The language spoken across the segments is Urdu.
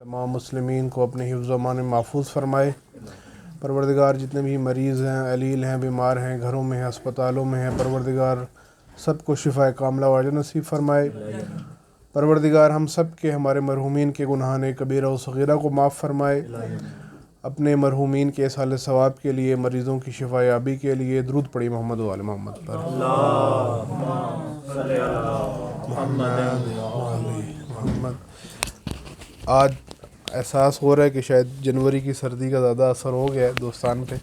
تمام مسلمین کو اپنے حفظ و امان میں محفوظ فرمائے۔ پروردگار جتنے بھی مریض ہیں، علیل ہیں، بیمار ہیں، گھروں میں ہیں، ہسپتالوں میں ہیں، پروردگار سب کو شفاء کاملہ واجب نصیب فرمائے۔ پروردگار ہم سب کے، ہمارے مرحومین کے گناہان کبیرہ و صغیرہ کو معاف فرمائے۔ اپنے مرحومین کے اصحال ثواب کے لیے، مریضوں کی شفا یابی کے لیے درود پڑھی محمد و آل محمد پر۔ محمد آج احساس ہو رہا ہے کہ شاید جنوری کی سردی کا زیادہ اثر ہو گیا ہے دوستان پہ،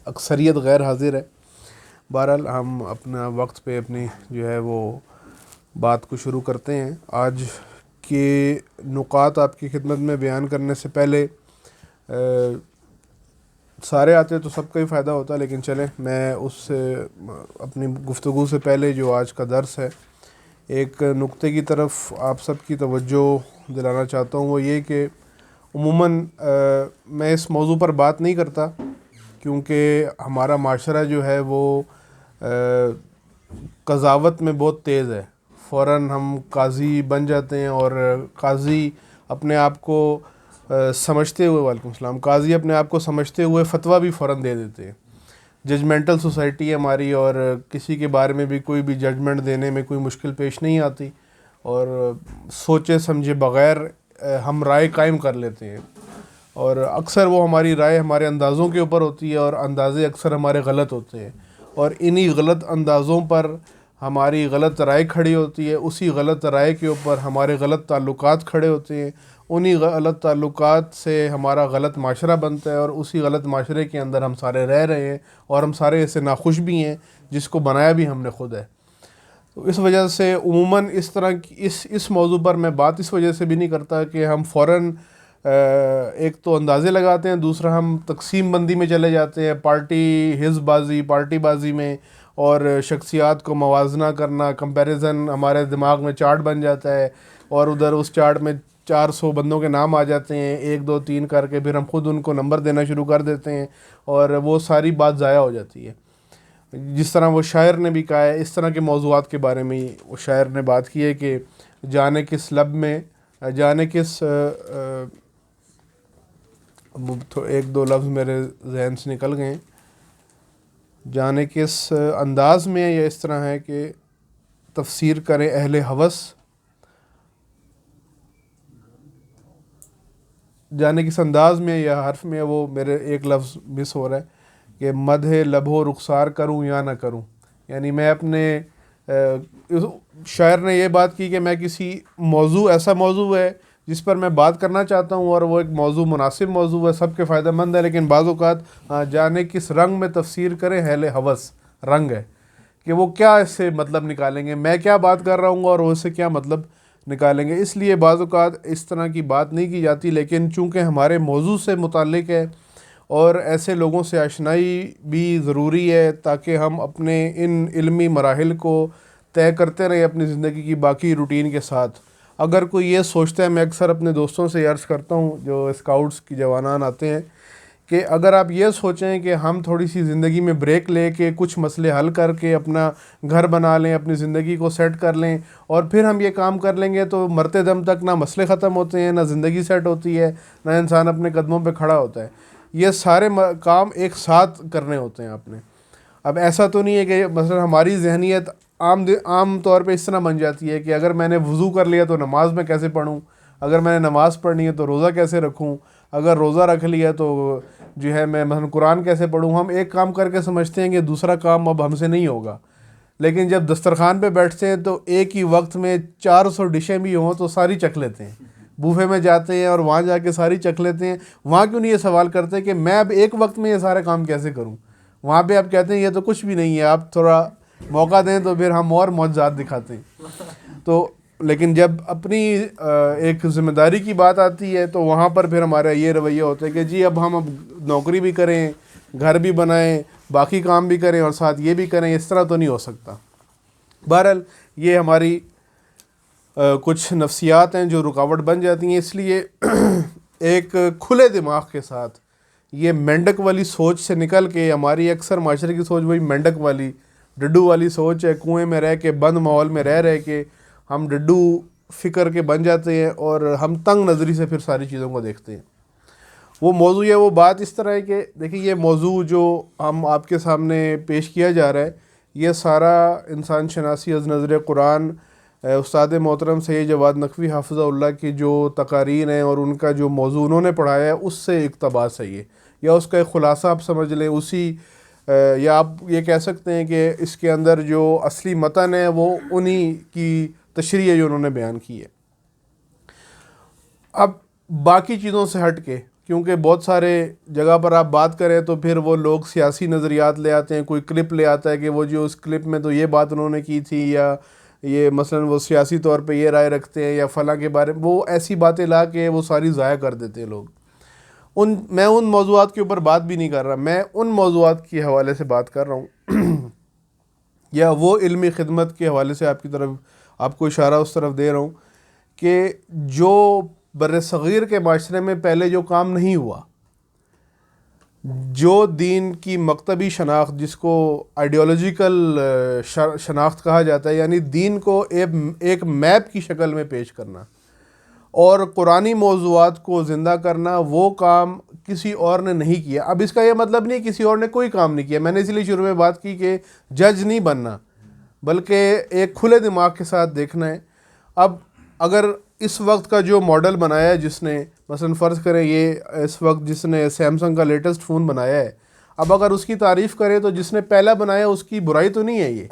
اکثریت غیر حاضر ہے۔ بہرحال ہم اپنا وقت پہ اپنی جو ہے وہ بات کو شروع کرتے ہیں۔ آج کے نکات آپ کی خدمت میں بیان کرنے سے پہلے سارے آتے تو سب کا ہی فائدہ ہوتا، لیکن چلیں میں اس سے اپنی گفتگو سے پہلے جو آج کا درس ہے ایک نقطے کی طرف آپ سب کی توجہ دلانا چاہتا ہوں۔ وہ یہ کہ عموماً میں اس موضوع پر بات نہیں کرتا کیونکہ ہمارا معاشرہ جو ہے وہ قضاوت میں بہت تیز ہے۔ فوراً ہم قاضی بن جاتے ہیں، اور قاضی اپنے آپ کو سمجھتے ہوئے وعلیکم السلام قاضی اپنے آپ کو سمجھتے ہوئے فتویٰ بھی فوراً دے دیتے ہیں۔ ججمنٹل سوسائٹی ہے ہماری، اور کسی کے بارے میں بھی کوئی بھی ججمنٹ دینے میں کوئی مشکل پیش نہیں آتی، اور سوچے سمجھے بغیر ہم رائے قائم کر لیتے ہیں، اور اکثر وہ ہماری رائے ہمارے اندازوں کے اوپر ہوتی ہے، اور اندازے اکثر ہمارے غلط ہوتے ہیں، اور انہی غلط اندازوں پر ہماری غلط رائے کھڑی ہوتی ہے، اسی غلط رائے کے اوپر ہمارے غلط تعلقات کھڑے ہوتے ہیں، انہی غلط تعلقات سے ہمارا غلط معاشرہ بنتا ہے، اور اسی غلط معاشرے کے اندر ہم سارے رہ رہے ہیں، اور ہم سارے ایسے ناخوش بھی ہیں جس کو بنایا بھی ہم نے خود ہے۔ تو اس وجہ سے عموماً اس طرح کی اس موضوع پر میں بات اس وجہ سے بھی نہیں کرتا کہ ہم فوراً ایک تو اندازے لگاتے ہیں، دوسرا ہم تقسیم بندی میں چلے جاتے ہیں، پارٹی حزب بازی، پارٹی بازی میں، اور شخصیات کو موازنہ کرنا، کمپیریزن ہمارے دماغ میں چارٹ بن جاتا ہے، اور ادھر اس چارٹ میں 400 بندوں کے نام آ جاتے ہیں، 1 2 3 کر کے، پھر ہم خود ان کو نمبر دینا شروع کر دیتے ہیں، اور وہ ساری بات ضائع ہو جاتی ہے۔ جس طرح وہ شاعر نے بھی کہا ہے، اس طرح کے موضوعات کے بارے میں وہ شاعر نے بات کی ہے کہ جانے کس لب میں، جانے کس ایک دو لفظ میرے ذہن سے نکل گئے، جانے کس انداز میں، یا اس طرح ہے کہ تفسیر کریں اہل ہوس، جانے کس انداز میں یا حرف میں، وہ میرے ایک لفظ مس ہو رہا ہے کہ مدح لب و رخسار کروں یا نہ کروں، یعنی میں اپنے شاعر نے یہ بات کی کہ میں کسی موضوع، ایسا موضوع ہے جس پر میں بات کرنا چاہتا ہوں، اور وہ ایک موضوع مناسب موضوع ہے، سب کے فائدہ مند ہے، لیکن بعض اوقات جانے کس رنگ میں تفسیر کریں اہل ہوس، رنگ ہے کہ وہ کیا اس سے مطلب نکالیں گے، میں کیا بات کر رہا ہوں اور وہ اس سے کیا مطلب نکالیں گے، اس لیے بعض اوقات اس طرح کی بات نہیں کی جاتی، لیکن چونکہ ہمارے موضوع سے متعلق ہے اور ایسے لوگوں سے آشنائی بھی ضروری ہے تاکہ ہم اپنے ان علمی مراحل کو طے کرتے رہیں اپنی زندگی کی باقی روٹین کے ساتھ۔ اگر کوئی یہ سوچتا ہے، میں اکثر اپنے دوستوں سے عرض کرتا ہوں جو اسکاؤٹس کی جوانان آتے ہیں، کہ اگر آپ یہ سوچیں کہ ہم تھوڑی سی زندگی میں بریک لے کے کچھ مسئلے حل کر کے اپنا گھر بنا لیں، اپنی زندگی کو سیٹ کر لیں، اور پھر ہم یہ کام کر لیں گے، تو مرتے دم تک نہ مسئلے ختم ہوتے ہیں، نہ زندگی سیٹ ہوتی ہے، نہ انسان اپنے قدموں پہ کھڑا ہوتا ہے۔ یہ سارے کام ایک ساتھ کرنے ہوتے ہیں آپ نے۔ اب ایسا تو نہیں ہے کہ مثلا ہماری ذہنیت عام طور پہ اس طرح بن جاتی ہے کہ اگر میں نے وضو کر لیا تو نماز میں کیسے پڑھوں، اگر میں نے نماز پڑھنی ہے تو روزہ کیسے رکھوں، اگر روزہ رکھ لیا تو جو ہے میں مثلا قرآن کیسے پڑھوں۔ ہم ایک کام کر کے سمجھتے ہیں کہ دوسرا کام اب ہم سے نہیں ہوگا، لیکن جب دسترخوان پہ بیٹھتے ہیں تو ایک ہی وقت میں 400 ڈشیں بھی ہوں تو ساری چکھ لیتے ہیں، بوفے میں جاتے ہیں اور وہاں جا کے ساری چکھ لیتے ہیں۔ وہاں کیوں نہیں یہ سوال کرتے کہ میں اب ایک وقت میں یہ سارے کام کیسے کروں؟ وہاں پہ آپ کہتے ہیں یہ تو کچھ بھی نہیں ہے، آپ تھوڑا موقع دیں تو پھر ہم اور معجزات دکھاتے ہیں۔ تو لیکن جب اپنی ایک ذمہ داری کی بات آتی ہے تو وہاں پر پھر ہمارا یہ رویہ ہوتا ہے کہ جی اب ہم نوکری بھی کریں، گھر بھی بنائیں، باقی کام بھی کریں، اور ساتھ یہ بھی کریں، اس طرح تو نہیں ہو سکتا۔ بہرحال یہ ہماری کچھ نفسیات ہیں جو رکاوٹ بن جاتی ہیں، اس لیے ایک کھلے دماغ کے ساتھ یہ مینڈک والی سوچ سے نکل کے، ہماری اکثر معاشرے کی سوچ وہی مینڈک والی ڈڈو والی سوچ ہے، کنویں میں رہ کے، بند ماحول میں رہ کے ہم ڈڈو فکر کے بن جاتے ہیں اور ہم تنگ نظری سے پھر ساری چیزوں کو دیکھتے ہیں. وہ موضوع ہے، وہ بات اس طرح ہے کہ دیکھیں یہ موضوع جو ہم آپ کے سامنے پیش کیا جا رہا ہے یہ سارا انسان شناسی از نظر قرآن استاد محترم سید جواد نقوی حافظہ اللہ کی جو تقاریر ہیں اور ان کا جو موضوع انہوں نے پڑھایا ہے اس سے اقتباس ہے یہ، یا اس کا ایک خلاصہ آپ سمجھ لیں اسی، یا آپ یہ کہہ سکتے ہیں کہ اس کے اندر جو اصلی متن ہے وہ انہی کی تشریح ہے جو انہوں نے بیان کی ہے. اب باقی چیزوں سے ہٹ کے، کیونکہ بہت سارے جگہ پر آپ بات کریں تو پھر وہ لوگ سیاسی نظریات لے آتے ہیں، کوئی کلپ لے آتا ہے کہ وہ جو اس کلپ میں تو یہ بات انہوں نے کی تھی، یا یہ مثلا وہ سیاسی طور پہ یہ رائے رکھتے ہیں یا فلاں کے بارے میں، وہ ایسی باتیں لا کے وہ ساری ضائع کر دیتے ہیں لوگ. میں ان موضوعات کے اوپر بات بھی نہیں کر رہا، میں ان موضوعات کے حوالے سے بات کر رہا ہوں یا وہ علمی خدمت کے حوالے سے آپ کو اشارہ اس طرف دے رہا ہوں کہ جو بر صغیر کے معاشرے میں پہلے جو کام نہیں ہوا، جو دین کی مکتبی شناخت جس کو آئیڈیالوجیکل شناخت کہا جاتا ہے، یعنی دین کو ایک میپ کی شکل میں پیش کرنا اور قرآنی موضوعات کو زندہ کرنا، وہ کام کسی اور نے نہیں کیا. اب اس کا یہ مطلب نہیں کسی اور نے کوئی کام نہیں کیا، میں نے اس لیے شروع میں بات کی کہ جج نہیں بننا بلکہ ایک کھلے دماغ کے ساتھ دیکھنا ہے. اب اگر اس وقت کا جو ماڈل بنایا ہے جس نے، مثلا فرض کریں یہ اس وقت جس نے سیمسنگ کا لیٹسٹ فون بنایا ہے، اب اگر اس کی تعریف کریں تو جس نے پہلا بنایا اس کی برائی تو نہیں ہے، یہ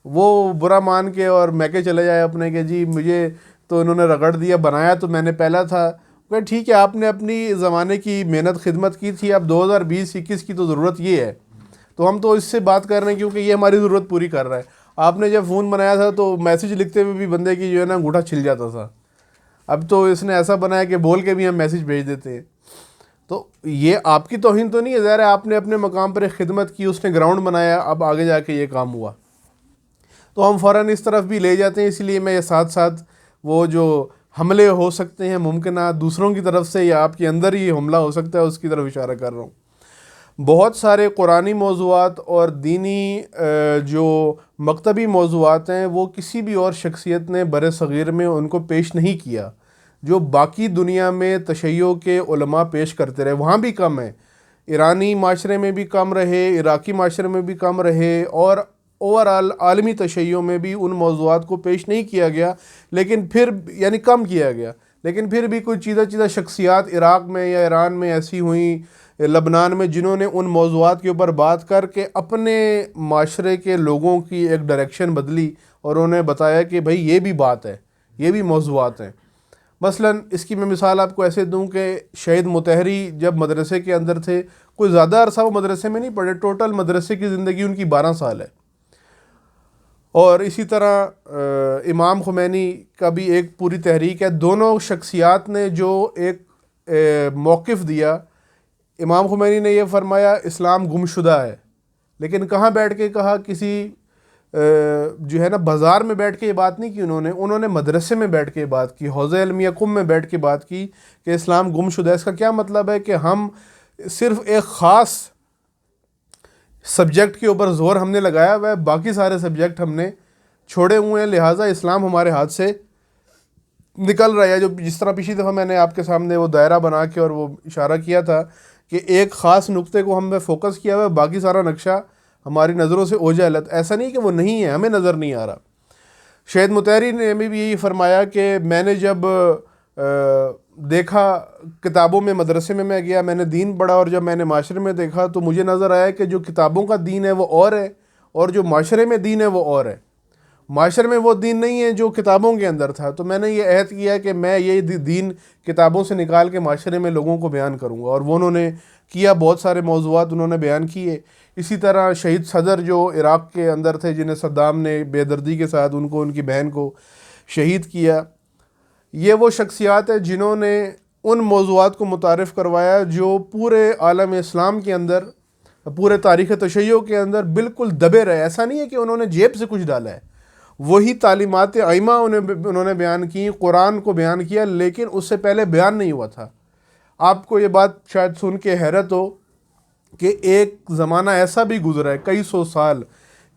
وہ برا مان کے اور میں کے چلے جائے اپنے کہ جی مجھے تو انہوں نے رگڑ دیا، بنایا تو میں نے پہلا تھا. کہ ٹھیک ہے آپ نے اپنی زمانے کی محنت خدمت کی تھی، اب 2020-21 کی تو ضرورت یہ ہے، تو ہم تو اس سے بات کر رہے ہیں کیونکہ یہ ہماری ضرورت پوری کر رہا ہے. آپ نے جب فون بنایا تھا تو میسیج لکھتے ہوئے بھی بندے کی جو ہے نا انگوٹھا چھل جاتا تھا، اب تو اس نے ایسا بنایا کہ بول کے بھی ہم میسیج بھیج دیتے ہیں. تو یہ آپ کی توہین تو نہیں ہے، ظاہر ہے آپ نے اپنے مقام پر ایک خدمت کی، اس نے گراؤنڈ بنایا، اب آگے جا کے یہ کام ہوا تو ہم فوراً اس طرف بھی لے جاتے ہیں. اس لیے میں یہ ساتھ ساتھ وہ جو حملے ہو سکتے ہیں ممکنہ دوسروں کی طرف سے یا آپ کے اندر ہی حملہ ہو سکتا ہے اس کی طرف اشارہ کر رہا ہوں. بہت سارے قرآنی موضوعات اور دینی جو مکتبی موضوعات ہیں وہ کسی بھی اور شخصیت نے بر صغیر میں ان کو پیش نہیں کیا، جو باقی دنیا میں تشیع کے علماء پیش کرتے رہے. وہاں بھی کم ہے، ایرانی معاشرے میں بھی کم رہے، عراقی معاشرے میں بھی کم رہے، اور اوورآل عالمی تشیع میں بھی ان موضوعات کو پیش نہیں کیا گیا، لیکن پھر یعنی کم کیا گیا، لیکن پھر بھی کوئی چیزہ شخصیات عراق میں یا ایران میں ایسی ہوئیں، لبنان میں، جنہوں نے ان موضوعات کے اوپر بات کر کے اپنے معاشرے کے لوگوں کی ایک ڈائریکشن بدلی اور انہیں بتایا کہ بھئی یہ بھی بات ہے، یہ بھی موضوعات ہیں. مثلا اس کی میں مثال آپ کو ایسے دوں کہ شہید مطہری جب مدرسے کے اندر تھے، کوئی زیادہ عرصہ وہ مدرسے میں نہیں پڑھے، ٹوٹل مدرسے کی زندگی ان کی 12 سال ہے. اور اسی طرح امام خمینی کا بھی ایک پوری تحریک ہے. دونوں شخصیات نے جو ایک موقف دیا، امام خمینی نے یہ فرمایا اسلام گم شدہ ہے، لیکن کہاں بیٹھ کے کہا؟ کسی جو ہے نا بازار میں بیٹھ کے یہ بات نہیں کی انہوں نے مدرسے میں بیٹھ کے بات کی، حوزہ علمیہ قم میں بیٹھ کے بات کی کہ اسلام گم شدہ ہے. اس کا کیا مطلب ہے کہ ہم صرف ایک خاص سبجیکٹ کے اوپر زور ہم نے لگایا ہوا ہے، باقی سارے سبجیکٹ ہم نے چھوڑے ہوئے ہیں، لہٰذا اسلام ہمارے ہاتھ سے نکل رہا ہے. جو جس طرح پچھلی دفعہ میں نے آپ کے سامنے وہ دائرہ بنا کے اور وہ اشارہ کیا تھا کہ ایک خاص نقطے کو ہم نے فوکس کیا ہوا ہے، باقی سارا نقشہ ہماری نظروں سے اوجھل ہے. ایسا نہیں کہ وہ نہیں ہے، ہمیں نظر نہیں آ رہا. شہید مطہری نے بھی یہی فرمایا کہ میں نے جب دیکھا کتابوں میں، مدرسے میں گیا، میں نے دین پڑھا، اور جب میں نے معاشرے میں دیکھا تو مجھے نظر آیا کہ جو کتابوں کا دین ہے وہ اور ہے، اور جو معاشرے میں دین ہے وہ اور ہے. معاشرے میں وہ دین نہیں ہے جو کتابوں کے اندر تھا. تو میں نے یہ عہد کیا کہ میں یہ دین کتابوں سے نکال کے معاشرے میں لوگوں کو بیان کروں گا، اور وہ انہوں نے کیا. بہت سارے موضوعات انہوں نے بیان کیے. اسی طرح شہید صدر جو عراق کے اندر تھے، جنہیں صدام نے بے دردی کے ساتھ ان کی بہن کو شہید کیا، یہ وہ شخصیات ہیں جنہوں نے ان موضوعات کو متعارف کروایا جو پورے عالم اسلام کے اندر، پورے تاریخ تشیع کے اندر بالکل دبے رہے. ایسا نہیں ہے کہ انہوں نے جیب سے کچھ ڈالا ہے، وہی تعلیمات ائمہ انہوں نے بیان کی، قرآن کو بیان کیا، لیکن اس سے پہلے بیان نہیں ہوا تھا. آپ کو یہ بات شاید سن کے حیرت ہو کہ ایک زمانہ ایسا بھی گزرا ہے، کئی سو سال،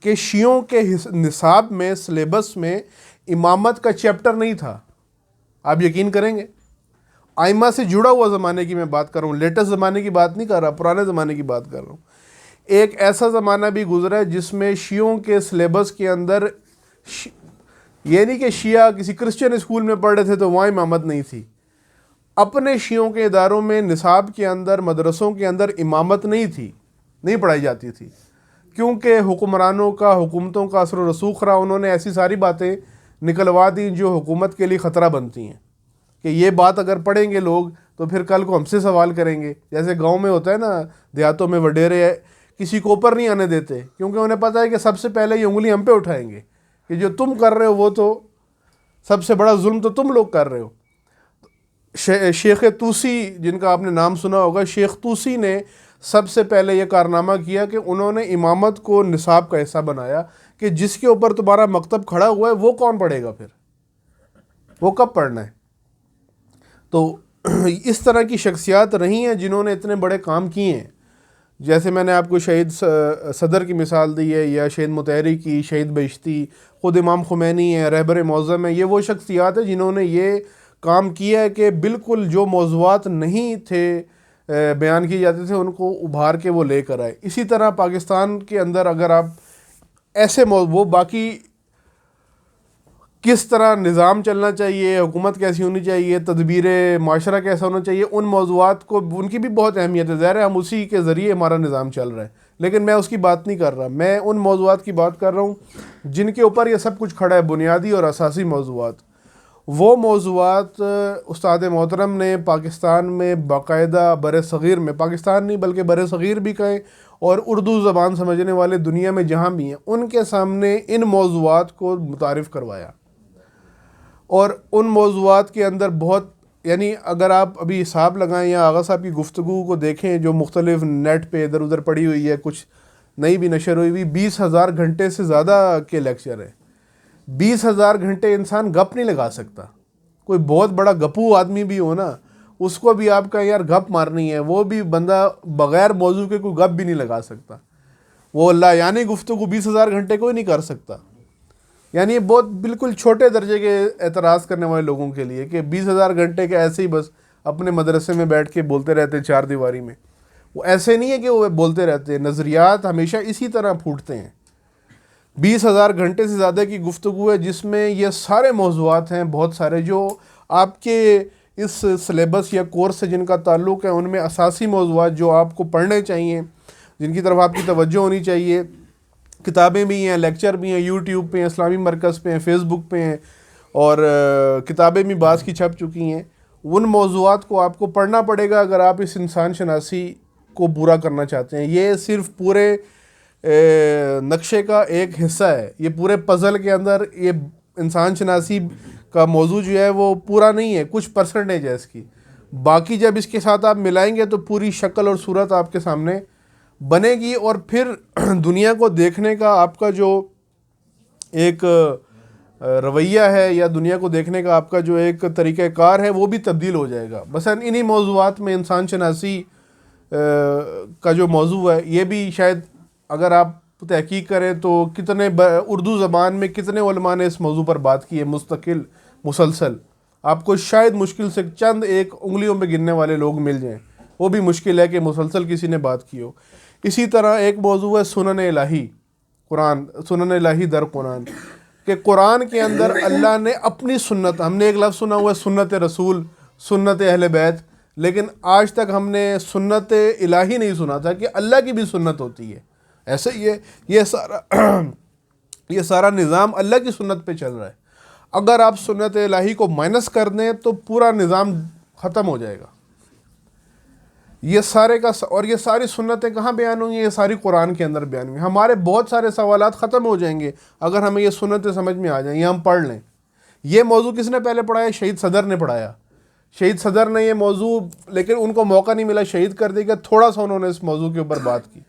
کہ شیعوں کے نصاب میں، سلیبس میں امامت کا چیپٹر نہیں تھا. آپ یقین کریں گے؟ آئمہ سے جڑا ہوا زمانے کی میں بات کر رہا ہوں، لیٹسٹ زمانے کی بات نہیں کر رہا، پرانے زمانے کی بات کر رہا ہوں۔ ایک ایسا زمانہ بھی گزرا ہے جس میں شیعوں کے سلیبس کے اندر یہ نہیں کہ شیعہ کسی کرسچن اسکول میں پڑھ رہے تھے تو وہاں امامت نہیں تھی، اپنے شیعوں کے اداروں میں نصاب کے اندر مدرسوں کے اندر امامت نہیں تھی، نہیں پڑھائی جاتی تھی، کیونکہ حکمرانوں کا، حکومتوں کا اثر و رسوخ رہا، انہوں نے ایسی ساری باتیں نکلوا دیں جو حکومت کے لیے خطرہ بنتی ہیں کہ یہ بات اگر پڑھیں گے لوگ تو پھر کل کو ہم سے سوال کریں گے۔ جیسے گاؤں میں ہوتا ہے نا، دیہاتوں میں وڈیرے کسی کو اوپر نہیں آنے دیتے، کیونکہ انہیں پتہ ہے کہ سب سے پہلے یہ انگلی ہم پہ اٹھائیں گے کہ جو تم کر رہے ہو وہ تو سب سے بڑا ظلم تو تم لوگ کر رہے ہو۔ شیخ طوسی، جن کا آپ نے نام سنا ہوگا، شیخ طوسی نے سب سے پہلے یہ کارنامہ کیا کہ انہوں نے امامت کو نصاب کا حصہ بنایا کہ جس کے اوپر تمہارا مکتب کھڑا ہوا ہے وہ کون پڑھے گا، پھر وہ کب پڑھنا ہے؟ تو اس طرح کی شخصیات رہی ہیں جنہوں نے اتنے بڑے کام کیے ہیں۔ جیسے میں نے آپ کو شہید صدر کی مثال دی ہے، یا شہید مطہری کی، شہید بہشتی، خود امام خمینی ہے، رہبر معظم ہے، یہ وہ شخصیات ہیں جنہوں نے یہ کام کیا ہے کہ بالکل جو موضوعات نہیں تھے بیان کیے جاتے تھے ان کو ابھار کے وہ لے کر آئے۔ اسی طرح پاکستان کے اندر اگر آپ ایسے وہ باقی کس طرح نظام چلنا چاہیے، حکومت کیسی ہونی چاہیے، تدبیر معاشرہ کیسا ہونا چاہیے، ان موضوعات کو، ان کی بھی بہت اہمیت ہے، ظاہر ہے ہم اسی کے ذریعے ہمارا نظام چل رہا ہے، لیکن میں اس کی بات نہیں کر رہا، میں ان موضوعات کی بات کر رہا ہوں جن کے اوپر یہ سب کچھ کھڑا ہے، بنیادی اور اساسی موضوعات۔ وہ موضوعات استاد محترم نے پاکستان میں باقاعدہ، بر صغیر میں، پاکستان نہیں بلکہ بر صغیر بھی کہیں اور اردو زبان سمجھنے والے دنیا میں جہاں بھی ہیں، ان کے سامنے ان موضوعات کو متعارف کروایا۔ اور ان موضوعات کے اندر بہت، یعنی اگر آپ ابھی حساب لگائیں یا آغا صاحب کی گفتگو کو دیکھیں جو مختلف نیٹ پہ ادھر ادھر پڑی ہوئی ہے، کچھ نئی بھی نشر ہوئی ہوئی، 20,000 گھنٹے سے زیادہ کے لیکچر ہیں۔ 20,000 گھنٹے انسان گپ نہیں لگا سکتا۔ کوئی بہت بڑا گپو آدمی بھی ہو نا، اس کو بھی آپ کا یار گپ مارنی ہے، وہ بھی بندہ بغیر موضوع کے کوئی گپ بھی نہیں لگا سکتا۔ وہ اللہ یعنی گفتگو 20,000 گھنٹے کوئی نہیں کر سکتا۔ یعنی یہ بہت بالکل چھوٹے درجے کے اعتراض کرنے والے لوگوں کے لیے کہ 20,000 گھنٹے کے ایسے ہی بس اپنے مدرسے میں بیٹھ کے بولتے رہتے ہیں چار دیواری میں، وہ ایسے نہیں ہے کہ وہ بولتے رہتے ہیں، نظریات ہمیشہ اسی طرح پھوٹتے ہیں۔ 20,000 گھنٹے سے زیادہ کی گفتگو ہے جس میں یہ سارے موضوعات ہیں، بہت سارے جو آپ کے اس سلیبس یا کورس سے جن کا تعلق ہے، ان میں اساسی موضوعات جو آپ کو پڑھنے چاہیے، جن کی طرف آپ کی توجہ ہونی چاہیے۔ کتابیں بھی ہیں، لیکچر بھی ہیں، یوٹیوب پہ ہیں، اسلامی مرکز پہ ہیں، فیس بک پہ ہیں، اور کتابیں بھی بعض کی چھپ چکی ہیں۔ ان موضوعات کو آپ کو پڑھنا پڑے گا اگر آپ اس انسان شناسی کو پورا کرنا چاہتے ہیں۔ یہ صرف پورے نقشے کا ایک حصہ ہے، یہ پورے پزل کے اندر یہ انسان شناسی کا موضوع جو ہے وہ پورا نہیں ہے، کچھ پرسنٹیج ہے اس کی، باقی جب اس کے ساتھ آپ ملائیں گے تو پوری شکل اور صورت آپ کے سامنے بنے گی، اور پھر دنیا کو دیکھنے کا آپ کا جو ایک رویہ ہے یا دنیا کو دیکھنے کا آپ کا جو ایک طریقہ کار ہے وہ بھی تبدیل ہو جائے گا۔ مثلا انہی موضوعات میں انسان شناسی کا جو موضوع ہے، یہ بھی شاید اگر آپ تحقیق کریں تو کتنے اردو زبان میں کتنے علماء نے اس موضوع پر بات کی ہے مستقل، مسلسل، آپ کو شاید مشکل سے چند ایک انگلیوں پہ گننے والے لوگ مل جائیں، وہ بھی مشکل ہے کہ مسلسل کسی نے بات کی ہو۔ اسی طرح ایک موضوع ہے سنن الہی، قرآن، سنن الہی در قرآن، کہ قرآن کے اندر اللہ نے اپنی سنت، ہم نے ایک لفظ سنا ہوا ہے سنت رسول، سنت اہل بیت، لیکن آج تک ہم نے سنت الہی نہیں سنا تھا کہ اللہ کی بھی سنت ہوتی ہے۔ ایسے یہ سارا نظام اللہ کی سنت پہ چل رہا ہے۔ اگر آپ سنت الہی کو مائنس کر دیں تو پورا نظام ختم ہو جائے گا۔ یہ سارے کا، اور یہ ساری سنتیں کہاں بیان ہوئی ہیں؟ یہ ساری قرآن کے اندر بیان ہوئی ہیں۔ ہمارے بہت سارے سوالات ختم ہو جائیں گے اگر ہمیں یہ سنتیں سمجھ میں آ جائیں، یہ ہم پڑھ لیں۔ یہ موضوع کس نے پہلے پڑھایا؟ شہید صدر نے پڑھایا۔ شہید صدر نے یہ موضوع، لیکن ان کو موقع نہیں ملا، شہید کر دیا، کہ تھوڑا سا انہوں نے اس موضوع کے اوپر بات کی،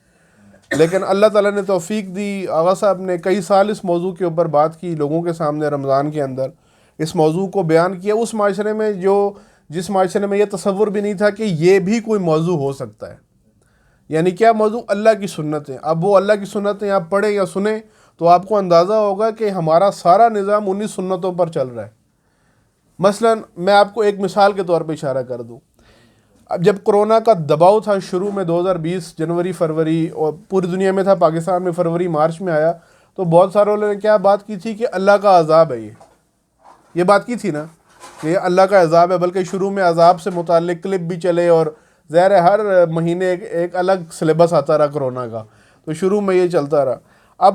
لیکن اللہ تعالیٰ نے توفیق دی، آغا صاحب نے کئی سال اس موضوع کے اوپر بات کی لوگوں کے سامنے، رمضان کے اندر اس موضوع کو بیان کیا، اس معاشرے میں جس معاشرے میں یہ تصور بھی نہیں تھا کہ یہ بھی کوئی موضوع ہو سکتا ہے۔ یعنی کیا موضوع؟ اللہ کی سنتیں۔ اب وہ اللہ کی سنتیں آپ پڑھیں یا سنیں تو آپ کو اندازہ ہوگا کہ ہمارا سارا نظام انہی سنتوں پر چل رہا ہے۔ مثلا میں آپ کو ایک مثال کے طور پہ اشارہ کر دوں. اب جب کرونا کا دباؤ تھا شروع میں 2020 جنوری فروری، اور پوری دنیا میں تھا، پاکستان میں فروری مارچ میں آیا، تو بہت سارے لوگوں نے کیا بات کی تھی کہ اللہ کا عذاب ہے. یہ بات کی تھی نا کہ یہ اللہ کا عذاب ہے. بلکہ شروع میں عذاب سے متعلق کلپ بھی چلے، اور ظاہر ہے ہر مہینے ایک الگ سلیبس آتا رہا کرونا کا، تو شروع میں یہ چلتا رہا. اب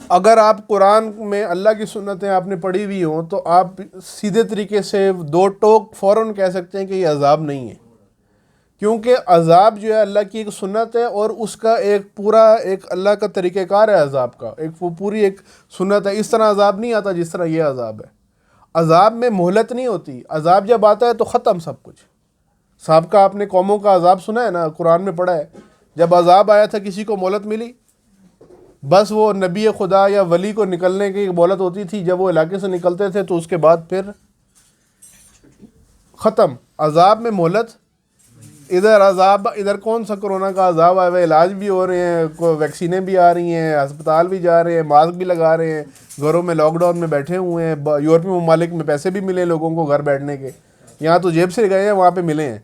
اگر آپ قرآن میں اللہ کی سنتیں آپ نے پڑھی ہوئی ہوں تو آپ سیدھے طریقے سے دو ٹوک فوراً کہہ سکتے ہیں کہ یہ عذاب نہیں ہے، کیونکہ عذاب جو ہے اللہ کی ایک سنت ہے، اور اس کا ایک پورا ایک اللہ کا طریقہ کار ہے عذاب کا، ایک وہ پوری ایک سنت ہے. اس طرح عذاب نہیں آتا جس طرح یہ عذاب ہے. عذاب میں مہلت نہیں ہوتی. عذاب جب آتا ہے تو ختم سب کچھ. سابقہ آپ نے قوموں کا عذاب سنا ہے نا، قرآن میں پڑھا ہے. جب عذاب آیا تھا کسی کو مہلت ملی؟ بس وہ نبی خدا یا ولی کو نکلنے کی مہلت ہوتی تھی. جب وہ علاقے سے نکلتے تھے تو اس کے بعد پھر ختم. عذاب میں مہلت. ادھر عذاب، ادھر کون سا کرونا کا عذاب آیا ہے، علاج بھی ہو رہے ہیں، ویکسینیں بھی آ رہی ہیں، ہسپتال بھی جا رہے ہیں، ماسک بھی لگا رہے ہیں، گھروں میں لاک ڈاؤن میں بیٹھے ہوئے ہیں. یورپی ممالک میں پیسے بھی ملے لوگوں کو گھر بیٹھنے کے، یہاں تو جیب سے گئے ہیں، وہاں پہ ملے ہیں.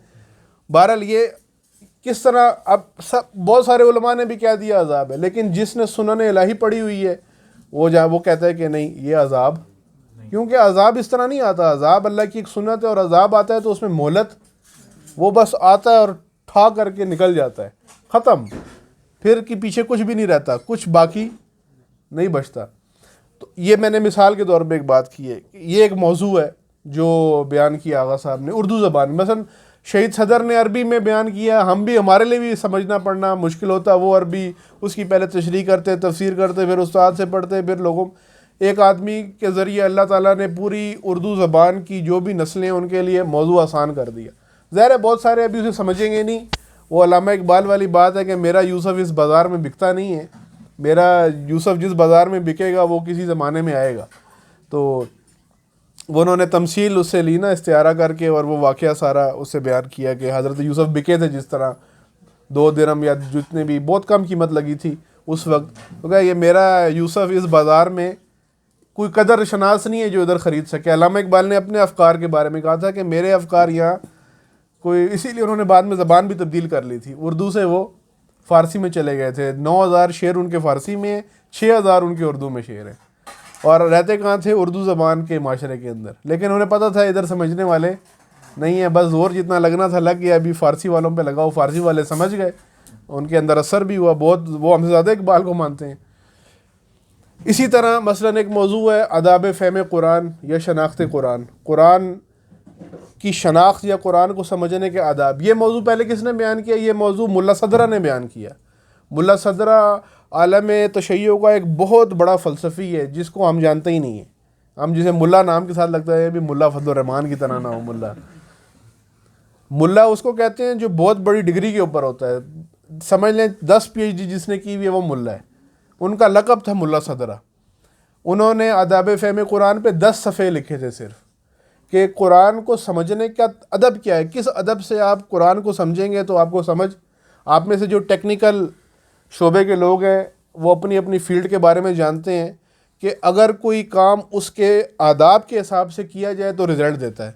بہرحال یہ کس طرح، اب بہت سارے علماء نے بھی کہہ دیا عذاب ہے، لیکن جس نے سنن الہی پڑھی ہوئی ہے وہ کہتا ہے کہ نہیں یہ عذاب، کیونکہ عذاب اس طرح نہیں آتا. عذاب اللہ کی ایک سنت ہے، اور عذاب آتا ہے تو اس میں مہلت، وہ بس آتا ہے اور ٹھا کر کے نکل جاتا ہے، ختم. پھر کہ پیچھے کچھ بھی نہیں رہتا، کچھ باقی نہیں بچتا. تو یہ میں نے مثال کے طور پہ ایک بات کی ہے. یہ ایک موضوع ہے جو بیان کیا آغا صاحب نے اردو زبان میں. مثلا شہید صدر نے عربی میں بیان کیا، ہم بھی، ہمارے لیے بھی سمجھنا پڑھنا مشکل ہوتا. وہ عربی اس کی پہلے تشریح کرتے، تفسیر کرتے، پھر استاد سے پڑھتے، پھر لوگوں، ایک آدمی کے ذریعے اللہ تعالیٰ نے پوری اردو زبان کی جو بھی نسلیں ہیں ان کے لیے موضوع آسان کر دیا. ظاہر ہے بہت سارے ابھی اسے سمجھیں گے نہیں. وہ علامہ اقبال والی بات ہے کہ میرا یوسف اس بازار میں بکتا نہیں ہے. میرا یوسف جس بازار میں بکے گا وہ کسی زمانے میں آئے گا. تو وہ انہوں نے تمثیل اس سے لی نا، استعارہ کر کے، اور وہ واقعہ سارا اس سے بیان کیا کہ حضرت یوسف بکے تھے جس طرح 2 درہم یا جتنے بھی، بہت کم قیمت لگی تھی اس وقت. تو کہا یہ میرا یوسف اس بازار میں کوئی قدر شناس نہیں ہے جو ادھر خرید سکے. علامہ اقبال نے اپنے افکار کے بارے میں کہا تھا کہ میرے افکار یہاں کوئی، اسی لیے انہوں نے بعد میں زبان بھی تبدیل کر لی تھی. اردو سے وہ فارسی میں چلے گئے تھے. 9000 شعر ان کے فارسی میں ہیں، 6000 ان کے اردو میں شعر ہیں، اور رہتے کہاں تھے؟ اردو زبان کے معاشرے کے اندر. لیکن انہیں پتہ تھا ادھر سمجھنے والے نہیں ہیں، بس زور جتنا لگنا تھا لگ گیا. ابھی فارسی والوں پہ لگاؤ، فارسی والے سمجھ گئے، ان کے اندر اثر بھی ہوا بہت. وہ ہم سے زیادہ اقبال کو مانتے ہیں. اسی طرح مثلا ایک موضوع ہے آداب فہم قرآن یا شناخت قرآن. قرآن کی شناخت یا قرآن کو سمجھنے کے آداب. یہ موضوع پہلے کس نے بیان کیا؟ یہ موضوع ملا صدرہ نے بیان کیا. ملا صدرہ عالم تشیع کا ایک بہت بڑا فلسفی ہے جس کو ہم جانتے ہی نہیں ہیں. ہم جسے ملا نام کے ساتھ لگتا ہے بھی ملا فضل الرحمان کی طرح نہ ہو. ملا اس کو کہتے ہیں جو بہت بڑی ڈگری کے اوپر ہوتا ہے. سمجھ لیں 10 PhD جس نے کی ہوئی ہے وہ ملا ہے. ان کا لقب تھا ملا صدرہ. انہوں نے آداب فہم قرآن پہ 10 صفحے لکھے تھے صرف، کہ قرآن کو سمجھنے کا ادب کیا ہے، کس ادب سے آپ قرآن کو سمجھیں گے تو آپ کو سمجھ. آپ میں سے جو ٹیکنیکل شعبے کے لوگ ہیں وہ اپنی اپنی فیلڈ کے بارے میں جانتے ہیں کہ اگر کوئی کام اس کے آداب کے حساب سے کیا جائے تو رزلٹ دیتا ہے.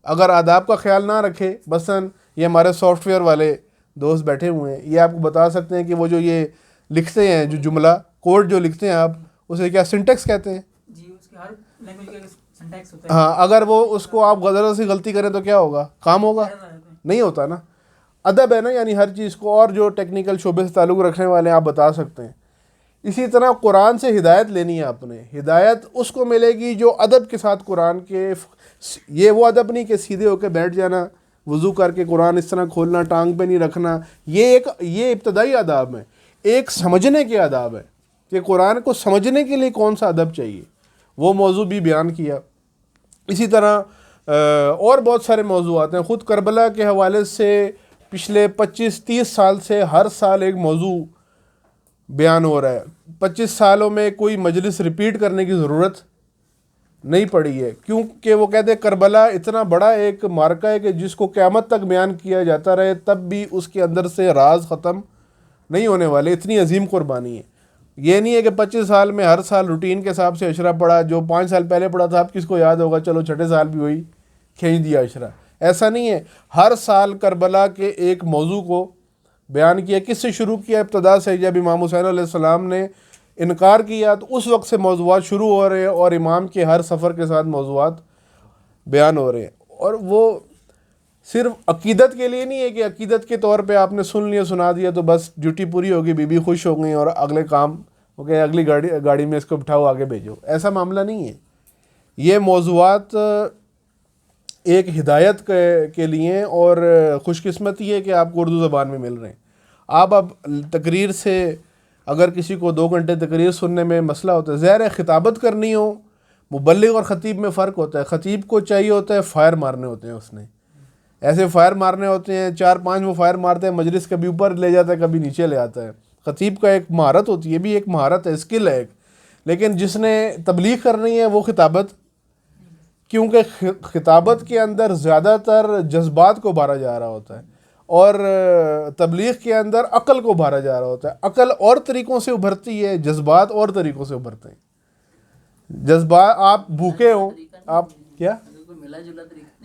اگر آداب کا خیال نہ رکھے، مثلا یہ ہمارے سافٹ ویئر والے دوست بیٹھے ہوئے ہیں، یہ آپ کو بتا سکتے ہیں کہ وہ جو یہ لکھتے ہیں، جو جملہ کوڈ جو لکھتے ہیں آپ اسے کیا سنٹیکس کہتے ہیں؟ جی، اس کے ہر لینگویج کا سنٹیکس ہوتا ہے. ہاں، اگر وہ اس کو آپ غلط سی غلطی کریں تو کیا ہوگا؟ کام ہوگا؟ نہیں ہوتا نا. ادب ہے نا، یعنی ہر چیز کو، اور جو ٹیکنیکل شعبے سے تعلق رکھنے والے ہیں آپ بتا سکتے ہیں. اسی طرح قرآن سے ہدایت لینی ہے آپ نے. ہدایت اس کو ملے گی جو ادب کے ساتھ قرآن کے، یہ وہ ادب نہیں کہ سیدھے ہو کے بیٹھ جانا، وضو کر کے قرآن اس طرح کھولنا، ٹانگ پہ نہیں رکھنا. یہ ابتدائی آداب ہیں. ایک سمجھنے کے آداب ہے کہ قرآن کو سمجھنے کے لیے کون سا ادب چاہیے، وہ موضوع بھی بیان کیا. اسی طرح اور بہت سارے موضوعات ہیں. خود کربلا کے حوالے سے پچھلے 25-30 سال سے ہر سال ایک موضوع بیان ہو رہا ہے. 25 سالوں میں کوئی مجلس ریپیٹ کرنے کی ضرورت نہیں پڑی ہے، کیونکہ وہ کہتے ہیں کربلا اتنا بڑا ایک مارکہ ہے کہ جس کو قیامت تک بیان کیا جاتا رہے تب بھی اس کے اندر سے راز ختم نہیں ہونے والے. اتنی عظیم قربانی ہے. یہ نہیں ہے کہ 25 سال میں ہر سال روٹین کے حساب سے عشرہ پڑھا، جو 5 سال پہلے پڑھا تھا اب کس کو یاد ہوگا، چلو چھٹے سال بھی وہی کھینچ دیا عشرہ. ایسا نہیں ہے. ہر سال کربلا کے ایک موضوع کو بیان کیا. کس سے شروع کیا؟ ابتدا سے. جب امام حسین علیہ السلام نے انکار کیا تو اس وقت سے موضوعات شروع ہو رہے ہیں، اور امام کے ہر سفر کے ساتھ موضوعات بیان ہو رہے ہیں. اور وہ صرف عقیدت کے لیے نہیں ہے کہ عقیدت کے طور پہ آپ نے سن لیا، سنا دیا تو بس ڈیوٹی پوری ہوگی، بی بی خوش ہو گئی اور اگلے کام ہو گئے، اگلی گاڑی میں اس کو بٹھاؤ آگے بھیجو. ایسا معاملہ نہیں ہے. یہ موضوعات ایک ہدایت کے لیے، اور خوش قسمتی ہے کہ آپ کو اردو زبان میں مل رہے ہیں. آپ اب تقریر سے اگر کسی کو 2 گھنٹے تقریر سننے میں مسئلہ ہوتا ہے، ظاہر ہے خطابت کرنی ہو، مبلغ اور خطیب میں فرق ہوتا ہے. خطیب کو چاہیے ہوتا ہے فائر مارنے ہوتے ہیں، اس نے ایسے فائر مارنے ہوتے ہیں، 4-5 وہ فائر مارتے ہیں، مجلس کبھی اوپر لے جاتا ہے کبھی نیچے لے آتا ہے. خطیب کا ایک مہارت ہوتی ہے، یہ بھی ایک مہارت ہے، اسکل ہے ایک. لیکن جس نے تبلیغ کرنی ہے وہ خطابت، کیونکہ خطابت کے اندر زیادہ تر جذبات کو بھارا جا رہا ہوتا ہے، اور تبلیغ کے اندر عقل کو بھارا جا رہا ہوتا ہے. عقل اور طریقوں سے ابھرتی ہے، جذبات اور طریقوں سے ابھرتے ہیں. جذبات، آپ بھوکے ہوں، آپ کیا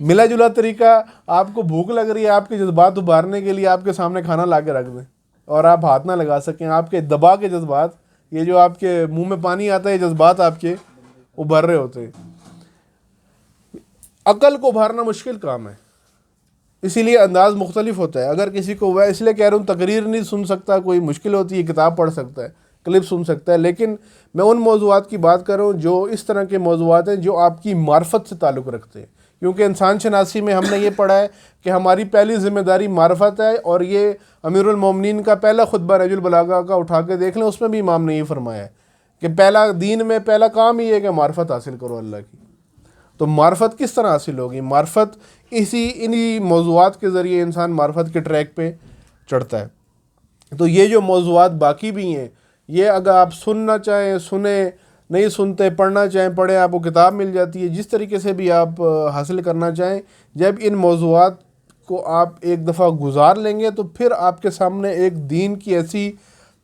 ملا جلا طریقہ، آپ کو بھوک لگ رہی ہے، آپ کے جذبات ابھارنے کے لیے آپ کے سامنے کھانا لا کے رکھ دیں اور آپ ہاتھ نہ لگا سکیں. آپ کے دبا کے جذبات، یہ جو آپ کے منہ میں پانی آتا ہے، یہ جذبات آپ کے ابھر رہے ہوتے ہیں. عقل کو ابھارنا مشکل کام ہے، اسی لیے انداز مختلف ہوتا ہے. اگر کسی کو، اس لیے کہہ رہا ہوں تقریر نہیں سن سکتا، کوئی مشکل ہوتی ہے، کتاب پڑھ سکتا ہے، کلپ سن سکتا ہے. لیکن میں ان موضوعات کی بات کر رہا ہوں جو اس طرح کے موضوعات ہیں جو آپ کی معرفت سے تعلق رکھتے ہیں. کیونکہ انسان شناسی میں ہم نے یہ پڑھا ہے کہ ہماری پہلی ذمہ داری معرفت ہے، اور یہ امیر المومنین کا پہلا خطبہ نہج البلاغہ کا اٹھا کے دیکھ لیں، اس میں بھی امام نے یہ فرمایا ہے کہ پہلا دین میں پہلا کام ہی ہے کہ معرفت حاصل کرو اللہ کی. تو معرفت کس طرح حاصل ہوگی؟ معرفت انہی موضوعات کے ذریعے انسان معرفت کے ٹریک پہ چڑھتا ہے. تو یہ جو موضوعات باقی بھی ہیں، یہ اگر آپ سننا چاہیں سنیں، نہیں سنتے پڑھنا چاہیں پڑھیں، آپ کو کتاب مل جاتی ہے. جس طریقے سے بھی آپ حاصل کرنا چاہیں، جب ان موضوعات کو آپ ایک دفعہ گزار لیں گے تو پھر آپ کے سامنے ایک دین کی ایسی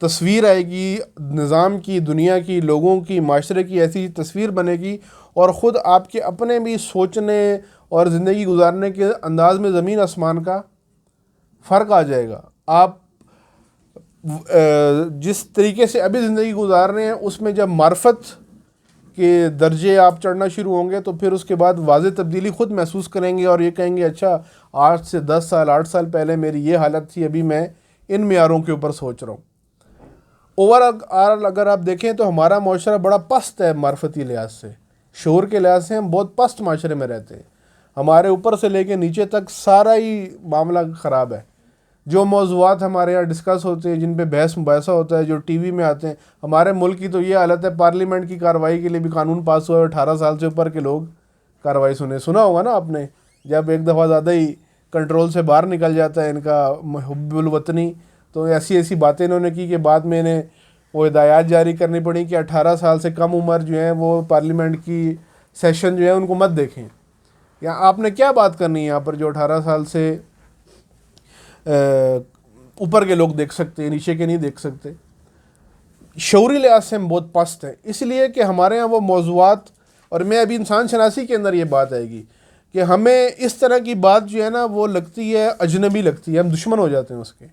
تصویر آئے گی، نظام کی، دنیا کی، لوگوں کی، معاشرے کی ایسی تصویر بنے گی، اور خود آپ کے اپنے بھی سوچنے اور زندگی گزارنے کے انداز میں زمین آسمان کا فرق آ جائے گا. آپ جس طریقے سے ابھی زندگی گزار رہے ہیں، اس میں جب معرفت کے درجے آپ چڑھنا شروع ہوں گے تو پھر اس کے بعد واضح تبدیلی خود محسوس کریں گے، اور یہ کہیں گے اچھا 8 سے 10 سال 8 سال پہلے میری یہ حالت تھی، ابھی میں ان معیاروں کے اوپر سوچ رہا ہوں. اوورآل اگر آپ دیکھیں تو ہمارا معاشرہ بڑا پست ہے معرفتی لحاظ سے، شعور کے لحاظ سے ہم بہت پست معاشرے میں رہتے ہیں. ہمارے اوپر سے لے کے نیچے تک سارا ہی معاملہ خراب ہے. جو موضوعات ہمارے یہاں ڈسکس ہوتے ہیں، جن پہ بحث مباحثہ ہوتا ہے، جو ٹی وی میں آتے ہیں، ہمارے ملک کی تو یہ حالت ہے، پارلیمنٹ کی کارروائی کے لیے بھی قانون پاس ہوا ہے، 18 سال سے اوپر کے لوگ کارروائی سنا ہوگا نا آپ نے. جب ایک دفعہ زیادہ ہی کنٹرول سے باہر نکل جاتا ہے ان کا حب الوطنی، تو ایسی باتیں انہوں نے کی کہ بعد میں انہیں وہ ہدایات جاری کرنی پڑی کہ 18 سال سے کم عمر جو ہیں وہ پارلیمنٹ کی سیشن جو ہے ان کو مت دیکھیں. یا آپ نے کیا بات کرنی ہے یہاں پر جو 18 سال سے اوپر کے لوگ دیکھ سکتے ہیں، نیچے کے نہیں دیکھ سکتے. شعوری لحاظ سے ہم بہت پست ہیں، اس لیے کہ ہمارے ہاں وہ موضوعات، اور میں ابھی انسان شناسی کے اندر یہ بات آئے گی کہ ہمیں اس طرح کی بات جو ہے نا وہ لگتی ہے اجنبی لگتی ہے، ہم دشمن ہو جاتے ہیں اس کے،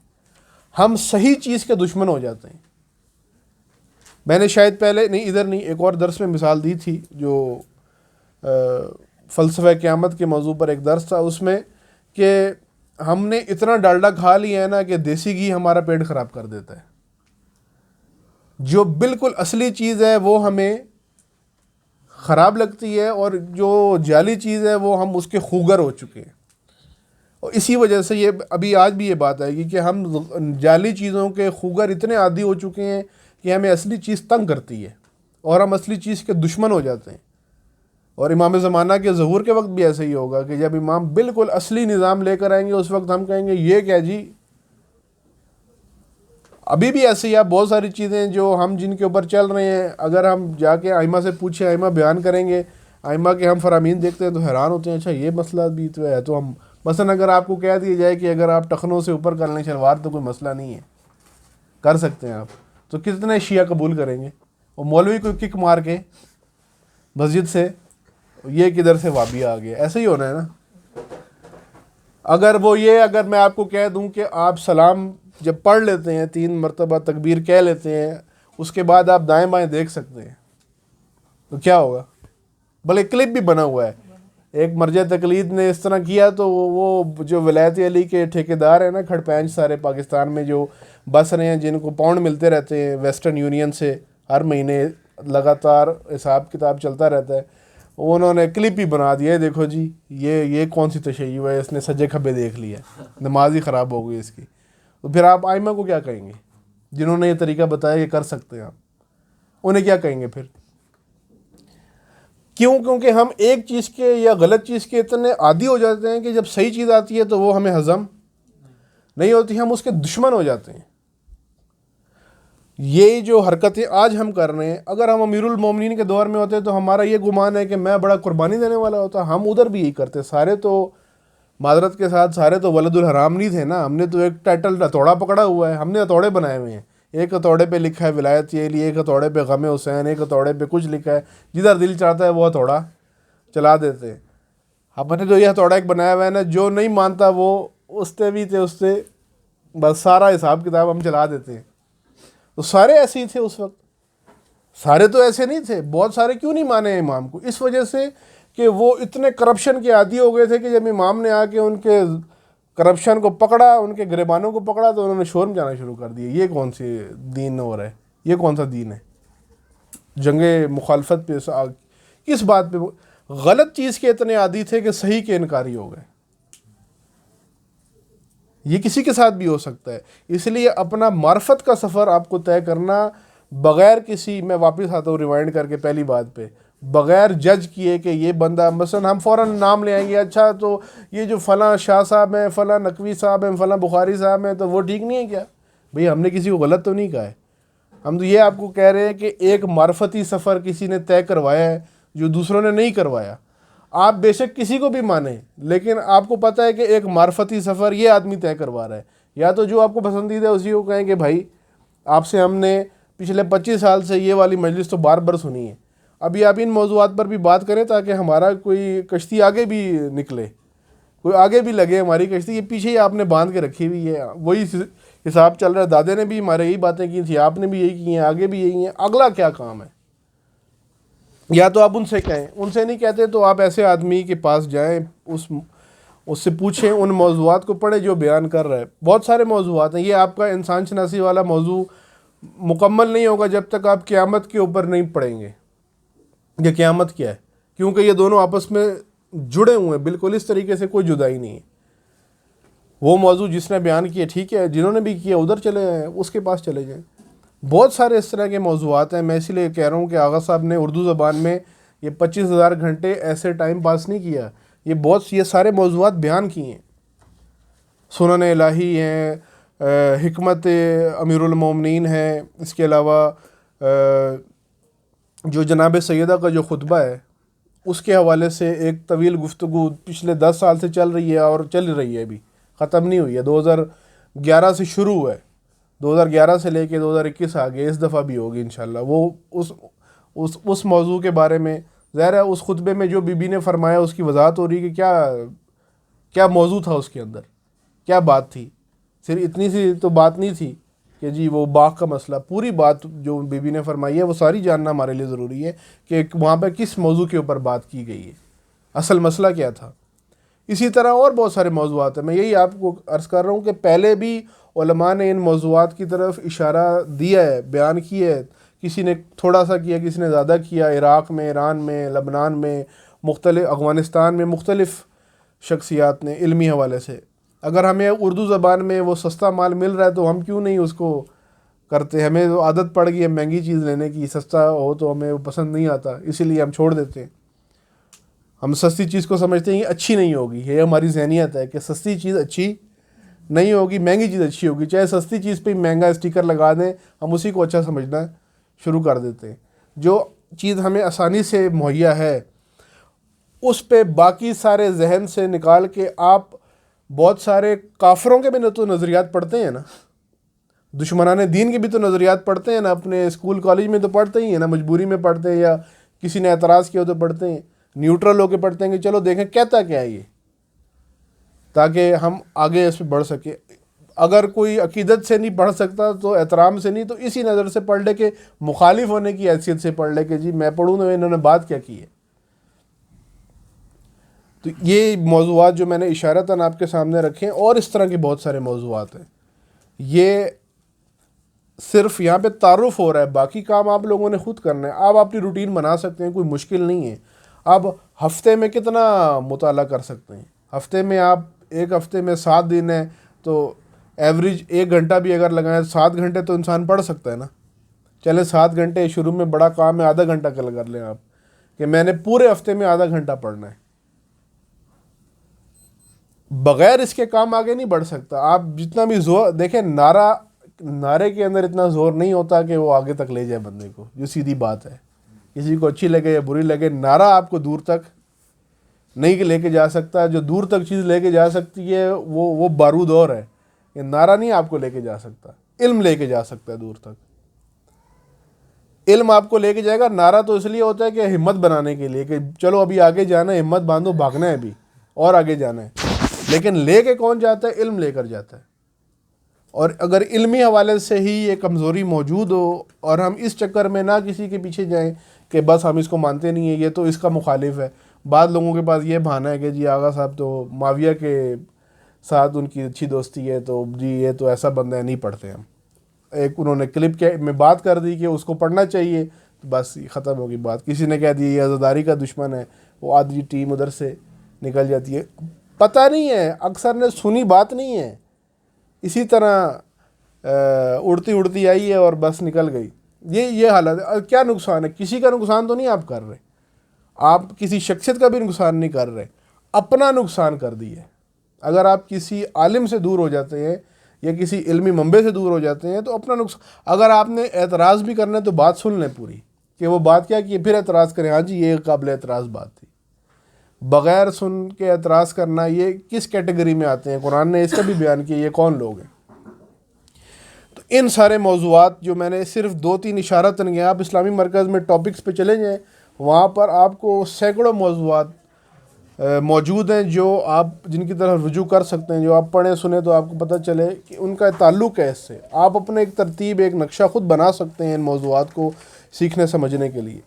ہم صحیح چیز کے دشمن ہو جاتے ہیں. میں نے شاید پہلے نہیں، ادھر نہیں، ایک اور درس میں مثال دی تھی جو فلسفہ قیامت کے موضوع پر ایک درس تھا، اس میں کہ ہم نے اتنا ڈالڈا کھا لیا ہے نا کہ دیسی گھی ہمارا پیٹ خراب کر دیتا ہے. جو بالکل اصلی چیز ہے وہ ہمیں خراب لگتی ہے، اور جو جعلی چیز ہے وہ ہم اس کے خوگر ہو چکے ہیں. اور اسی وجہ سے یہ ابھی آج بھی یہ بات آئے گی کہ ہم جعلی چیزوں کے خوگر اتنے عادی ہو چکے ہیں کہ ہمیں اصلی چیز تنگ کرتی ہے، اور ہم اصلی چیز کے دشمن ہو جاتے ہیں. اور امام زمانہ کے ظہور کے وقت بھی ایسا ہی ہوگا کہ جب امام بالکل اصلی نظام لے کر آئیں گے اس وقت ہم کہیں گے یہ کیا جی. ابھی بھی ایسے ہی آپ بہت ساری چیزیں جو ہم جن کے اوپر چل رہے ہیں، اگر ہم جا کے ائمہ سے پوچھیں، ائمہ بیان کریں گے، ائمہ کے ہم فرامین دیکھتے ہیں تو حیران ہوتے ہیں، اچھا یہ مسئلہ بھی تو ہے. تو ہم مثلا اگر آپ کو کہہ دیا جائے کہ اگر آپ ٹخنوں سے اوپر کر لیں شلوار تو کوئی مسئلہ نہیں ہے، کر سکتے ہیں آپ، تو کتنے شیعہ قبول کریں گے؟ وہ مولوی کو کک مار کے مسجد سے، یہ کدھر سے وابی آ گیا، ایسے ہی ہونا ہے نا۔ اگر میں آپ کو کہہ دوں کہ آپ سلام جب پڑھ لیتے ہیں 3 مرتبہ تکبیر کہہ لیتے ہیں، اس کے بعد آپ دائیں بائیں دیکھ سکتے ہیں، تو کیا ہوگا؟ بلکہ کلپ بھی بنا ہوا ہے، ایک مرجع تقلید نے اس طرح کیا تو وہ جو ولایت علی کے ٹھیکیدار ہیں نا، کھڑ پینچ سارے پاکستان میں جو بس رہے ہیں، جن کو پاؤنڈ ملتے رہتے ہیں ویسٹرن یونین سے ہر مہینے لگاتار حساب کتاب چلتا رہتا ہے، انہوں نے کلپ ہی بنا دیا ہے، دیکھو جی یہ کون سی تشیع ہے، اس نے سجے کھبے دیکھ لیا، نماز ہی خراب ہو گئی اس کی۔ تو پھر آپ ائمہ کو کیا کہیں گے جنہوں نے یہ طریقہ بتایا یہ کر سکتے ہیں، آپ انہیں کیا کہیں گے پھر؟ کیونکہ ہم ایک چیز کے یا غلط چیز کے اتنے عادی ہو جاتے ہیں کہ جب صحیح چیز آتی ہے تو وہ ہمیں ہضم نہیں ہوتی، ہم اس کے دشمن ہو جاتے ہیں۔ یہ جو حرکتیں آج ہم کر رہے ہیں، اگر ہم امیر المومنین کے دور میں ہوتے تو ہمارا یہ گمان ہے کہ میں بڑا قربانی دینے والا ہوتا، ہم ادھر بھی یہی کرتے۔ سارے تو معذرت کے ساتھ سارے تو ولد الحرام نہیں تھے نا، ہم نے تو ایک ٹائٹل ہتھوڑا پکڑا ہوا ہے، ہم نے ہتھوڑے بنائے ہوئے ہیں، ایک ہتھوڑے پہ لکھا ہے ولایت علی، ایک ہتھوڑے پہ غم حسین، ایک ہتھوڑے پہ کچھ لکھا ہے، جدھر دل چاہتا ہے وہ ہتھوڑا چلا دیتے ہیں۔ ہم نے تو یہ ہتھوڑا ایک بنایا ہوا ہے نا، جو نہیں مانتا وہ اس سے بس سارا حساب کتاب ہم چلا دیتے ہیں۔ تو سارے ایسے ہی تھے اس وقت، سارے تو ایسے نہیں تھے، بہت سارے کیوں نہیں مانے امام کو؟ اس وجہ سے کہ وہ اتنے کرپشن کے عادی ہو گئے تھے کہ جب امام نے آ کے ان کے کرپشن کو پکڑا، ان کے گریبانوں کو پکڑا، تو انہوں نے شور مچانا شروع کر دیا، یہ کون سی دین ہو رہا ہے، یہ کون سا دین ہے؟ جنگ مخالفت پہ کس بات پہ؟ غلط چیز کے اتنے عادی تھے کہ صحیح کے انکاری ہو گئے۔ یہ کسی کے ساتھ بھی ہو سکتا ہے، اس لیے اپنا معرفت کا سفر آپ کو طے کرنا بغیر کسی، میں واپس آتا ہوں ریوائنڈ کر کے پہلی بات پہ، بغیر جج کیے کہ یہ بندہ، مثلا ہم فوراً نام لے آئیں گے، اچھا تو یہ جو فلاں شاہ صاحب ہیں، فلاں نقوی صاحب ہیں، فلاں بخاری صاحب ہیں، تو وہ ٹھیک نہیں ہے کیا؟ بھئی ہم نے کسی کو غلط تو نہیں کہا ہے، ہم تو یہ آپ کو کہہ رہے ہیں کہ ایک معرفتی سفر کسی نے طے کروایا ہے جو دوسروں نے نہیں کروایا۔ آپ بے شک کسی کو بھی مانیں، لیکن آپ کو پتہ ہے کہ ایک معرفتی سفر یہ آدمی طے کروا رہا ہے، یا تو جو آپ کو پسندیدہ ہے اسی کو کہیں کہ بھائی آپ سے ہم نے پچھلے 25 سال سے یہ والی مجلس تو بار بار سنی ہے، ابھی آپ ان موضوعات پر بھی بات کریں تاکہ ہمارا کوئی کشتی آگے بھی نکلے، کوئی آگے بھی لگے ہماری کشتی، یہ پیچھے ہی آپ نے باندھ کے رکھی ہوئی ہے، وہی حساب چل رہا ہے، دادے نے بھی ہمارے یہی باتیں کی تھی، آپ نے بھی یہی کی ہیں، آگے بھی یہی ہیں، اگلا کیا کام ہے؟ یا تو آپ ان سے کہیں، ان سے نہیں کہتے تو آپ ایسے آدمی کے پاس جائیں، اس سے پوچھیں، ان موضوعات کو پڑھیں جو بیان کر رہا ہے۔ بہت سارے موضوعات ہیں، یہ آپ کا انسان شناسی والا موضوع مکمل نہیں ہوگا جب تک آپ قیامت کے اوپر نہیں پڑھیں گے کہ قیامت کیا ہے، کیونکہ یہ دونوں آپس میں جڑے ہوئے ہیں، بالکل اس طریقے سے کوئی جدائی نہیں ہے۔ وہ موضوع جس نے بیان کیا ٹھیک ہے، جنہوں نے بھی کیا ادھر چلے جائیں، اس کے پاس چلے جائیں۔ بہت سارے اس طرح کے موضوعات ہیں، میں اسی لیے کہہ رہا ہوں کہ آغا صاحب نے اردو زبان میں یہ 25,000 گھنٹے ایسے ٹائم پاس نہیں کیا، یہ سارے موضوعات بیان کیے ہیں۔ سنن الہی ہیں، حکمت امیر المومنین ہے، اس کے علاوہ جو جناب سیدہ کا جو خطبہ ہے اس کے حوالے سے ایک طویل گفتگو پچھلے 10 سال سے چل رہی ہے اور چل رہی ہے، ابھی ختم نہیں ہوئی ہے، 2011 سے شروع ہوا ہے، 2011 سے لے کے 2021 آگے، اس دفعہ بھی ہوگی انشاءاللہ۔ وہ اس موضوع کے بارے میں ظاہر ہے اس خطبے میں جو بی بی نے فرمایا اس کی وضاحت ہو رہی ہے کہ کیا موضوع تھا، اس کے اندر کیا بات تھی، صرف اتنی سی تو بات نہیں تھی کہ جی وہ باغ کا مسئلہ، پوری بات جو بی بی نے فرمائی ہے وہ ساری جاننا ہمارے لیے ضروری ہے کہ وہاں پہ کس موضوع کے اوپر بات کی گئی ہے، اصل مسئلہ کیا تھا۔ اسی طرح اور بہت سارے موضوعات ہیں، میں یہی آپ کو عرض کر رہا ہوں کہ پہلے بھی علماء نے ان موضوعات کی طرف اشارہ دیا ہے، بیان کیا ہے، کسی نے تھوڑا سا کیا، کسی نے زیادہ کیا، عراق میں، ایران میں، لبنان میں، مختلف افغانستان میں مختلف شخصیات نے علمی حوالے سے۔ اگر ہمیں اردو زبان میں وہ سستا مال مل رہا ہے تو ہم کیوں نہیں اس کو کرتے؟ ہمیں تو عادت پڑ گئی ہے مہنگی چیز لینے کی، سستا ہو تو ہمیں وہ پسند نہیں آتا، اسی لیے ہم چھوڑ دیتے ہیں۔ ہم سستی چیز کو سمجھتے ہیں کہ اچھی نہیں ہوگی، یہ ہماری ذہنیت ہے کہ سستی چیز اچھی نہیں ہوگی، مہنگی چیز اچھی ہوگی، چاہے سستی چیز پہ مہنگا اسٹیکر لگا دیں، ہم اسی کو اچھا سمجھنا شروع کر دیتے ہیں۔ جو چیز ہمیں آسانی سے مہیا ہے اس پہ باقی سارے ذہن سے نکال کے آپ بہت سارے کافروں کے بھی تو نظریات پڑھتے ہیں نا، دشمنان دین کے بھی تو نظریات پڑھتے ہیں نا، اپنے اسکول کالج میں تو پڑھتے ہی ہیں نا، مجبوری میں پڑھتے ہیں یا کسی نے اعتراض کیا ہو تو پڑھتے ہیں، نیوٹرل ہو کے پڑھتے ہیں کہ چلو دیکھیں کہتا کیا ہے یہ، تاکہ ہم آگے اس پہ بڑھ سکیں۔ اگر کوئی عقیدت سے نہیں پڑھ سکتا تو احترام سے نہیں، تو اسی نظر سے پڑھ لے کہ مخالف ہونے کی حیثیت سے پڑھ لے کہ جی میں پڑھوں تو انہوں نے بات کیا کی ہے۔ تو یہ موضوعات جو میں نے اشارتاً آپ کے سامنے رکھے ہیں، اور اس طرح کے بہت سارے موضوعات ہیں۔ یہ صرف یہاں پہ تعارف ہو رہا ہے، باقی کام آپ لوگوں نے خود کرنا ہے۔ آپ اپنی روٹین بنا سکتے ہیں، کوئی مشکل نہیں ہے۔ آپ ہفتے میں کتنا مطالعہ کر سکتے ہیں؟ ہفتے میں آپ ایک ہفتے میں 7 دن ہیں تو ایوریج 1 گھنٹہ بھی اگر لگائیں 7 گھنٹے تو انسان پڑھ سکتا ہے نا۔ چلے 7 گھنٹے شروع میں بڑا کام ہے، آدھا گھنٹہ کر لیں آپ کہ میں نے پورے ہفتے میں آدھا گھنٹہ پڑھنا ہے۔ بغیر اس کے کام آگے نہیں بڑھ سکتا۔ آپ جتنا بھی زور دیکھیں، نعرے کے اندر اتنا زور نہیں ہوتا کہ وہ آگے تک لے جائے بندے کو، جو سیدھی بات ہے۔ کسی کو اچھی لگے یا بری لگے، نعرہ آپ کو دور تک نہیں لے کے جا سکتا۔ جو دور تک چیز لے کے جا سکتی ہے وہ بارود اور ہے، یہ نعرہ نہیں آپ کو لے کے جا سکتا۔ علم لے کے جا سکتا ہے دور تک، علم آپ کو لے کے جائے گا۔ نعرہ تو اس لیے ہوتا ہے کہ ہمت بنانے کے لیے کہ چلو ابھی آگے جانا ہے، ہمت باندھو، بھاگنا ہے ابھی اور آگے جانا ہے۔ لیکن لے کے کون جاتا ہے؟ علم لے کر جاتا ہے۔ اور اگر علمی حوالے سے ہی یہ کمزوری موجود ہو اور ہم اس چکر میں نہ کسی کے پیچھے جائیں کہ بس ہم اس کو مانتے نہیں ہیں، یہ تو اس کا مخالف ہے۔ بعض لوگوں کے پاس یہ بہانہ ہے کہ جی آغا صاحب تو معاویہ کے ساتھ ان کی اچھی دوستی ہے، تو جی یہ تو ایسا بندہ ہے، نہیں پڑھتے ہم۔ ایک انہوں نے کلپ میں بات کر دی کہ اس کو پڑھنا چاہیے، بس ختم ہوگی بات۔ کسی نے کہہ دی یہ عزاداری کا دشمن ہے، وہ آدھی ٹیم ادھر سے نکل جاتی ہے۔ پتہ نہیں ہے، اکثر نے سنی بات نہیں ہے، اسی طرح اڑتی اڑتی آئی ہے اور بس نکل گئی۔ یہ حالت ہے۔ کیا نقصان ہے؟ کسی کا نقصان تو نہیں آپ کر رہے، آپ کسی شخصیت کا بھی نقصان نہیں کر رہے، اپنا نقصان کر دیے۔ اگر آپ کسی عالم سے دور ہو جاتے ہیں یا کسی علمی منبع سے دور ہو جاتے ہیں تو اپنا نقصان۔ اگر آپ نے اعتراض بھی کرنا ہے تو بات سن لیں پوری کہ وہ بات کیا کی، پھر اعتراض کریں۔ ہاں جی یہ قابل اعتراض بات تھی۔ بغیر سن کے اعتراض کرنا، یہ کس کیٹیگری میں آتے ہیں؟ قرآن نے اس کا بھی بیان کیا، یہ کون لوگ ہیں؟ تو ان سارے موضوعات جو میں نے صرف 2-3 اشارتاً کیا، آپ اسلامی مرکز میں ٹاپکس پہ چلے جائیں، وہاں پر آپ کو سینکڑوں موضوعات موجود ہیں جو آپ جن کی طرف رجوع کر سکتے ہیں، جو آپ پڑھیں سنیں تو آپ کو پتہ چلے کہ ان کا تعلق ہے اس سے۔ آپ اپنے ایک ترتیب، ایک نقشہ خود بنا سکتے ہیں ان موضوعات کو سیکھنے سمجھنے کے لیے۔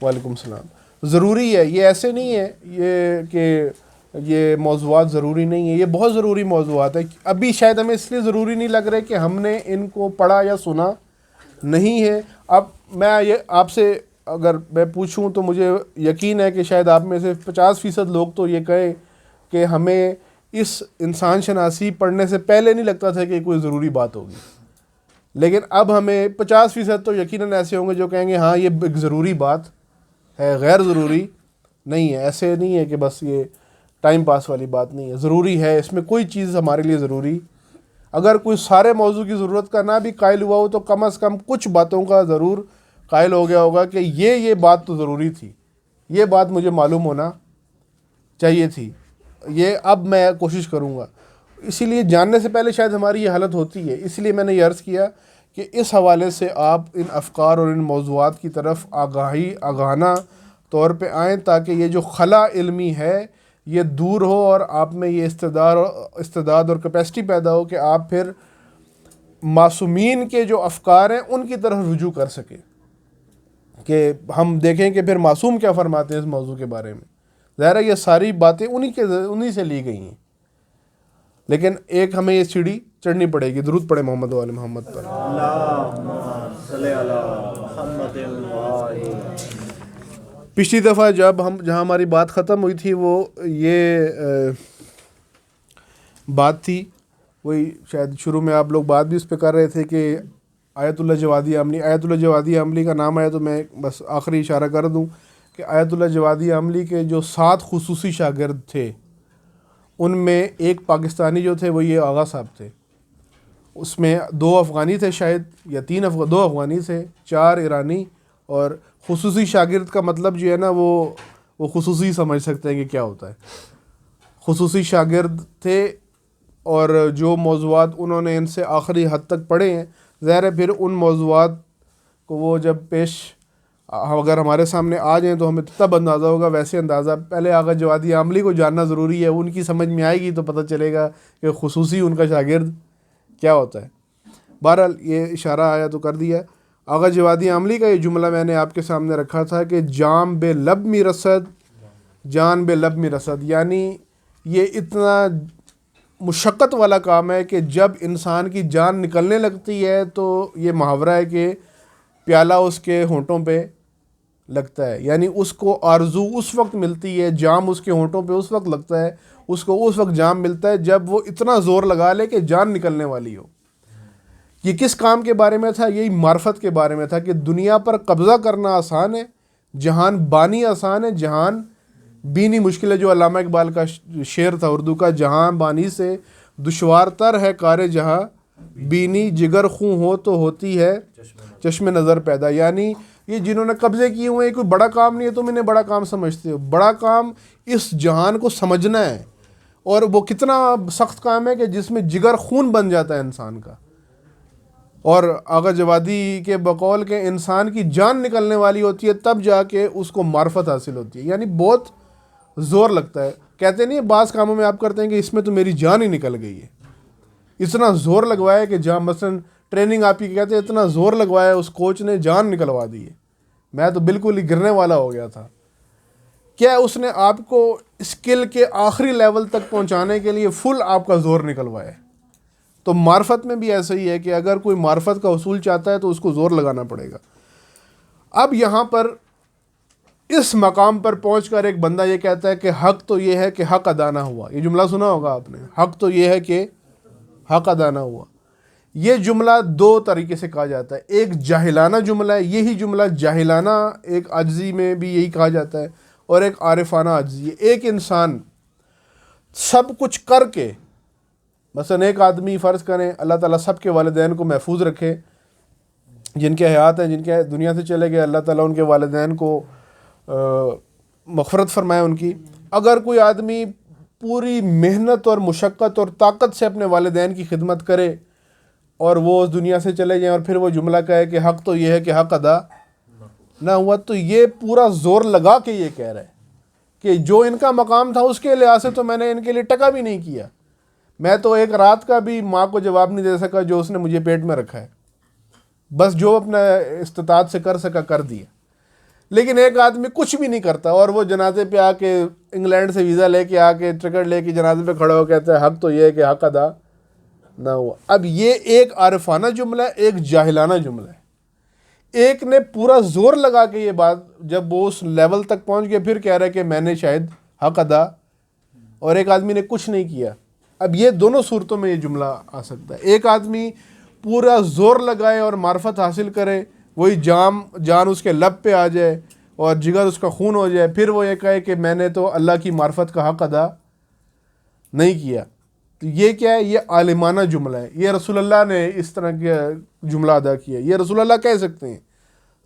وعلیکم السلام۔ ضروری ہے، یہ ایسے نہیں ہے یہ کہ یہ موضوعات ضروری نہیں ہیں، یہ بہت ضروری موضوعات ہیں۔ ابھی شاید ہمیں اس لیے ضروری نہیں لگ رہے کہ ہم نے ان کو پڑھا یا سنا نہیں ہے۔ اب میں یہ آپ سے اگر میں پوچھوں تو مجھے یقین ہے کہ شاید آپ میں سے 50% لوگ تو یہ کہیں کہ ہمیں اس انسان شناسی پڑھنے سے پہلے نہیں لگتا تھا کہ کوئی ضروری بات ہوگی، لیکن اب ہمیں 50% تو یقیناً ایسے ہوں گے جو کہیں گے ہاں یہ ایک ضروری بات ہے، غیر ضروری نہیں ہے۔ ایسے نہیں ہے کہ بس یہ ٹائم پاس والی بات نہیں ہے، ضروری ہے، اس میں کوئی چیز ہمارے لیے ضروری۔ اگر کوئی سارے موضوع کی ضرورت کا نہ بھی قائل ہوا ہو تو کم از کم کچھ باتوں کا ضرور قائل ہو گیا ہوگا کہ یہ بات تو ضروری تھی، یہ بات مجھے معلوم ہونا چاہیے تھی، یہ اب میں کوشش کروں گا۔ اسی لیے جاننے سے پہلے شاید ہماری یہ حالت ہوتی ہے۔ اس لیے میں نے یہ عرض کیا کہ اس حوالے سے آپ ان افکار اور ان موضوعات کی طرف آگاہانہ طور پہ آئیں تاکہ یہ جو خلا علمی ہے یہ دور ہو اور آپ میں یہ استعداد اور کیپیسٹی پیدا ہو کہ آپ پھر معصومین کے جو افکار ہیں ان کی طرف رجوع کر سکیں، کہ ہم دیکھیں کہ پھر معصوم کیا فرماتے ہیں اس موضوع کے بارے میں۔ ظاہر ہے یہ ساری باتیں انہی سے لی گئی ہیں، لیکن ایک ہمیں یہ سیڑھی چڑھنی پڑے گی۔ درود پڑھے محمد و آل محمد پر۔ پچھلی دفعہ جہاں ہماری بات ختم ہوئی تھی وہ یہ بات تھی، وہی شاید شروع میں آپ لوگ بات بھی اس پہ کر رہے تھے کہ آیت اللہ جوادی عاملی۔ آیت اللہ جوادی عاملی کا نام آیا تو میں بس آخری اشارہ کر دوں کہ آیت اللہ جوادی عاملی کے جو 7 خصوصی شاگرد تھے ان میں ایک پاکستانی جو تھے وہ یہ آغا صاحب تھے، اس میں 2 افغانی تھے شاید یا 2 افغانی تھے، 4 ایرانی، اور خصوصی شاگرد کا مطلب جو ہے نا وہ خصوصی سمجھ سکتے ہیں کہ کیا ہوتا ہے۔ خصوصی شاگرد تھے اور جو موضوعات انہوں نے ان سے آخری حد تک پڑھے ہیں، ظاہر ہے پھر ان موضوعات کو وہ جب پیش اگر ہمارے سامنے آ جائیں تو ہمیں تب اندازہ ہوگا. ویسے اندازہ پہلے آغا جوادی عاملی کو جاننا ضروری ہے، ان کی سمجھ میں آئے گی تو پتہ چلے گا کہ خصوصی ان کا شاگرد کیا ہوتا ہے. بہرحال یہ اشارہ آیا تو کر دیا. آغا جوادی عاملی کا یہ جملہ میں نے آپ کے سامنے رکھا تھا کہ جام بے لب می رسد، جان بے لب می رسد، یعنی یہ اتنا مشقت والا کام ہے کہ جب انسان کی جان نکلنے لگتی ہے تو یہ محاورہ ہے کہ پیالہ اس کے ہونٹوں پہ لگتا ہے، یعنی اس کو آرزو اس وقت ملتی ہے، جام اس کے ہونٹوں پہ اس وقت لگتا ہے، اس کو اس وقت جام ملتا ہے جب وہ اتنا زور لگا لے کہ جان نکلنے والی ہو. یہ کس کام کے بارے میں تھا؟ یہی معرفت کے بارے میں تھا کہ دنیا پر قبضہ کرنا آسان ہے، جہان بانی آسان ہے، جہان بینی مشکل ہے. جو علامہ اقبال کا شعر تھا اردو کا، جہان بانی سے دشوار تر ہے کار جہاں بینی، جگر خوں ہو تو ہوتی ہے چشم نظر پیدا. یعنی یہ جنہوں نے قبضے کیے ہوئے ہیں کوئی بڑا کام نہیں ہے، تم انہیں بڑا کام سمجھتے ہو. بڑا کام اس جہان کو سمجھنا ہے، اور وہ کتنا سخت کام ہے کہ جس میں جگر خون بن جاتا ہے انسان کا. اور آغا جوادی کے بقول کہ انسان کی جان نکلنے والی ہوتی ہے تب جا کے اس کو معرفت حاصل ہوتی ہے، یعنی بہت زور لگتا ہے. کہتے نہیں بعض کاموں میں آپ کرتے ہیں کہ اس میں تو میری جان ہی نکل گئی ہے، اتنا زور لگوایا کہ جہاں مثلا ٹریننگ آپ کی کہتے ہیں اتنا زور لگوایا اس کوچ نے جان نکلوا دی ہے، میں تو بالکل ہی گرنے والا ہو گیا تھا. کیا اس نے آپ کو اسکل کے آخری لیول تک پہنچانے کے لیے فل آپ کا زور نکلوایا ہے. تو معرفت میں بھی ایسا ہی ہے کہ اگر کوئی معرفت کا حصول چاہتا ہے تو اس کو زور لگانا پڑے گا. اب یہاں پر اس مقام پر پہنچ کر ایک بندہ یہ کہتا ہے کہ حق تو یہ ہے کہ حق ادا نہ ہوا. یہ جملہ سنا ہوگا آپ نے، حق تو یہ ہے کہ حق ادا نہ ہوا. یہ جملہ دو طریقے سے کہا جاتا ہے. ایک جاہلانہ جملہ ہے، یہی جملہ جاہلانہ ایک عاجزی میں بھی یہی کہا جاتا ہے، اور ایک عارفانہ عاجزی ہے. ایک انسان سب کچھ کر کے، مثلا ایک آدمی فرض کریں اللہ تعالیٰ سب کے والدین کو محفوظ رکھے، جن کے حیات ہیں، جن کے دنیا سے چلے گئے، اللہ تعالیٰ ان کے والدین کو مغفرت فرمائے ان کی. اگر کوئی آدمی پوری محنت اور مشقت اور طاقت سے اپنے والدین کی خدمت کرے اور وہ اس دنیا سے چلے جائیں اور پھر وہ جملہ کہے کہ حق تو یہ ہے کہ حق ادا نہ ہوا، تو یہ پورا زور لگا کے یہ کہہ رہا ہے کہ جو ان کا مقام تھا اس کے لحاظ سے تو میں نے ان کے لیے ٹکا بھی نہیں کیا. میں تو ایک رات کا بھی ماں کو جواب نہیں دے سکا جو اس نے مجھے پیٹ میں رکھا ہے، بس جو اپنا استطاعت سے کر سکا کر دیا. لیکن ایک آدمی کچھ بھی نہیں کرتا اور وہ جنازے پہ آ کے انگلینڈ سے ویزا لے کے آ کے ٹکٹ لے کے جنازے پہ کھڑا ہو کہتا ہے حق تو یہ ہے کہ حق ادا نہ ہوا. اب یہ ایک عارفانہ جملہ ہے، ایک جاہلانہ جملہ ہے. ایک نے پورا زور لگا کے یہ بات جب وہ اس لیول تک پہنچ گیا پھر کہہ رہا ہے کہ میں نے شاید حق ادا، اور ایک آدمی نے کچھ نہیں کیا. اب یہ دونوں صورتوں میں یہ جملہ آ سکتا ہے. ایک آدمی پورا زور لگائے اور معرفت حاصل کرے، وہی جان اس کے لب پہ آ جائے اور جگر اس کا خون ہو جائے، پھر وہ یہ کہے کہ میں نے تو اللہ کی معرفت کا حق ادا نہیں کیا. تو یہ کیا ہے؟ یہ عالمانہ جملہ ہے. یہ رسول اللہ نے اس طرح کا جملہ ادا کیا. یہ رسول اللہ کہہ سکتے ہیں،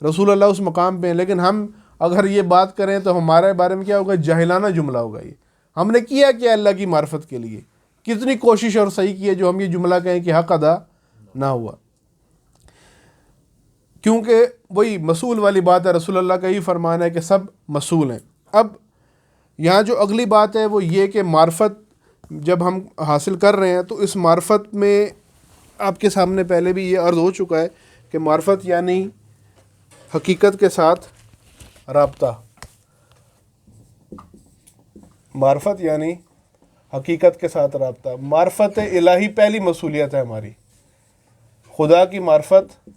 رسول اللہ اس مقام پہ ہیں. لیکن ہم اگر یہ بات کریں تو ہمارے بارے میں کیا ہوگا؟ جاہلانہ جملہ ہوگا. یہ ہم نے کیا کیا اللہ کی معرفت کے لیے؟ کتنی کوشش اور صحیح کی ہے جو ہم یہ جملہ کہیں کہ حق ادا نہ ہوا. کیونکہ وہی مسئول والی بات ہے. رسول اللہ کا ہی فرمان ہے کہ سب مسئول ہیں. اب یہاں جو اگلی بات ہے وہ یہ کہ معرفت جب ہم حاصل کر رہے ہیں تو اس معرفت میں آپ کے سامنے پہلے بھی یہ عرض ہو چکا ہے کہ معرفت یعنی حقیقت کے ساتھ رابطہ. معرفت یعنی حقیقت کے ساتھ رابطہ. معرفت الہی پہلی مسئولیت ہے ہماری. خدا کی معرفت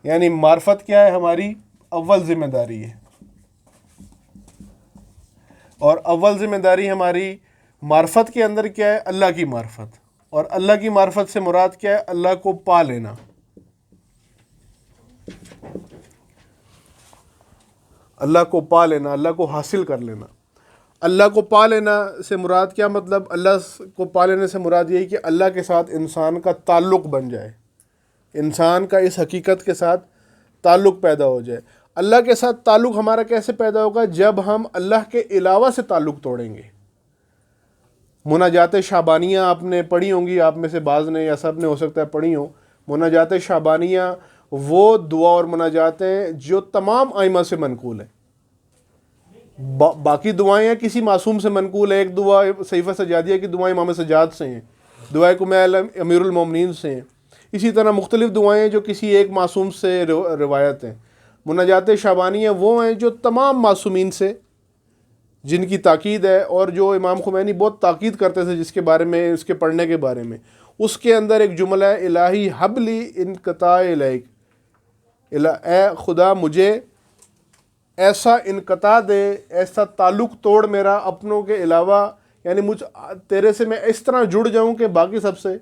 یعنی معرفت کیا ہے؟ ہماری اول ذمہ داری ہے. اور اول ذمہ داری ہماری معرفت کے اندر کیا ہے؟ اللہ کی معرفت. اور اللہ کی معرفت سے مراد کیا ہے؟ اللہ کو پا لینا. اللہ کو پا لینا، اللہ کو حاصل کر لینا. اللہ کو پا لینا سے مراد کیا مطلب؟ اللہ کو پا لینے سے مراد یہی کہ اللہ کے ساتھ انسان کا تعلق بن جائے، انسان کا اس حقیقت کے ساتھ تعلق پیدا ہو جائے. اللہ کے ساتھ تعلق ہمارا کیسے پیدا ہوگا؟ جب ہم اللہ کے علاوہ سے تعلق توڑیں گے. مناجات شعبانیہ آپ نے پڑھی ہوں گی، آپ میں سے بعض نے یا سب نے ہو سکتا ہے پڑھی ہوں. مناجات شعبانیہ وہ دعا اور مناجاتیں جو تمام ائمہ سے منقول ہیں. باقی دعائیں کسی معصوم سے منقول ہے. ایک دعا صحیفہ سجادیہ کی دعائیں امام سجاد سے ہیں، دعائے کمیل امیر المومنین سے ہیں. اسی طرح مختلف دعائیں جو کسی ایک معصوم سے روایت ہیں. مناجات شعبانیہ وہ ہیں جو تمام معصومین سے، جن کی تاکید ہے، اور جو امام خمینی بہت تاکید کرتے تھے جس کے بارے میں، اس کے پڑھنے کے بارے میں. اس کے اندر ایک جملہ ہے الہی حبلی انقطاع الیک، اے خدا مجھے ایسا انقطاع دے، ایسا تعلق توڑ میرا اپنوں کے علاوہ، یعنی مجھ تیرے سے میں اس طرح جڑ جاؤں کہ باقی سب سے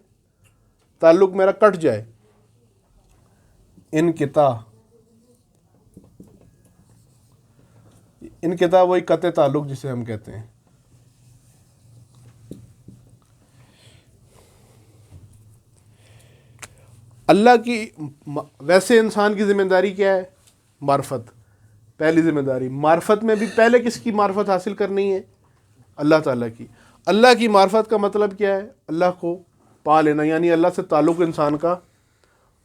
تعلق میرا کٹ جائے. انقطاع وہی قطع تعلق جسے ہم کہتے ہیں. اللہ کی ویسے انسان کی ذمہ داری کیا ہے؟ معرفت. پہلی ذمہ داری معرفت میں بھی پہلے کس کی معرفت حاصل کرنی ہے؟ اللہ تعالیٰ کی. اللہ کی معرفت کا مطلب کیا ہے؟ اللہ کو پا لینا، یعنی اللہ سے تعلق انسان کا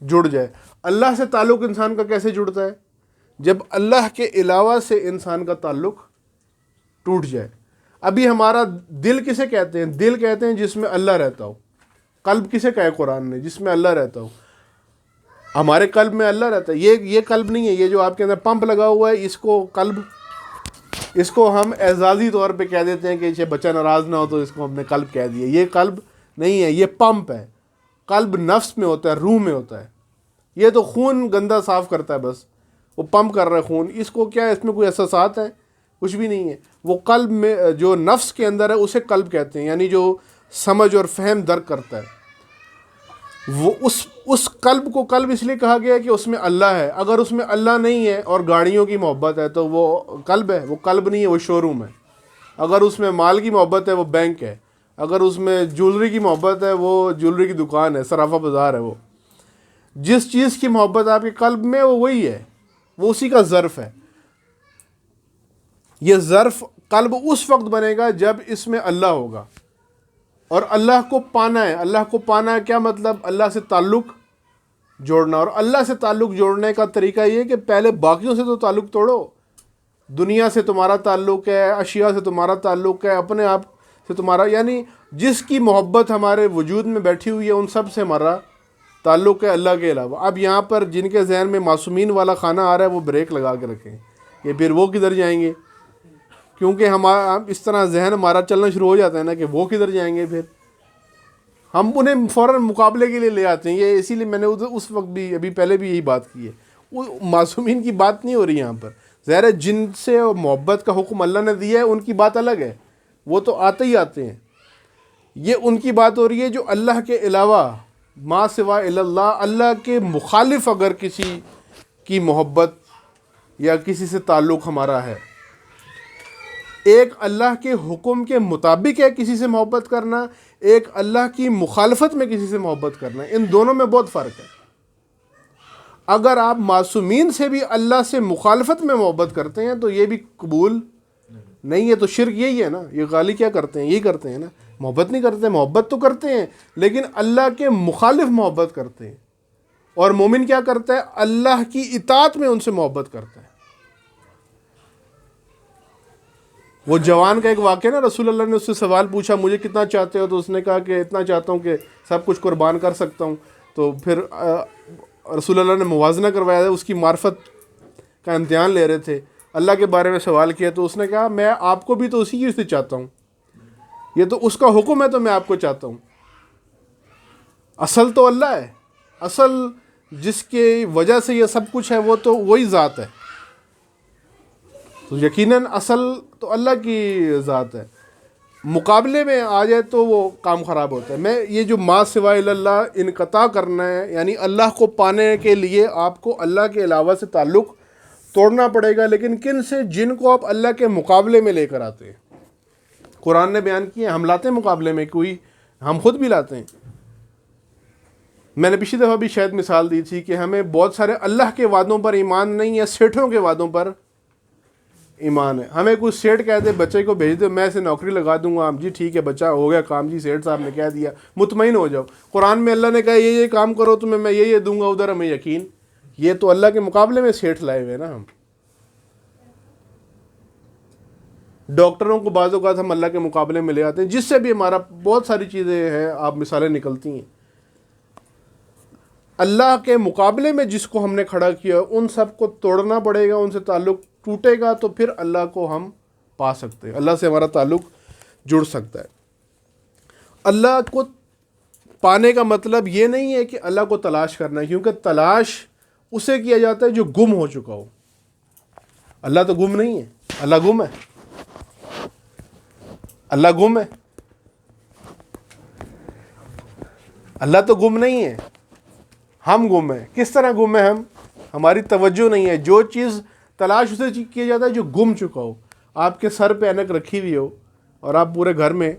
جڑ جائے. اللہ سے تعلق انسان کا کیسے جڑتا ہے؟ جب اللہ کے علاوہ سے انسان کا تعلق ٹوٹ جائے. ابھی ہمارا دل کسے کہتے ہیں؟ دل کہتے ہیں جس میں اللہ رہتا ہو. قلب کسے کہا ہے قرآن نے؟ جس میں اللہ رہتا ہو. ہمارے قلب میں اللہ رہتا ہے. یہ قلب نہیں ہے، یہ جو آپ کے اندر پمپ لگا ہوا ہے اس کو قلب، اس کو ہم اعزازی طور پہ کہہ دیتے ہیں کہ بچہ ناراض نہ ہو تو اس کو ہم نے قلب کہہ دیا. یہ قلب نہیں ہے، یہ پمپ ہے. قلب نفس میں ہوتا ہے، روح میں ہوتا ہے. یہ تو خون گندا صاف کرتا ہے، بس وہ پمپ کر رہا ہے خون. اس کو کیا ہے؟ اس میں کوئی احساسات ہیں؟ کچھ بھی نہیں ہے. وہ قلب میں جو نفس کے اندر ہے اسے قلب کہتے ہیں، یعنی جو سمجھ اور فہم درک کرتا ہے. وہ اس قلب کو قلب اس لیے کہا گیا ہے کہ اس میں اللہ ہے. اگر اس میں اللہ نہیں ہے اور گاڑیوں کی محبت ہے تو وہ قلب ہے؟ وہ قلب نہیں ہے، وہ شو روم ہے. اگر اس میں مال کی محبت ہے وہ بینک ہے. اگر اس میں جولری کی محبت ہے وہ جولری کی دکان ہے، صرافہ بازار ہے. وہ جس چیز کی محبت آپ کے قلب میں وہ وہی ہے، وہ اسی کا ظرف ہے. یہ ظرف قلب اس وقت بنے گا جب اس میں اللہ ہوگا. اور اللہ کو پانا ہے. اللہ کو پانا ہے کیا مطلب؟ اللہ سے تعلق جوڑنا. اور اللہ سے تعلق جوڑنے کا طریقہ یہ کہ پہلے باقیوں سے تو تعلق توڑو. دنیا سے تمہارا تعلق ہے، اشیاء سے تمہارا تعلق ہے، اپنے آپ سے تمہارا، یعنی جس کی محبت ہمارے وجود میں بیٹھی ہوئی ہے ان سب سے ہمارا تعلق ہے اللہ کے علاوہ. اب یہاں پر جن کے ذہن میں معصومین والا کھانا آ رہا ہے وہ بریک لگا کے رکھیں کہ پھر وہ کدھر جائیں گے. کیونکہ ہمارا اس طرح ذہن ہمارا چلنا شروع ہو جاتا ہے نا کہ وہ کدھر جائیں گے، پھر ہم انہیں فوراً مقابلے کے لیے لے آتے ہیں. یہ اسی لیے میں نے اس وقت بھی ابھی پہلے بھی یہی بات کی ہے. وہ معصومین کی بات نہیں ہو رہی یہاں پر. ظاہر ہے جن سے محبت کا حکم اللہ نے دیا ہے ان کی بات الگ ہے، وہ تو آتے ہی آتے ہیں. یہ ان کی بات ہو رہی ہے جو اللہ کے علاوہ، ما سوا اللہ، اللہ کے مخالف اگر کسی کی محبت یا کسی سے تعلق ہمارا ہے. ایک اللہ کے حکم کے مطابق ہے کسی سے محبت کرنا، ایک اللہ کی مخالفت میں کسی سے محبت کرنا. ان دونوں میں بہت فرق ہے. اگر آپ معصومین سے بھی اللہ سے مخالفت میں محبت کرتے ہیں تو یہ بھی قبول نہیں ہے. تو شرک یہی ہے نا. یہ غالی کیا کرتے ہیں؟ یہی کرتے ہیں نا. محبت نہیں کرتے، محبت تو کرتے ہیں لیکن اللہ کے مخالف محبت کرتے ہیں. اور مومن کیا کرتا ہے؟ اللہ کی اطاعت میں ان سے محبت کرتا ہے. وہ جوان کا ایک واقعہ نا، رسول اللہ نے اس سے سوال پوچھا مجھے کتنا چاہتے ہو؟ تو اس نے کہا کہ اتنا چاہتا ہوں کہ سب کچھ قربان کر سکتا ہوں. تو پھر رسول اللہ نے موازنہ کروایا ہے، اس کی معرفت کا امتحان لے رہے تھے، اللہ کے بارے میں سوال کیا. تو اس نے کہا میں آپ کو بھی تو اسی کی سے چاہتا ہوں، یہ تو اس کا حکم ہے تو میں آپ کو چاہتا ہوں. اصل تو اللہ ہے، اصل جس کی وجہ سے یہ سب کچھ ہے وہ تو وہی ذات ہے. تو یقیناً اصل تو اللہ کی ذات ہے. مقابلے میں آ جائے تو وہ کام خراب ہوتا ہے. میں یہ جو ما سوائے اللہ انقطاع کرنا ہے، یعنی اللہ کو پانے کے لیے آپ کو اللہ کے علاوہ سے تعلق توڑنا پڑے گا. لیکن کن سے؟ جن کو آپ اللہ کے مقابلے میں لے کر آتے ہیں. قرآن نے بیان کیا ہم لاتے ہیں مقابلے میں، کوئی ہم خود بھی لاتے ہیں. میں نے پچھلی دفعہ بھی شاید مثال دی تھی کہ ہمیں بہت سارے اللہ کے وعدوں پر ایمان نہیں ہے، سیٹھوں کے وعدوں پر ایمان ہے. ہمیں کچھ سیٹ کہہ دے بچے کو بھیج دو میں اسے نوکری لگا دوں گا, جی ٹھیک ہے بچہ ہو گیا کام, جی سیٹ صاحب نے کہہ دیا مطمئن ہو جاؤ. قرآن میں اللہ نے کہا یہ کام کرو تمہیں میں یہ دوں گا, ادھر ہمیں یقین. یہ تو اللہ کے مقابلے میں سیٹ لائے ہوئے نا ہم. ڈاکٹروں کو بعض اوقات ہم اللہ کے مقابلے میں لے آتے ہیں, جس سے بھی ہمارا بہت ساری چیزیں ہیں, آپ مثالیں نکلتی ہیں. اللہ کے مقابلے میں جس کو ہم نے کھڑا کیا ان سب کو توڑنا پڑے گا, ان سے تعلق ٹوٹے گا تو پھر اللہ کو ہم پا سکتے ہیں, اللہ سے ہمارا تعلق جڑ سکتا ہے. اللہ کو پانے کا مطلب یہ نہیں ہے کہ اللہ کو تلاش کرنا ہے, کیونکہ تلاش اسے کیا جاتا ہے جو گم ہو چکا ہو. اللہ تو گم نہیں ہے, اللہ گم ہے, اللہ گم ہے, اللہ تو گم نہیں ہے, ہم گم ہیں. کس طرح گم ہیں ہم؟ ہماری توجہ نہیں ہے. جو چیز تلاش اسے کیا جاتا ہے جو گم چکا ہو. آپ کے سر پہ اینک رکھی ہوئی ہو اور آپ پورے گھر میں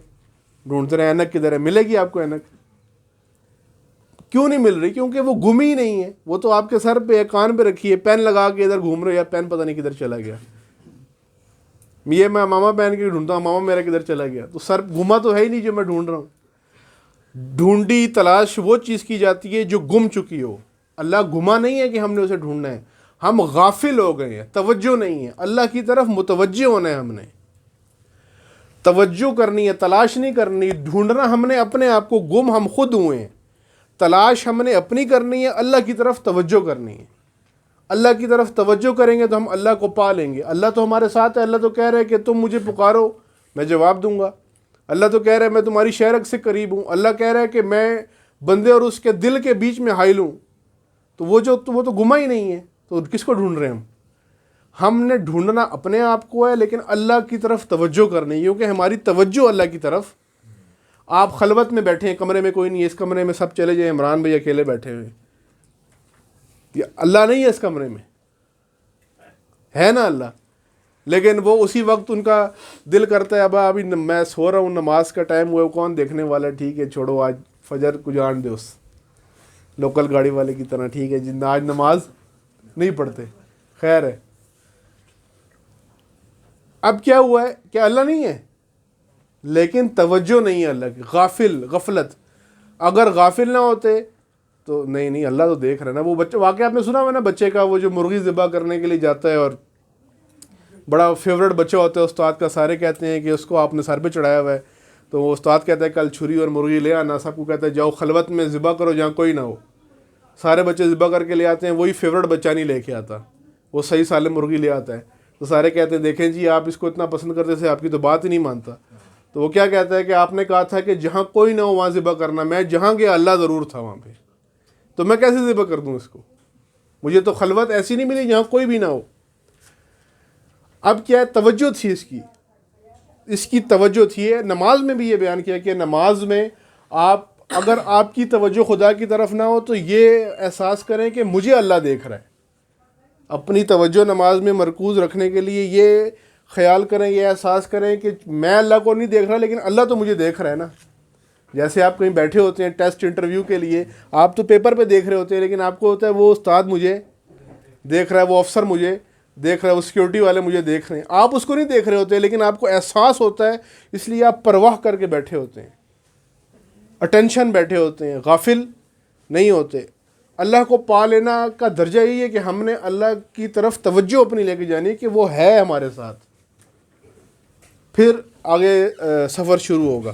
ڈھونڈتے رہے اینک کدھر ہے, ملے گی آپ کو اینک؟ کیوں نہیں مل رہی؟ کیونکہ وہ گم ہی نہیں ہے. وہ تو آپ کے سر پہ کان پہ رکھی ہے, پین لگا کے ادھر گھوم رہے, یا پین پتہ نہیں کدھر چلا گیا. یہ میں ماما پہن کے ڈھونڈتا ہوں, ماما میرا کدھر چلا گیا, تو سر گما تو ہے ہی نہیں جو میں ڈھونڈ رہا ہوں. ڈھونڈی تلاش وہ چیز کی جاتی ہے جو گم چکی ہو. اللہ گما نہیں ہے کہ ہم نے اسے ڈھونڈنا ہے, ہم غافل ہو گئے ہیں, توجہ نہیں ہے. اللہ کی طرف متوجہ ہونا ہے, ہم نے توجہ کرنی ہے, تلاش نہیں کرنی. ڈھونڈنا ہم نے اپنے آپ کو, گم ہم خود ہوئے ہیں. تلاش ہم نے اپنی کرنی ہے, اللہ کی طرف توجہ کرنی ہے. اللہ کی طرف توجہ کریں گے تو ہم اللہ کو پا لیں گے. اللہ تو ہمارے ساتھ ہے. اللہ تو کہہ رہے کہ تم مجھے پکارو میں جواب دوں گا. اللہ تو کہہ رہا ہے میں تمہاری شہرک سے قریب ہوں. اللہ کہہ رہا ہے کہ میں بندے اور اس کے دل کے بیچ میں حائل ہوں. تو وہ تو گما ہی نہیں ہے, تو کس کو ڈھونڈ رہے ہیں ہم نے ڈھونڈنا اپنے آپ کو ہے, لیکن اللہ کی طرف توجہ کرنی, کیونکہ ہماری توجہ اللہ کی طرف. آپ خلوت میں بیٹھے ہیں, کمرے میں کوئی نہیں ہے, اس کمرے میں سب چلے جائیں, عمران بھائی اکیلے بیٹھے ہوئے, یہ اللہ نہیں ہے اس کمرے میں, ہے نا اللہ. لیکن وہ اسی وقت ان کا دل کرتا ہے ابا ابھی میں سو رہا ہوں, نماز کا ٹائم ہوا, کون دیکھنے والا ہے, ٹھیک ہے چھوڑو آج فجر کو جان دے, اس لوکل گاڑی والے کی طرح, ٹھیک ہے جن آج نماز نہیں پڑھتے, خیر ہے. اب کیا ہوا ہے کہ اللہ نہیں ہے لیکن توجہ نہیں ہے اللہ کی, غفلت. اگر غافل نہ ہوتے تو نہیں اللہ تو دیکھ رہا ہے نا. وہ بچہ واقعہ آپ نے سنا ہوا نا بچے کا, وہ جو مرغی ذبح کرنے کے لیے جاتا ہے اور بڑا فیورٹ بچہ ہوتا ہے استاد کا, سارے کہتے ہیں کہ اس کو آپ نے سر پہ چڑھایا ہوا ہے, تو وہ استاد کہتا ہے کل چھری اور مرغی لے آنا, سب کو کہتا ہے جاؤ خلوت میں ذبح کرو جہاں کوئی نہ ہو. سارے بچے ذبح کر کے لے آتے ہیں, وہی فیورٹ بچہ نہیں لے کے آتا, وہ صحیح سالم مرغی لے آتا ہے. تو سارے کہتے ہیں دیکھیں جی آپ اس کو اتنا پسند کرتے تھے, آپ کی تو بات ہی نہیں مانتا. تو وہ کیا کہتا ہے کہ آپ نے کہا تھا کہ جہاں کوئی نہ ہو وہاں ذبح کرنا, میں جہاں گیا اللہ ضرور تھا وہاں پہ, تو میں کیسے ذبح کر دوں اس کو؟ مجھے تو خلوت ایسی نہیں ملی جہاں کوئی بھی نہ ہو. اب کیا ہے, توجہ تھی اس کی توجہ تھی. نماز میں بھی یہ بیان کیا کہ نماز میں اگر آپ کی توجہ خدا کی طرف نہ ہو تو یہ احساس کریں کہ مجھے اللہ دیکھ رہا ہے. اپنی توجہ نماز میں مرکوز رکھنے کے لیے یہ خیال کریں, یہ احساس کریں کہ میں اللہ کو نہیں دیکھ رہا لیکن اللہ تو مجھے دیکھ رہا ہے نا. جیسے آپ کہیں بیٹھے ہوتے ہیں ٹیسٹ انٹرویو کے لیے, آپ تو پیپر پہ دیکھ رہے ہوتے ہیں لیکن آپ کو ہوتا ہے وہ استاد مجھے دیکھ رہا ہے, وہ افسر مجھے دیکھ رہا ہے, وہ سیکورٹی والے مجھے دیکھ رہے ہیں. آپ اس کو نہیں دیکھ رہے ہوتے لیکن آپ کو احساس ہوتا ہے, اس لیے آپ پرواہ کر کے بیٹھے ہوتے ہیں, اٹینشن بیٹھے ہوتے ہیں, غافل نہیں ہوتے. اللہ کو پا لینا کا درجہ یہی ہے کہ ہم نے اللہ کی طرف توجہ اپنی لے کے جانی کہ وہ ہے ہمارے ساتھ. پھر آگے سفر شروع ہوگا.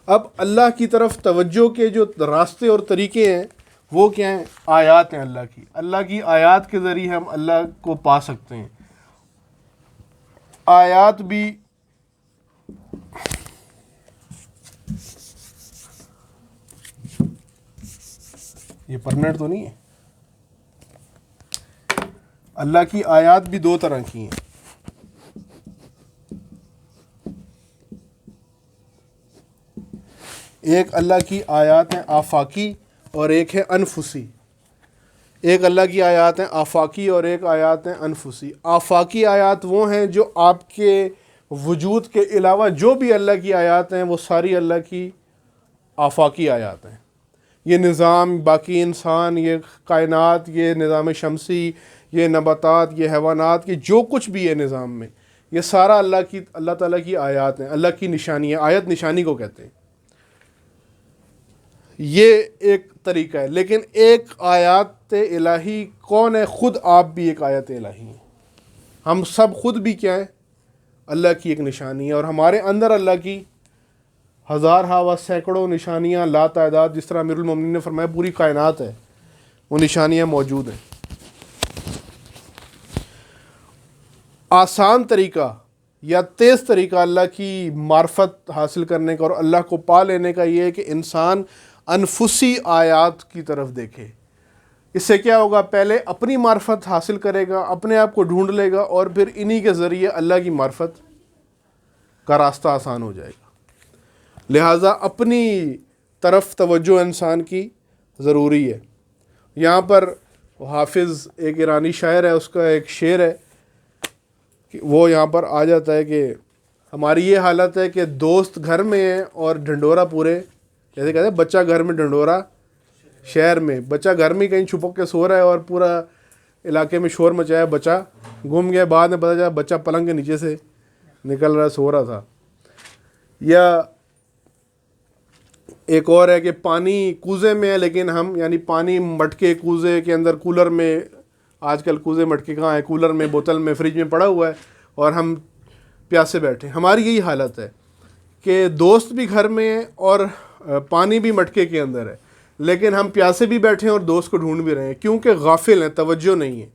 اب اللہ کی طرف توجہ کے جو راستے اور طریقے ہیں وہ کیا ہیں؟ آیات ہیں اللہ کی. اللہ کی آیات کے ذریعے ہم اللہ کو پا سکتے ہیں. آیات بھی یہ پرمنٹ تو نہیں ہے. اللہ کی آیات بھی دو طرح کی ہیں. ایک اللہ کی آیات ہیں آفاقی اور ایک ہے انفسی. ایک اللہ کی آیات ہیں آفاقی اور ایک آیات ہیں انفسی. آفاقی آیات وہ ہیں جو آپ کے وجود کے علاوہ جو بھی اللہ کی آیات ہیں وہ ساری اللہ کی آفاقی آیات ہیں. یہ نظام, باقی انسان, یہ کائنات, یہ نظام شمسی, یہ نباتات، یہ حیوانات، یہ جو کچھ بھی ہے نظام میں، یہ سارا اللہ تعالیٰ کی آیات ہیں، اللہ کی نشانی ہے. آیت نشانی کو کہتے ہیں. یہ ایک طریقہ ہے. لیکن ایک آیات الہی کون ہے؟ خود آپ بھی ایک آیت الہی ہیں. ہم سب خود بھی کیا ہیں؟ اللہ کی ایک نشانی ہے. اور ہمارے اندر اللہ کی ہزارہا و سینکڑوں نشانیاں لا تعداد، جس طرح امیر المومنین نے فرمایا پوری کائنات ہے، وہ نشانیاں موجود ہیں. آسان طریقہ یا تیز طریقہ اللہ کی معرفت حاصل کرنے کا اور اللہ کو پا لینے کا یہ ہے کہ انسان انفسی آیات کی طرف دیکھے. اس سے کیا ہوگا؟ پہلے اپنی معرفت حاصل کرے گا، اپنے آپ کو ڈھونڈ لے گا، اور پھر انہی کے ذریعے اللہ کی معرفت کا راستہ آسان ہو جائے گا. لہٰذا اپنی طرف توجہ انسان کی ضروری ہے. یہاں پر حافظ ایک ایرانی شاعر ہے، اس کا ایک شعر ہے کہ وہ یہاں پر آ جاتا ہے کہ ہماری یہ حالت ہے کہ دوست گھر میں ہیں اور ڈھنڈورا پورے، جیسے کہتے ہیں بچہ گھر میں ڈھنڈورا شہر میں. بچہ گھر میں کہیں چھپک کے سو رہا ہے اور پورا علاقے میں شور مچایا، بچہ گم گیا، بعد میں پتہ چلا بچہ پلنگ کے نیچے سے نکل رہا، سو رہا تھا. یا ایک اور ہے کہ پانی کوزے میں ہے لیکن ہم، یعنی پانی مٹکے کوزے کے اندر، کولر میں، آج کل کوزے مٹکے کہاں ہے، کولر میں، بوتل میں، فریج میں پڑا ہوا ہے اور ہم پیاسے بیٹھے. ہماری یہی حالت ہے کہ دوست بھی گھر میں ہے اور پانی بھی مٹکے کے اندر ہے، لیکن ہم پیاسے بھی بیٹھے ہیں اور دوست کو ڈھونڈ بھی رہے ہیں، کیونکہ غافل ہیں، توجہ نہیں ہے.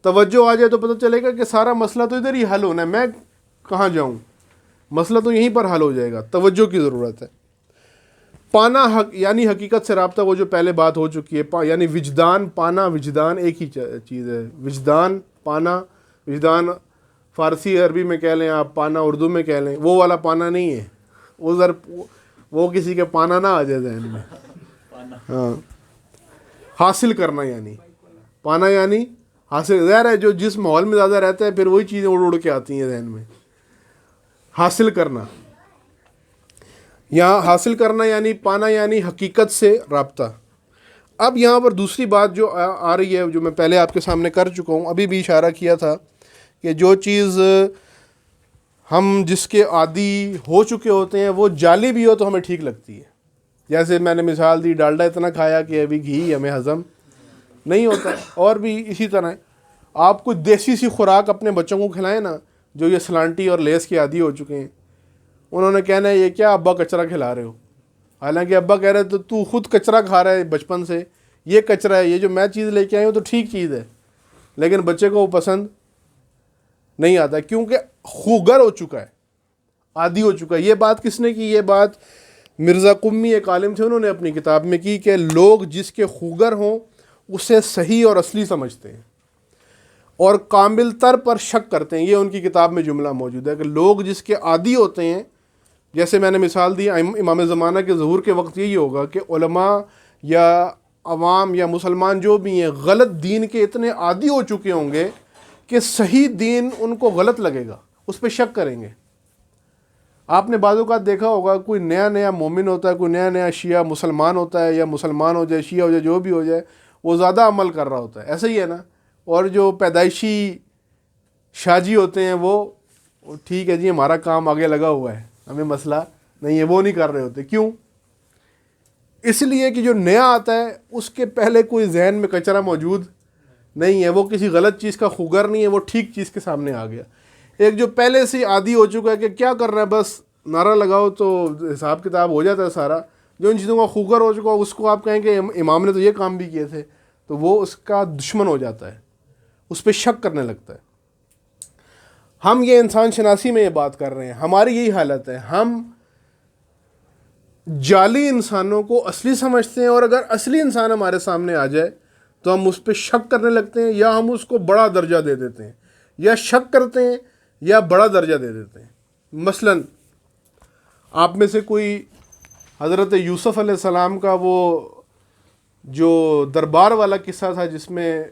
توجہ آ جائے تو پتہ چلے گا کہ سارا مسئلہ تو ادھر ہی حل ہونا ہے، میں کہاں جاؤں، مسئلہ تو یہیں پر حل ہو جائے گا. توجہ کی ضرورت ہے. پانا یعنی حقیقت سے رابطہ، وہ جو پہلے بات ہو چکی ہے، یعنی وجدان پانا، وجدان ایک ہی چیز ہے. وجدان پانا، وجدان فارسی عربی میں کہہ لیں آپ، پانا اردو میں کہہ لیں، وہ والا پانا نہیں ہے. وہ کسی کے پانا نہ آ جائے ذہن میں. ہاں، حاصل کرنا یعنی پانا، یعنی حاصل. ظاہر ہے جو جس ماحول میں زیادہ رہتا ہے پھر وہی چیزیں اڑ اڑ کے آتی ہیں ذہن میں. حاصل کرنا، یہاں حاصل کرنا یعنی پانا، یعنی حقیقت سے رابطہ. اب یہاں پر دوسری بات جو آ رہی ہے، جو میں پہلے آپ کے سامنے کر چکا ہوں، ابھی بھی اشارہ کیا تھا کہ جو چیز ہم جس کے عادی ہو چکے ہوتے ہیں وہ جعلی بھی ہو تو ہمیں ٹھیک لگتی ہے. جیسے میں نے مثال دی، ڈالڈا اتنا کھایا کہ ابھی گھی ہمیں ہضم نہیں ہوتا. اور بھی اسی طرح آپ کوئی دیسی سی خوراک اپنے بچوں کو کھلائیں نا، جو یہ سلانٹی اور لیس کے عادی ہو چکے ہیں، انہوں نے کہنا ہے یہ کیا ابا کچرا کھلا رہے ہو. حالانکہ ابا کہہ رہے تو خود کچرا کھا رہا ہے بچپن سے، یہ کچرا ہے، یہ جو میں چیز لے کے آئی ہوں تو ٹھیک چیز ہے، لیکن بچے کو وہ پسند نہیں آتا کیونکہ خوگر ہو چکا ہے، عادی ہو چکا ہے. یہ بات کس نے کی؟ یہ بات مرزا قمی ایک عالم تھے، انہوں نے اپنی کتاب میں کی کہ لوگ جس کے خوگر ہوں اسے صحیح اور اصلی سمجھتے ہیں اور کامل تر پر شک کرتے ہیں. یہ ان کی کتاب میں جملہ موجود ہے کہ لوگ جس کے عادی ہوتے ہیں، جیسے میں نے مثال دی امام زمانہ کے ظہور کے وقت یہی ہوگا کہ علماء یا عوام یا مسلمان جو بھی ہیں غلط دین کے اتنے عادی ہو چکے ہوں گے کہ صحیح دین ان کو غلط لگے گا، اس پہ شک کریں گے. آپ نے بعض اوقات دیکھا ہوگا کوئی نیا مومن ہوتا ہے، کوئی نیا شیعہ مسلمان ہوتا ہے، یا مسلمان ہو جائے، شیعہ ہو جائے، جو بھی ہو جائے، وہ زیادہ عمل کر رہا ہوتا ہے. ایسا ہی ہے نا. اور جو پیدائشی شاجی ہوتے ہیں وہ ٹھیک ہے جی ہمارا کام آگے لگا ہوا ہے، ہمیں مسئلہ نہیں ہے، وہ نہیں کر رہے ہوتے. کیوں؟ اس لیے کہ جو نیا آتا ہے اس کے پہلے کوئی ذہن میں کچرا موجود نہیں ہے، وہ کسی غلط چیز کا خوگر نہیں ہے، وہ ٹھیک چیز کے سامنے آ گیا. ایک جو پہلے سے عادی ہو چکا ہے کہ کیا کر رہا ہے، بس نعرہ لگاؤ تو حساب کتاب ہو جاتا ہے سارا. جو ان چیزوں کا خوگر ہو چکا اس کو آپ کہیں کہ امام نے تو یہ کام بھی کیے تھے، تو وہ اس کا دشمن ہو جاتا ہے، اس پہ شک کرنے لگتا ہے. ہم یہ انسان شناسی میں یہ بات کر رہے ہیں، ہماری یہی حالت ہے. ہم جعلی انسانوں کو اصلی سمجھتے ہیں، اور اگر اصلی انسان ہمارے سامنے آ جائے تو ہم اس پہ شک کرنے لگتے ہیں، یا ہم اس کو بڑا درجہ دے دیتے ہیں، یا شک کرتے ہیں یا بڑا درجہ دے دیتے ہیں. مثلا آپ میں سے کوئی حضرت یوسف علیہ السلام کا وہ جو دربار والا قصہ تھا جس میں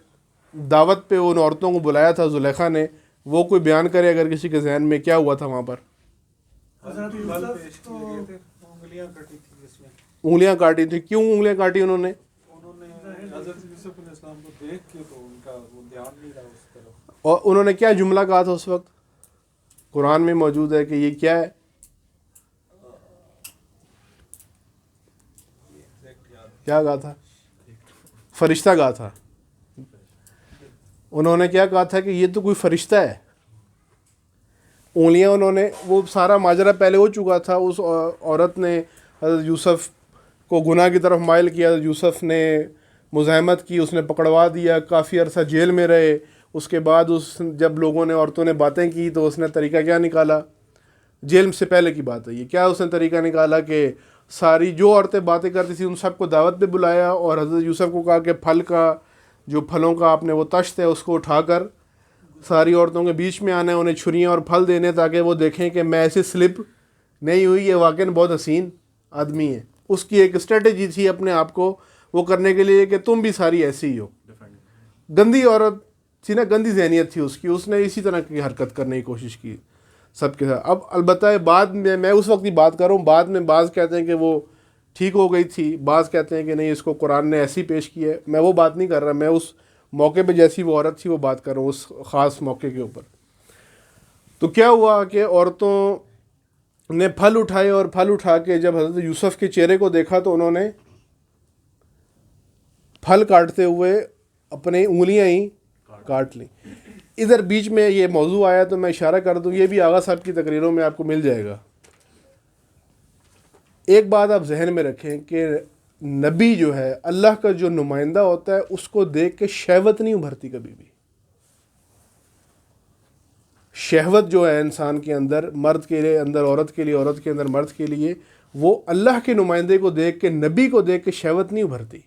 دعوت پہ ان عورتوں کو بلایا تھا زلیخا نے، وہ کوئی بیان کرے اگر کسی کے ذہن میں کیا ہوا تھا وہاں پر؟ حضرت یوسف تو انگلیاں کٹی تھی اس میں. انگلیاں کاٹی تھی. کیوں انگلیاں کاٹی انہوں نے؟ حضرت یوسف علیہ السلام کو دیکھ کے تو ان کا وہ دھیان اور انہوں نے کیا جملہ کہا تھا اس وقت؟ قرآن میں موجود ہے کہ یہ کیا ہے؟ کیا کہا تھا؟ فرشتہ کہا تھا. انہوں نے کیا کہا تھا کہ یہ تو کوئی فرشتہ ہے. انگلیاں انہوں نے, وہ سارا ماجرا پہلے ہو چکا تھا. اس عورت نے حضرت یوسف کو گناہ کی طرف مائل کیا. حضرت یوسف نے مزاحمت کی, اس نے پکڑوا دیا, کافی عرصہ جیل میں رہے. اس کے بعد جب لوگوں نے, عورتوں نے باتیں کی تو اس نے طریقہ کیا نکالا؟ جیل سے پہلے کی بات ہے یہ. کیا اس نے طریقہ نکالا کہ ساری جو عورتیں باتیں کرتی تھیں ان سب کو دعوت پہ بلایا, اور حضرت یوسف کو کہا کہ پھل کا جو پھلوں کا آپ نے وہ تشت ہے اس کو اٹھا کر ساری عورتوں کے بیچ میں آنا ہے, انہیں چھریاں اور پھل دینے تاکہ وہ دیکھیں کہ میں ایسے سلپ نہیں ہوئی, یہ واقعاً بہت حسین آدمی ہے. اس کی ایک اسٹریٹجی تھی اپنے آپ کو وہ کرنے کے لیے کہ تم بھی ساری ایسی ہی ہو. گندی عورت تھی نا, گندی ذہنیت تھی اس کی, اس نے اسی طرح کی حرکت کرنے کی کوشش کی سب کے ساتھ. اب البتہ بعد میں اس وقت کی بات کر رہا ہوں, بعد میں بعض کہتے ہیں کہ وہ ٹھیک ہو گئی تھی, بعض کہتے ہیں کہ نہیں اس کو قرآن نے ایسی پیش کی ہے. میں وہ بات نہیں کر رہا, میں اس موقع پہ جیسی وہ عورت تھی وہ بات کر رہا ہوں, اس خاص موقع کے اوپر. تو کیا ہوا کہ عورتوں نے پھل اٹھائے, اور پھل اٹھا کے جب حضرت یوسف کے چہرے کو دیکھا تو انہوں نے پھل کاٹتے ہوئے اپنے انگلیاں ہی کاٹ لیں. ادھر بیچ میں یہ موضوع آیا تو میں اشارہ کر دوں, یہ بھی آغا صاحب کی تقریروں میں آپ کو مل جائے گا. ایک بات آپ ذہن میں رکھیں کہ نبی جو ہے اللہ کا جو نمائندہ ہوتا ہے اس کو دیکھ کے شہوت نہیں ابھرتی کبھی بھی. شہوت جو ہے انسان کے اندر, مرد کے لیے اندر عورت کے لیے, عورت کے اندر مرد کے لیے, وہ اللہ کے نمائندے کو دیکھ کے, نبی کو دیکھ کے شہوت نہیں ابھرتی.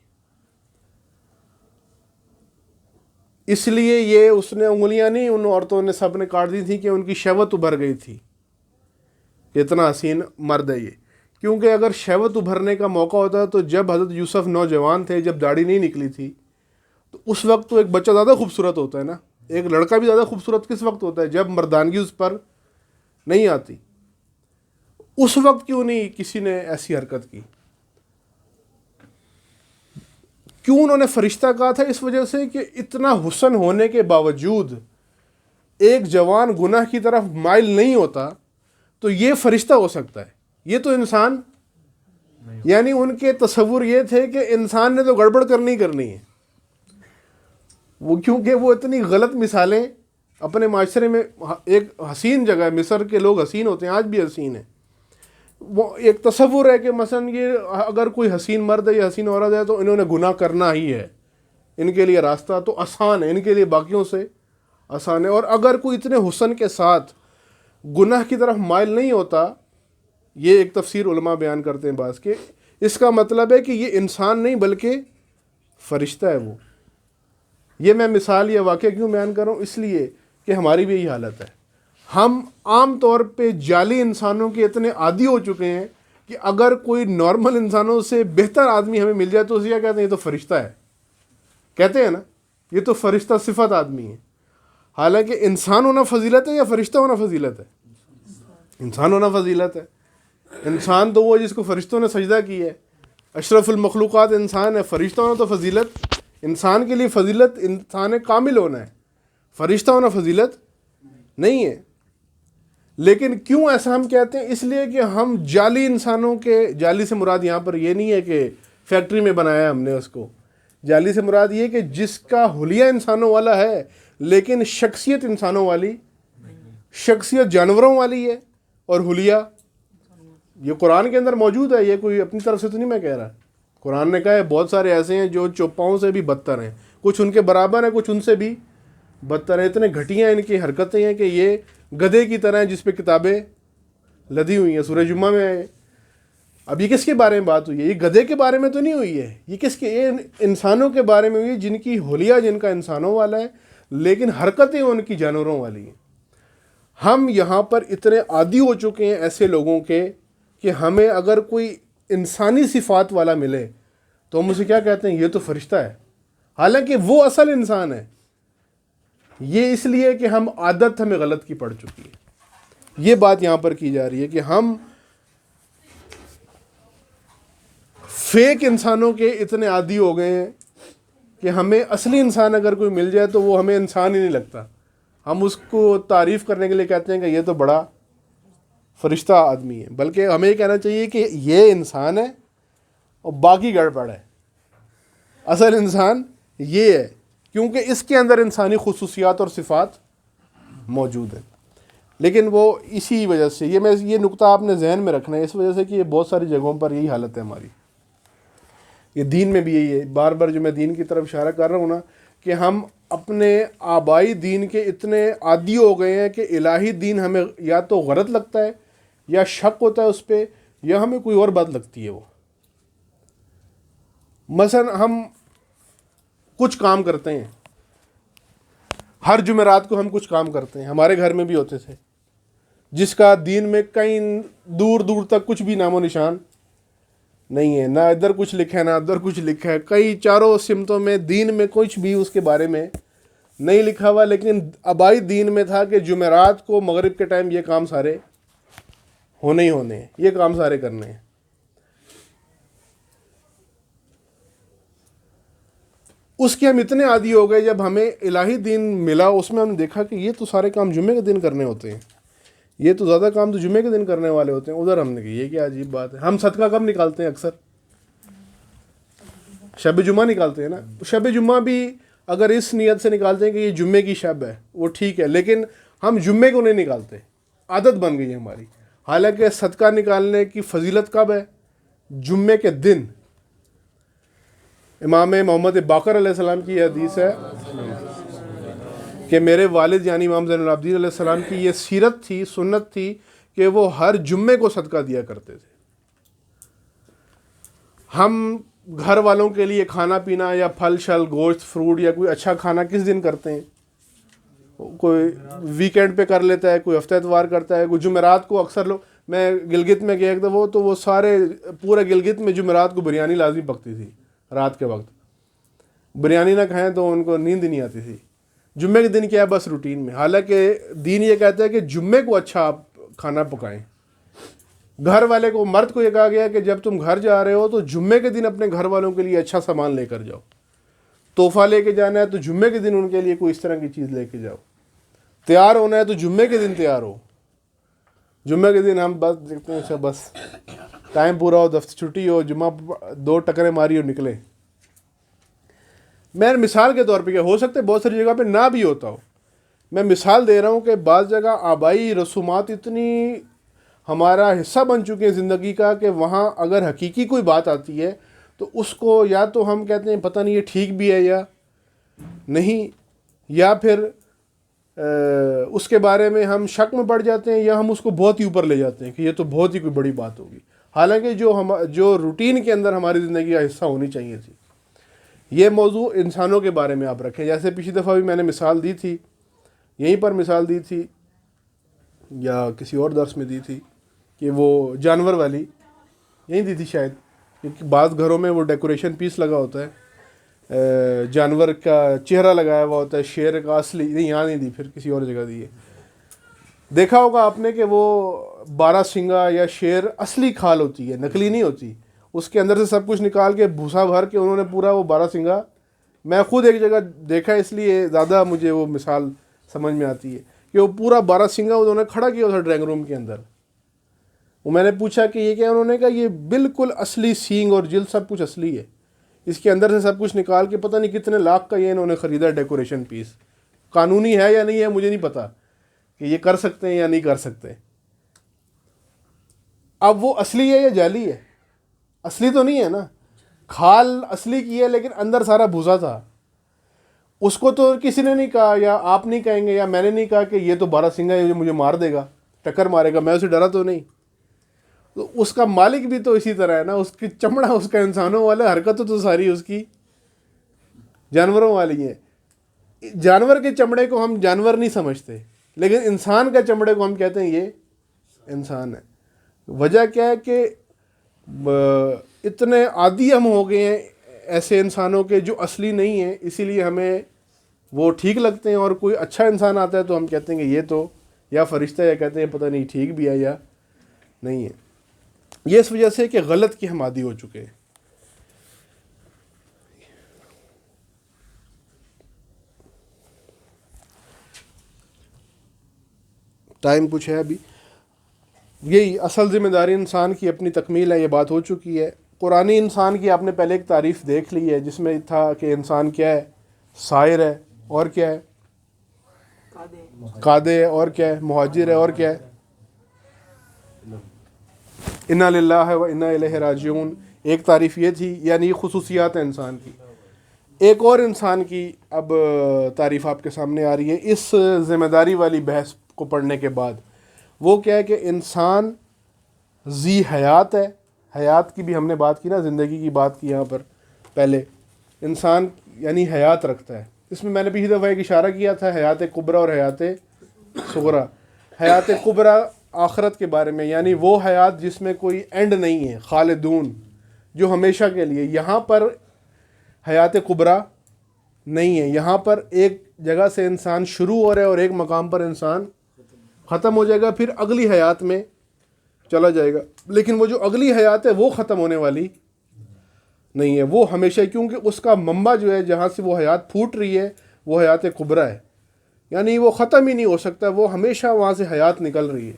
اس لیے یہ اس نے انگلیاں نہیں ان عورتوں نے سب نے کاٹ دی تھی کہ ان کی شہوت ابھر گئی تھی, اتنا حسین مرد ہے یہ. کیونکہ اگر شہوت ابھرنے کا موقع ہوتا تو جب حضرت یوسف نوجوان تھے, جب داڑھی نہیں نکلی تھی, تو اس وقت تو ایک بچہ زیادہ خوبصورت ہوتا ہے نا, ایک لڑکا بھی زیادہ خوبصورت کس وقت ہوتا ہے؟ جب مردانگی اس پر نہیں آتی. اس وقت کیوں نہیں کسی نے ایسی حرکت کی؟ کیوں انہوں نے فرشتہ کہا تھا؟ اس وجہ سے کہ اتنا حسن ہونے کے باوجود ایک جوان گناہ کی طرف مائل نہیں ہوتا تو یہ فرشتہ ہو سکتا ہے, یہ تو انسان. یعنی ان کے تصور یہ تھے کہ انسان نے تو گڑبڑ کرنی ہے. وہ کیونکہ وہ اتنی غلط مثالیں اپنے معاشرے میں, ایک حسین جگہ ہے مصر کے لوگ حسین ہوتے ہیں, آج بھی حسین ہیں. وہ ایک تصور ہے کہ مثلا یہ اگر کوئی حسین مرد ہے یا حسین عورت ہے تو انہوں نے گناہ کرنا ہی ہے, ان کے لیے راستہ تو آسان ہے, ان کے لیے باقیوں سے آسان ہے. اور اگر کوئی اتنے حسن کے ساتھ گناہ کی طرف مائل نہیں ہوتا, یہ ایک تفسیر علماء بیان کرتے ہیں بعض کے, اس کا مطلب ہے کہ یہ انسان نہیں بلکہ فرشتہ ہے. وہ یہ میں مثال یا واقعہ کیوں بیان کر رہا ہوں؟ اس لیے کہ ہماری بھی یہی حالت ہے. ہم عام طور پہ جعلی انسانوں کے اتنے عادی ہو چکے ہیں کہ اگر کوئی نارمل انسانوں سے بہتر آدمی ہمیں مل جائے تو اسے کیا کہتے ہیں؟ یہ تو فرشتہ ہے. کہتے ہیں نا, یہ تو فرشتہ صفت آدمی ہے. حالانکہ انسان ہونا فضیلت ہے یا فرشتہ ہونا فضیلت ہے؟ انسان ہونا فضیلت ہے. انسان تو وہ جس کو فرشتوں نے سجدہ کی ہے, اشرف المخلوقات انسان ہے. فرشتہ ہونا تو فضیلت, انسان کے لیے فضیلت انسان کامل ہونا ہے, فرشتہ ہونا فضیلت نہیں ہے. لیکن کیوں ایسا ہم کہتے ہیں؟ اس لیے کہ ہم جعلی انسانوں کے, جعلی سے مراد یہاں پر یہ نہیں ہے کہ فیکٹری میں بنایا ہم نے اس کو, جعلی سے مراد یہ کہ جس کا حلیہ انسانوں والا ہے لیکن شخصیت انسانوں والی, شخصیت جانوروں والی ہے, اور حلیہ یہ قرآن کے اندر موجود ہے. یہ کوئی اپنی طرف سے تو نہیں میں کہہ رہا, قرآن نے کہا ہے بہت سارے ایسے ہیں جو چوپاؤں سے بھی بدتر ہیں, کچھ ان کے برابر ہیں, کچھ ان سے بھی بدتر ہیں. اتنے گھٹیا ان کی حرکتیں ہیں کہ یہ گدھے کی طرح ہیں جس پہ کتابیں لدی ہوئی ہیں. سورہ جمعہ میں آئے. اب یہ کس کے بارے میں بات ہوئی ہے؟ یہ گدھے کے بارے میں تو نہیں ہوئی ہے, یہ کس کے, یہ انسانوں کے بارے میں ہوئی ہے جن کی حلیہ, جن کا انسانوں والا ہے لیکن حرکتیں ان کی جانوروں والی ہیں. ہم یہاں پر اتنے عادی ہو چکے ہیں ایسے لوگوں کے کہ ہمیں اگر کوئی انسانی صفات والا ملے تو ہم اسے کیا کہتے ہیں؟ یہ تو فرشتہ ہے, حالانکہ وہ اصل انسان ہے. یہ اس لیے کہ ہم عادت ہمیں غلط کی پڑ چکی ہے. یہ بات یہاں پر کی جا رہی ہے کہ ہم فیک انسانوں کے اتنے عادی ہو گئے ہیں کہ ہمیں اصلی انسان اگر کوئی مل جائے تو وہ ہمیں انسان ہی نہیں لگتا. ہم اس کو تعریف کرنے کے لیے کہتے ہیں کہ یہ تو بڑا فرشتہ آدمی ہے، بلکہ ہمیں یہ کہنا چاہیے کہ یہ انسان ہے اور باقی گڑبڑ ہے. اصل انسان یہ ہے، کیونکہ اس کے اندر انسانی خصوصیات اور صفات موجود ہیں. لیکن وہ اسی وجہ سے یہ نقطہ آپ نے ذہن میں رکھنا ہے، اس وجہ سے کہ یہ بہت ساری جگہوں پر یہی حالت ہے ہماری. یہ دین میں بھی یہی ہے. بار بار جو میں دین کی طرف اشارہ کر رہا ہوں نا، کہ ہم اپنے آبائی دین کے اتنے عادی ہو گئے ہیں کہ الہی دین ہمیں یا تو غلط لگتا ہے، یا شک ہوتا ہے اس پہ، یا ہمیں کوئی اور بات لگتی ہے. وہ مثلا ہم کچھ کام کرتے ہیں، ہر جمعرات کو ہم کچھ کام کرتے ہیں، ہمارے گھر میں بھی ہوتے تھے، جس کا دین میں کہیں دور دور تک کچھ بھی نام و نشان نہیں ہے. نہ ادھر کچھ لکھا ہے نہ ادھر کچھ لکھا ہے، کئی چاروں سمتوں میں دین میں کچھ بھی اس کے بارے میں نہیں لکھا ہوا. لیکن آبائی دین میں تھا کہ جمعرات کو مغرب کے ٹائم یہ کام سارے ہونے ہی ہونے ہیں، یہ کام سارے کرنے ہیں. اس کے ہم اتنے عادی ہو گئے، جب ہمیں الہی دین ملا اس میں ہم نے دیکھا کہ یہ تو سارے کام جمعے کے دن کرنے ہوتے ہیں، یہ تو زیادہ کام تو جمعے کے دن کرنے والے ہوتے ہیں. ادھر ہم نے کہا یہ کیا عجیب بات ہے. ہم صدقہ کب نکالتے ہیں؟ اکثر شب جمعہ نکالتے ہیں نا. شب جمعہ بھی اگر اس نیت سے نکالتے ہیں کہ یہ جمعے کی شب ہے وہ ٹھیک ہے، لیکن ہم جمعے کو نہیں نکالتے، عادت بن گئی ہے ہماری. حالانکہ صدقہ نکالنے کی فضیلت کب ہے؟ جمعے کے دن. امام محمد باقر علیہ السلام کی یہ حدیث ہے کہ میرے والد یعنی امام زین العابدین علیہ السلام کی یہ سیرت تھی، سنت تھی کہ وہ ہر جمعے کو صدقہ دیا کرتے تھے. ہم گھر والوں کے لیے کھانا پینا یا پھل شل گوشت فروٹ یا کوئی اچھا کھانا کس دن کرتے ہیں؟ کوئی ویکینڈ پہ کر لیتا ہے، کوئی ہفتہ اتوار کرتا ہے، کوئی جمعرات کو. اکثر لوگ، میں گلگت میں گیا تھا وہ سارے پورے گلگت میں جمعرات کو بریانی لازمی پکتی تھی. رات کے وقت بریانی نہ کھائیں تو ان کو نیند نہیں آتی تھی. جمعے کے دن کیا ہے؟ بس روٹین میں. حالانکہ دین یہ کہتا ہے کہ جمعے کو اچھا آپ کھانا پکائیں. گھر والے کو، مرد کو یہ کہا گیا کہ جب تم گھر جا رہے ہو تو جمعے کے دن اپنے گھر والوں کے لیے اچھا سامان لے کر جاؤ. تحفہ لے کے جانا ہے تو جمعے کے دن ان کے لیے کوئی اس طرح کی چیز لے کے جاؤ. تیار ہونا ہے تو جمعے کے دن تیار ہو. جمعے کے دن ہم بس دیکھتے ہیں اچھا بس ٹائم پورا ہو، دفتر چھٹی ہو، جمعہ 2 ٹکریں ماری اور نکلے. میں مثال کے طور پہ، کہ ہو سکتا ہے بہت ساری جگہ پہ نہ بھی ہوتا ہو، میں مثال دے رہا ہوں کہ بعض جگہ آبائی رسومات اتنی ہمارا حصہ بن چکے ہیں زندگی کا کہ وہاں اگر حقیقی کوئی بات آتی ہے تو اس کو یا تو ہم کہتے ہیں پتہ نہیں یہ ٹھیک بھی ہے یا نہیں، یا پھر اس کے بارے میں ہم شک میں پڑ جاتے ہیں، یا ہم اس کو بہت ہی اوپر لے جاتے ہیں کہ یہ تو بہت ہی کوئی بڑی بات ہوگی. حالانکہ جو روٹین کے اندر ہماری زندگی کا حصہ ہونی چاہیے تھی. یہ موضوع انسانوں کے بارے میں آپ رکھیں. جیسے پچھلی دفعہ بھی میں نے مثال دی تھی، یہیں پر مثال دی تھی یا کسی اور درس میں دی تھی، کہ وہ جانور والی یہیں دی تھی شاید. کیونکہ بعض گھروں میں وہ ڈیکوریشن پیس لگا ہوتا ہے، جانور کا چہرہ لگایا ہوا ہوتا ہے، شیر کا اصلی. نہیں، یہاں نہیں دی، پھر کسی اور جگہ دی ہے. دیکھا ہوگا آپ نے کہ وہ 12 سنگا یا شیر اصلی کھال ہوتی ہے، نقلی نہیں ہوتی. اس کے اندر سے سب کچھ نکال کے بھوسا بھر کے انہوں نے پورا وہ 12 سنگا. میں خود ایک جگہ دیکھا، اس لیے زیادہ مجھے وہ مثال سمجھ میں آتی ہے کہ وہ پورا 12 سنگا انہوں نے کھڑا کیا تھا ڈرائنگ روم کے اندر. وہ میں نے پوچھا کہ یہ کیا؟ انہوں نے کہا یہ بالکل اصلی سینگ اور جلد سب کچھ اصلی ہے. اس کے اندر سے سب کچھ نکال کے پتہ نہیں کتنے لاکھ کا یہ انہوں نے خریدا ڈیکوریشن پیس. قانونی ہے یا نہیں ہے مجھے نہیں پتا کہ یہ کر سکتے ہیں یا نہیں کر سکتے. اب وہ اصلی ہے یا جعلی ہے؟ اصلی تو نہیں ہے نا. کھال اصلی کی ہے لیکن اندر سارا بھوسا تھا. اس کو تو کسی نے نہیں کہا، یا آپ نہیں کہیں گے یا میں نے نہیں کہا کہ یہ تو 12 سنگا ہے، مجھے مار دے گا، ٹکر مارے گا. میں اسے ڈرا تو نہیں. تو اس کا مالک بھی تو اسی طرح ہے نا. اس کی چمڑا اس کا انسانوں والا، حرکتیں تو ساری اس کی جانوروں والی ہیں. جانور کے چمڑے کو ہم جانور نہیں سمجھتے، لیکن انسان کا چمڑے کو ہم کہتے ہیں یہ انسان ہے. وجہ کیا ہے کہ اتنے عادی ہم ہو گئے ہیں ایسے انسانوں کے جو اصلی نہیں ہیں، اسی لیے ہمیں وہ ٹھیک لگتے ہیں. اور کوئی اچھا انسان آتا ہے تو ہم کہتے ہیں کہ یہ تو یا فرشتہ، یا کہتے ہیں پتہ نہیں ٹھیک بھی ہے یا نہیں ہے. یہ اس وجہ سے کہ غلط کی ہم عادی ہو چکے ہیں. ٹائم کچھ ہے ابھی. یہی اصل ذمہ داری انسان کی اپنی تکمیل ہے, یہ بات ہو چکی ہے. قرآنی انسان کی آپ نے پہلے ایک تعریف دیکھ لی ہے جس میں تھا کہ انسان کیا ہے, سائر ہے, اور کیا ہے, قادے ہے, اور کیا ہے, مہاجر ہے, اور کیا ہے, انا للہ و انا الیہ راجعون. ایک تعریف یہ تھی, یعنی خصوصیات ہیں انسان کی. ایک اور انسان کی اب تعریف آپ کے سامنے آ رہی ہے اس ذمہ داری والی بحث کو پڑھنے کے بعد. وہ کیا ہے کہ انسان ذی حیات ہے. حیات کی بھی ہم نے بات کی نا, زندگی کی بات کی یہاں پر پہلے. انسان یعنی حیات رکھتا ہے. اس میں نے پچھلی دفعہ ایک اشارہ کیا تھا حیات کبریٰ اور حیات صغریٰ. حیات کبریٰ آخرت کے بارے میں, یعنی وہ حیات جس میں کوئی اینڈ نہیں ہے, خالدون, جو ہمیشہ کے لیے. یہاں پر حیات کبریٰ نہیں ہے. یہاں پر ایک جگہ سے انسان شروع ہو رہا ہے اور ایک مقام پر انسان ختم ہو جائے گا, پھر اگلی حیات میں چلا جائے گا. لیکن وہ جو اگلی حیات ہے وہ ختم ہونے والی نہیں ہے, وہ ہمیشہ, کیونکہ اس کا منبع جو ہے جہاں سے وہ حیات پھوٹ رہی ہے وہ حیات کبریٰ ہے. یعنی وہ ختم ہی نہیں ہو سکتا, وہ ہمیشہ وہاں سے حیات نکل رہی ہے.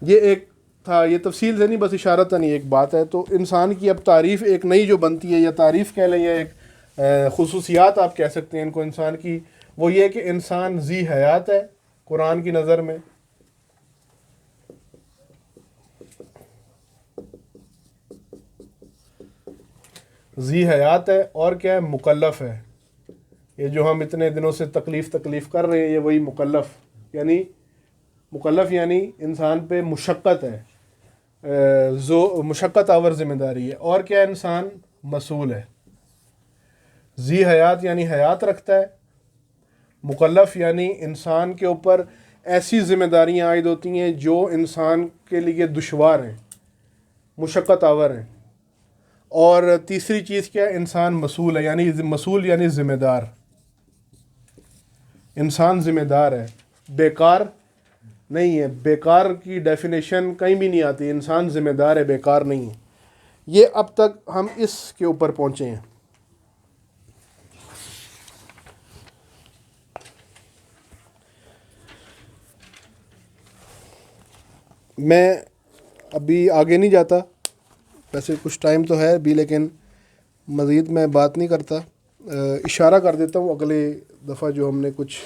یہ ایک تھا, یہ تفصیل سے نہیں, بس اشارت نہیں ایک بات ہے. تو انسان کی اب تعریف ایک نئی جو بنتی ہے, یا تعریف کہہ لیں یا ایک خصوصیات آپ کہہ سکتے ہیں ان کو انسان کی, وہ یہ کہ انسان ذی حیات ہے قرآن کی نظر میں. ذی حیات ہے, اور کیا ہے, مکلف ہے. یہ جو ہم اتنے دنوں سے تکلیف کر رہے ہیں, یہ وہی مکلف یعنی انسان پہ مشقت ہے, مشقت آور ذمہ داری ہے. اور کیا, انسان مسئول ہے. ذی حیات یعنی حیات رکھتا ہے, مکلف یعنی انسان کے اوپر ایسی ذمہ داریاں عائد ہوتی ہیں جو انسان کے لیے دشوار ہیں, مشقت آور ہیں. اور تیسری چیز کیا ہے, انسان مسئول ہے. یعنی مسئول یعنی ذمہ دار. انسان ذمہ دار ہے, بیکار نہیں ہے. بیکار کی ڈیفینیشن کہیں بھی نہیں آتی. انسان ذمہ دار ہے, بیکار نہیں ہے. یہ اب تک ہم اس کے اوپر پہنچے ہیں. میں ابھی آگے نہیں جاتا, ویسے کچھ ٹائم تو ہے ابھی, لیکن مزید میں بات نہیں کرتا. اشارہ کر دیتا ہوں اگلے دفعہ جو ہم نے کچھ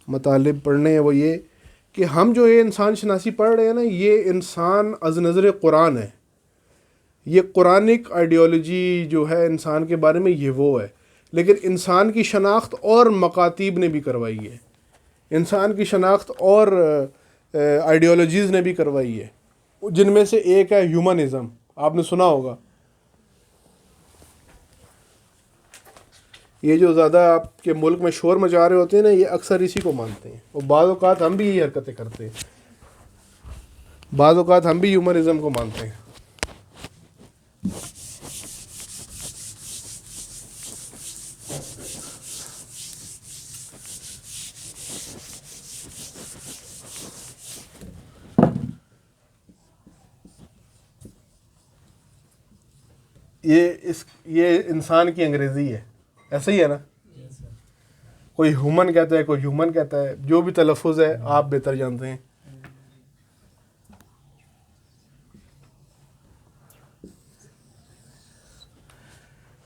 مطالب پڑھنے ہیں, وہ یہ کہ ہم جو یہ انسان شناسی پڑھ رہے ہیں نا, یہ انسان از نظر قرآن ہے. یہ قرآنک آئیڈیالوجی جو ہے انسان کے بارے میں, یہ وہ ہے. لیکن انسان کی شناخت اور مکاتیب نے بھی کروائی ہے, انسان کی شناخت اور آئیڈیالوجیز نے بھی کروائی ہے, جن میں سے ایک ہے ہیومنزم. آپ نے سنا ہوگا. یہ جو زیادہ آپ کے ملک میں شور مچا رہے ہوتے ہیں نا, یہ اکثر اسی کو مانتے ہیں. اور بعض اوقات ہم بھی یہی حرکتیں کرتے ہیں, بعض اوقات ہم بھی ہیومنزم کو مانتے ہیں. یہ انسان کی انگریزی ہے, ایسا ہی ہے نا. کوئی ہیومن کہتا ہے, کوئی ہیومن کہتا ہے, جو بھی تلفظ ہے آپ بہتر جانتے ہیں.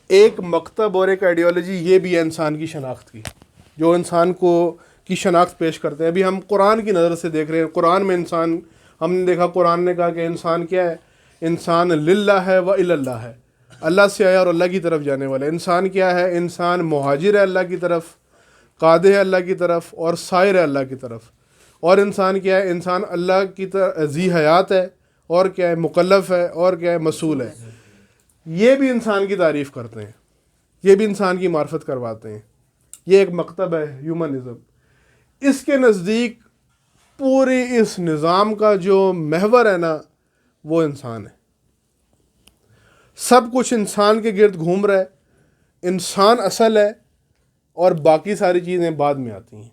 ایک مکتب اور ایک آئیڈیالوجی یہ بھی ہے انسان کی شناخت کی, جو انسان کو کی شناخت پیش کرتے ہیں. ابھی ہم قرآن کی نظر سے دیکھ رہے ہیں. قرآن میں انسان, ہم نے دیکھا قرآن نے کہا کہ انسان کیا ہے, انسان للہ ہے و اللہ ہے, اللہ سے آیا اور اللہ کی طرف جانے والا. انسان کیا ہے, انسان مہاجر ہے اللہ کی طرف, قادہ ہے اللہ کی طرف, اور سائر ہے اللہ کی طرف. اور انسان کیا ہے, انسان اللہ کی طرف ذی حیات ہے, اور کیا ہے, مکلف ہے, اور کیا ہے, مسئول ہے. یہ بھی انسان کی تعریف کرتے ہیں, یہ بھی انسان کی معرفت کرواتے ہیں. یہ ایک مکتب ہے ہیومنزم. اس کے نزدیک پورے اس نظام کا جو محور ہے نا, وہ انسان ہے. سب کچھ انسان کے گرد گھوم رہا ہے, انسان اصل ہے, اور باقی ساری چیزیں بعد میں آتی ہیں.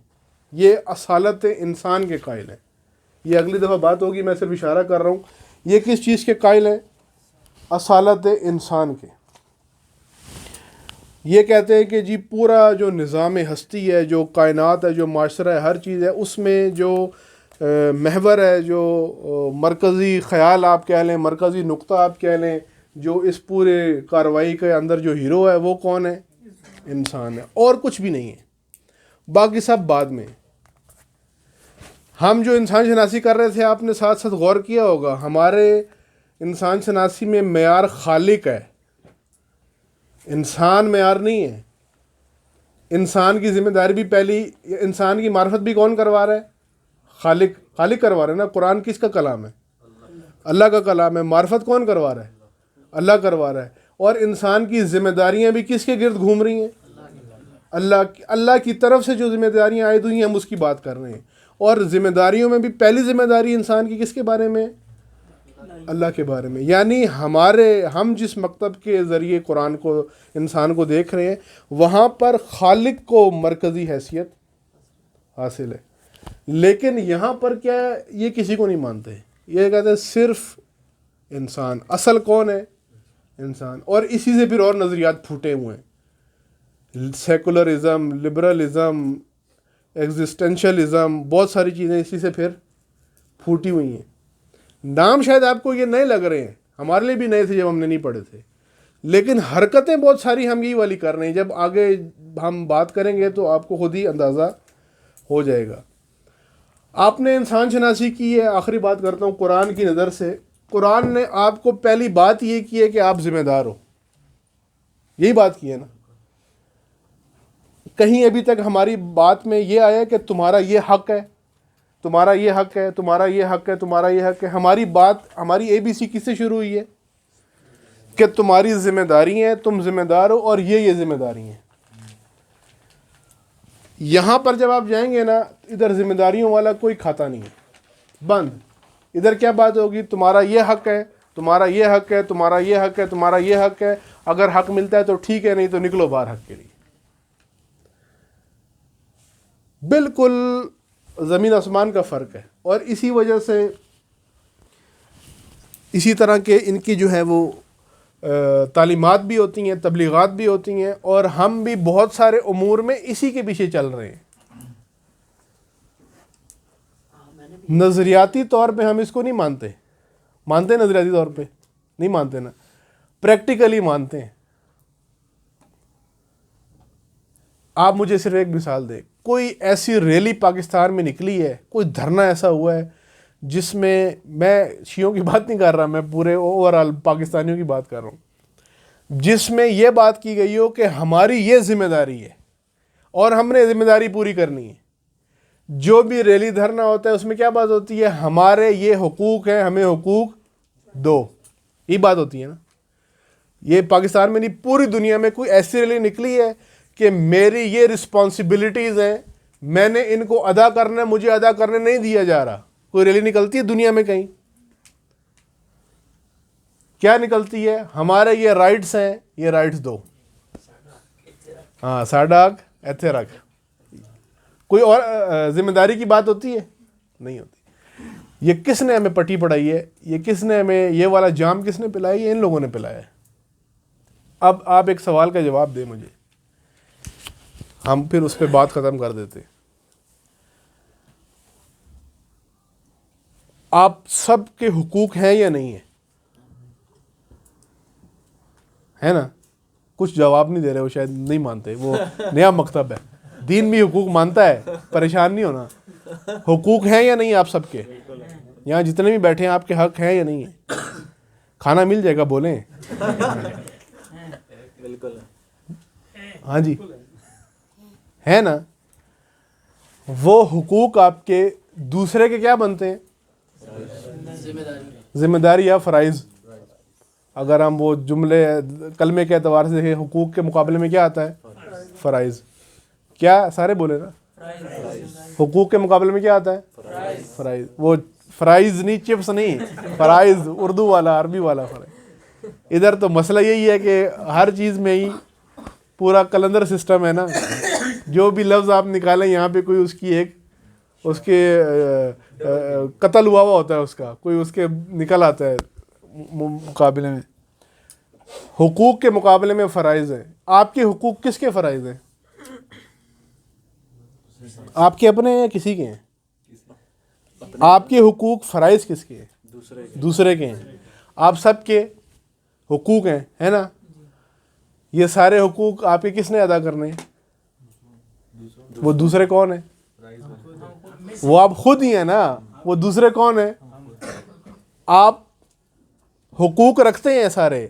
یہ اصالت انسان کے قائل ہیں. یہ اگلی دفعہ بات ہوگی, میں صرف اشارہ کر رہا ہوں. یہ کس چیز کے قائل ہیں, اصالت انسان کے. یہ کہتے ہیں کہ جی پورا جو نظام ہستی ہے, جو کائنات ہے, جو معاشرہ ہے, ہر چیز ہے, اس میں جو محور ہے, جو مرکزی خیال آپ کہہ لیں, مرکزی نقطہ آپ کہہ لیں, جو اس پورے کارروائی کے اندر جو ہیرو ہے وہ کون ہے؟ انسان ہے, اور کچھ بھی نہیں ہے, باقی سب بعد میں. ہم جو انسان شناسی کر رہے تھے, آپ نے ساتھ ساتھ غور کیا ہوگا, ہمارے انسان شناسی میں معیار خالق ہے, انسان معیار نہیں ہے. انسان کی ذمہ داری بھی پہلی, انسان کی معرفت بھی کون کروا رہا ہے؟ خالق کروا رہا ہے نا. قرآن کس کا کلام ہے؟ اللہ کا کلام ہے. معرفت کون کروا رہا ہے؟ اللہ کروا رہا ہے. اور انسان کی ذمہ داریاں بھی کس کے گرد گھوم رہی ہیں؟ اللہ کی طرف سے جو ذمہ داریاں عائد ہوئی ہیں ہم اس کی بات کر رہے ہیں. اور ذمہ داریوں میں بھی پہلی ذمہ داری انسان کی کس کے بارے میں؟ اللہ کے بارے میں. یعنی ہم جس مکتب کے ذریعے قرآن کو, انسان کو دیکھ رہے ہیں, وہاں پر خالق کو مرکزی حیثیت حاصل ہے. لیکن یہاں پر کیا ہے, یہ کسی کو نہیں مانتے. یہ کہتے ہیں صرف انسان. اصل کون ہے؟ انسان. اور اسی سے پھر اور نظریات پھوٹے ہوئے ہیں, سیکولرزم, لبرلزم, ایگزسٹینشلزم, بہت ساری چیزیں اسی سے پھر پھوٹی ہوئی ہیں. نام شاید آپ کو یہ نئے لگ رہے ہیں, ہمارے لیے بھی نئے تھے جب ہم نے نہیں پڑھے تھے, لیکن حرکتیں بہت ساری ہم یہی والی کر رہے ہیں. جب آگے ہم بات کریں گے تو آپ کو خود ہی اندازہ ہو جائے گا. آپ نے انسان شناسی کی ہے. آخری بات کرتا ہوں قرآن کی نظر سے. قرآن نے آپ کو پہلی بات یہ کی ہے کہ آپ ذمہ دار ہو, یہی بات کی ہے نا. کہیں ابھی تک ہماری بات میں یہ آیا کہ تمہارا یہ حق ہے, تمہارا یہ حق ہے, تمہارا یہ حق ہے, تمہارا یہ حق ہے. ہماری بات, ہماری اے بی سی کس سے شروع ہوئی ہے؟ کہ تمہاری ذمہ داری ہیں, تم ذمہ دار ہو, اور یہ ذمہ داری ہیں. یہاں پر جب آپ جائیں گے نا, ادھر ذمہ داریوں والا کوئی کھاتا نہیں ہے, بند. ادھر کیا بات ہوگی؟ تمہارا یہ حق ہے, تمہارا یہ حق ہے, تمہارا یہ حق ہے, تمہارا یہ حق ہے. اگر حق ملتا ہے تو ٹھیک ہے, نہیں تو نکلو باہر حق کے لیے. بالکل زمین آسمان کا فرق ہے. اور اسی وجہ سے اسی طرح کے ان کی جو ہے وہ تعلیمات بھی ہوتی ہیں, تبلیغات بھی ہوتی ہیں, اور ہم بھی بہت سارے امور میں اسی کے پیچھے چل رہے ہیں. نظریاتی طور پہ ہم اس کو نہیں مانتے نظریاتی طور پہ نہیں مانتے نا, پریکٹیکلی مانتے ہیں. آپ مجھے صرف ایک مثال دیں, کوئی ایسی ریلی پاکستان میں نکلی ہے, کوئی دھرنا ایسا ہوا ہے جس میں شیعوں کی بات نہیں کر رہا, میں پورے اوور آل پاکستانیوں کی بات کر رہا ہوں, جس میں یہ بات کی گئی ہو کہ ہماری یہ ذمہ داری ہے اور ہم نے ذمہ داری پوری کرنی ہے. جو بھی ریلی دھرنا ہوتا ہے اس میں کیا بات ہوتی ہے؟ ہمارے یہ حقوق ہیں, ہمیں حقوق دو, یہ بات ہوتی ہے نا. یہ پاکستان میں نہیں, پوری دنیا میں کوئی ایسی ریلی نکلی ہے کہ میری یہ رسپانسبلٹیز ہیں, میں نے ان کو ادا کرنا ہے, مجھے ادا کرنے نہیں دیا جا رہا؟ کوئی ریلی نکلتی ہے دنیا میں کہیں؟ کیا نکلتی ہے؟ ہمارے یہ رائٹس ہیں, یہ رائٹس دو. ہاں, ساڈا حق ایتھے رکھ. کوئی اور ذمہ داری کی بات ہوتی ہے؟ نہیں ہوتی. یہ کس نے ہمیں پٹی پڑھائی ہے؟ یہ کس نے ہمیں یہ والا جام کس نے پلایا؟ یہ ان لوگوں نے پلایا ہے. اب آپ ایک سوال کا جواب دیں مجھے, ہم پھر اس پہ بات ختم کر دیتے. آپ سب کے حقوق ہیں یا نہیں ہیں؟ ہے نا؟ کچھ جواب نہیں دے رہے, وہ شاید نہیں مانتے, وہ نیا مکتب ہے. دین بھی حقوق مانتا ہے, پریشان نہیں ہونا. حقوق ہیں یا نہیں آپ سب کے؟ یہاں جتنے بھی بیٹھے ہیں آپ کے حق ہیں یا نہیں ہیں؟ کھانا مل جائے گا, بولیں. بالکل. ہاں جی, ہے نا. وہ حقوق آپ کے دوسرے کے کیا بنتے ہیں؟ ذمہ داری یا فرائض. اگر ہم وہ جملے کلمے کے اعتبار سے دیکھیں, حقوق کے مقابلے میں کیا آتا ہے؟ فرائض. کیا سارے بولے نا؟ حقوق کے مقابلے میں کیا آتا ہے؟ فرائض. وہ فرائض نہیں, چپس نہیں, فرائض اردو والا, عربی والا فرائض. ادھر تو مسئلہ یہی ہے کہ ہر چیز میں ہی پورا کلندر سسٹم ہے نا. جو بھی لفظ آپ نکالیں یہاں پہ کوئی اس کی ایک اس کے قتل ہوا ہوتا ہے, اس کا کوئی اس کے نکل آتا ہے مقابلے میں. حقوق کے مقابلے میں فرائض ہیں. آپ کے حقوق کس کے فرائض ہیں؟ آپ کے اپنے ہیں یا کسی کے ہیں؟ آپ کے حقوق فرائض کس کے ہیں؟ دوسرے کے ہیں. آپ سب کے حقوق ہیں, ہے نا. یہ سارے حقوق آپ کے کس نے ادا کرنے ہیں؟ وہ دوسرے کون ہیں؟ وہ آپ خود ہی ہیں نا. وہ دوسرے کون ہیں؟ آپ حقوق رکھتے ہیں سارے,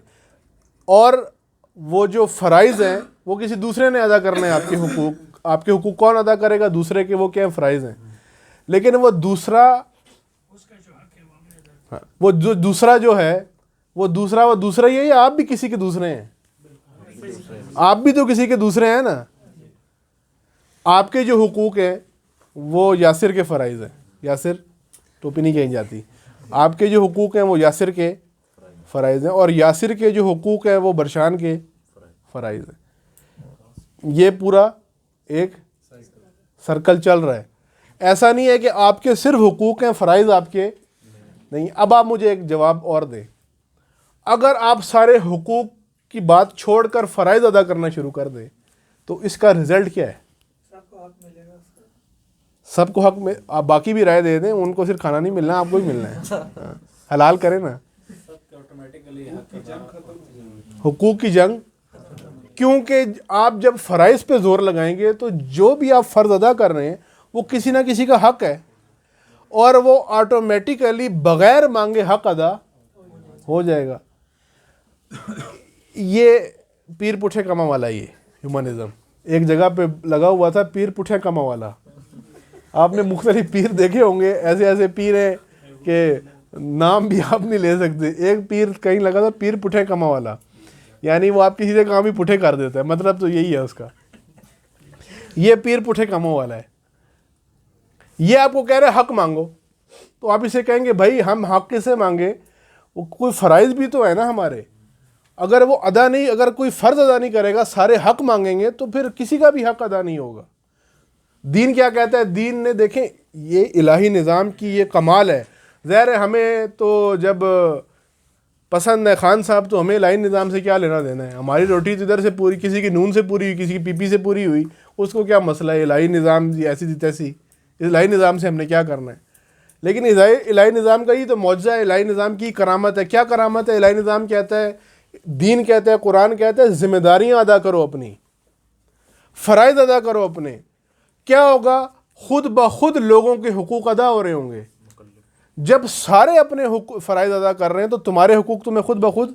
اور وہ جو فرائض ہیں وہ کسی دوسرے نے ادا کرنے ہیں. آپ کے حقوق, آپ کے حقوق کون ادا کرے گا؟ دوسرے کے. وہ کیا ہیں؟ فرائض ہیں. لیکن وہ دوسرا, وہ جو دوسرا جو ہے وہ دوسرا ہی ہے, یا آپ بھی کسی کے دوسرے ہیں؟ آپ بھی تو کسی کے دوسرے ہیں نا. آپ کے جو حقوق ہیں وہ یاسر کے فرائض ہیں. یاسر ٹوپی نہیں کہیں جاتی. آپ کے جو حقوق ہیں وہ یاسر کے فرائض ہیں, اور یاسر کے جو حقوق ہیں وہ برشان کے فرائض ہیں. یہ پورا ایک سرکل چل رہا ہے. ایسا نہیں ہے کہ آپ کے صرف حقوق ہیں, فرائض آپ کے نہیں. اب آپ مجھے ایک جواب اور دیں, اگر آپ سارے حقوق کی بات چھوڑ کر فرائض ادا کرنا شروع کر دیں تو اس کا رزلٹ کیا ہے؟ سب کو حق ملے گا. سب کو حق میں. آپ باقی بھی رائے دے دیں, ان کو صرف کھانا نہیں ملنا, آپ کو ہی ملنا ہے. حلال کریں نا. حقوق کی جنگ, کیونکہ آپ جب فرائض پہ زور لگائیں گے تو جو بھی آپ فرض ادا کر رہے ہیں وہ کسی نہ کسی کا حق ہے, اور وہ آٹومیٹیکلی بغیر مانگے حق ادا ہو جائے گا. یہ پیر پٹھے کما والا, یہ ہیومنزم ایک جگہ پہ لگا ہوا تھا, پیر پٹھے کما والا. آپ نے مختلف پیر دیکھے ہوں گے, ایسے ایسے پیر ہیں کہ نام بھی آپ نہیں لے سکتے. ایک پیر کہیں لگا تھا پیر پٹھے کما والا, یعنی وہ آپ کے سیدھے کام ہی پٹھے کر دیتا ہے, مطلب تو یہی ہے اس کا. یہ پیر پٹھے کما والا ہے. یہ آپ کو کہہ رہے حق مانگو, تو آپ اسے کہیں گے بھائی ہم حق کسے مانگے؟ وہ کوئی فرائض بھی تو ہے نا ہمارے. اگر وہ ادا نہیں, اگر کوئی فرض ادا نہیں کرے گا, سارے حق مانگیں گے, تو پھر کسی کا بھی حق ادا نہیں ہوگا. دین کیا کہتا ہے؟ دین نے, دیکھیں یہ الہی نظام کی یہ کمال ہے. ظاہر ہے ہمیں تو جب پسند ہے خان صاحب, تو ہمیں الہی نظام سے کیا لینا دینا ہے؟ ہماری روٹی تو ادھر سے پوری, کسی کی نون سے پوری ہوئی, کسی کی پی پی سے پوری ہوئی, اس کو کیا مسئلہ ہے؟ الہی نظام ایسی تھی تیسی, الہی نظام سے ہم نے کیا کرنا ہے؟ لیکن الہی نظام کا ہی تو معجزہ ہے, الہی نظام کی کرامت ہے. کیا کرامت ہے؟ الہی نظام کہتا ہے, دین کہتا ہے, قرآن کہتا ہے ذمہ داریاں ادا کرو اپنی, فرائض ادا کرو اپنے. کیا ہوگا؟ خود بخود لوگوں کے حقوق ادا ہو رہے ہوں گے. جب سارے اپنے فرائض ادا کر رہے ہیں تو تمہارے حقوق تمہیں خود بخود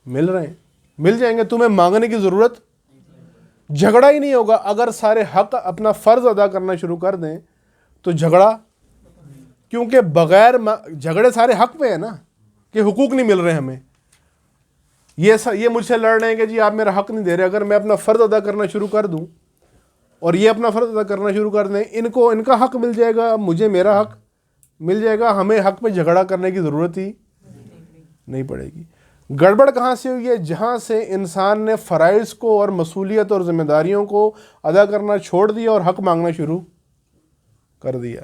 مل رہے ہیں, مل جائیں گے. تمہیں مانگنے کی ضرورت, جھگڑا ہی نہیں ہوگا. اگر سارے حق اپنا فرض ادا کرنا شروع کر دیں تو جھگڑا, کیونکہ بغیر جھگڑے سارے حق پہ ہے نا, کہ حقوق نہیں مل رہے ہمیں. یہ مجھ سے لڑ رہے ہیں کہ جی آپ میرا حق نہیں دے رہے. اگر میں اپنا فرض ادا کرنا شروع کر دوں اور یہ اپنا فرض ادا کرنا شروع کر دیں, ان کو ان کا حق مل جائے گا, مجھے میرا حق مل جائے گا. ہمیں حق پہ جھگڑا کرنے کی ضرورت ہی نہیں پڑے گی. گڑبڑ کہاں سے ہوئی ہے؟ جہاں سے انسان نے فرائض کو اور مسئولیت اور ذمہ داریوں کو ادا کرنا چھوڑ دیا اور حق مانگنا شروع کر دیا.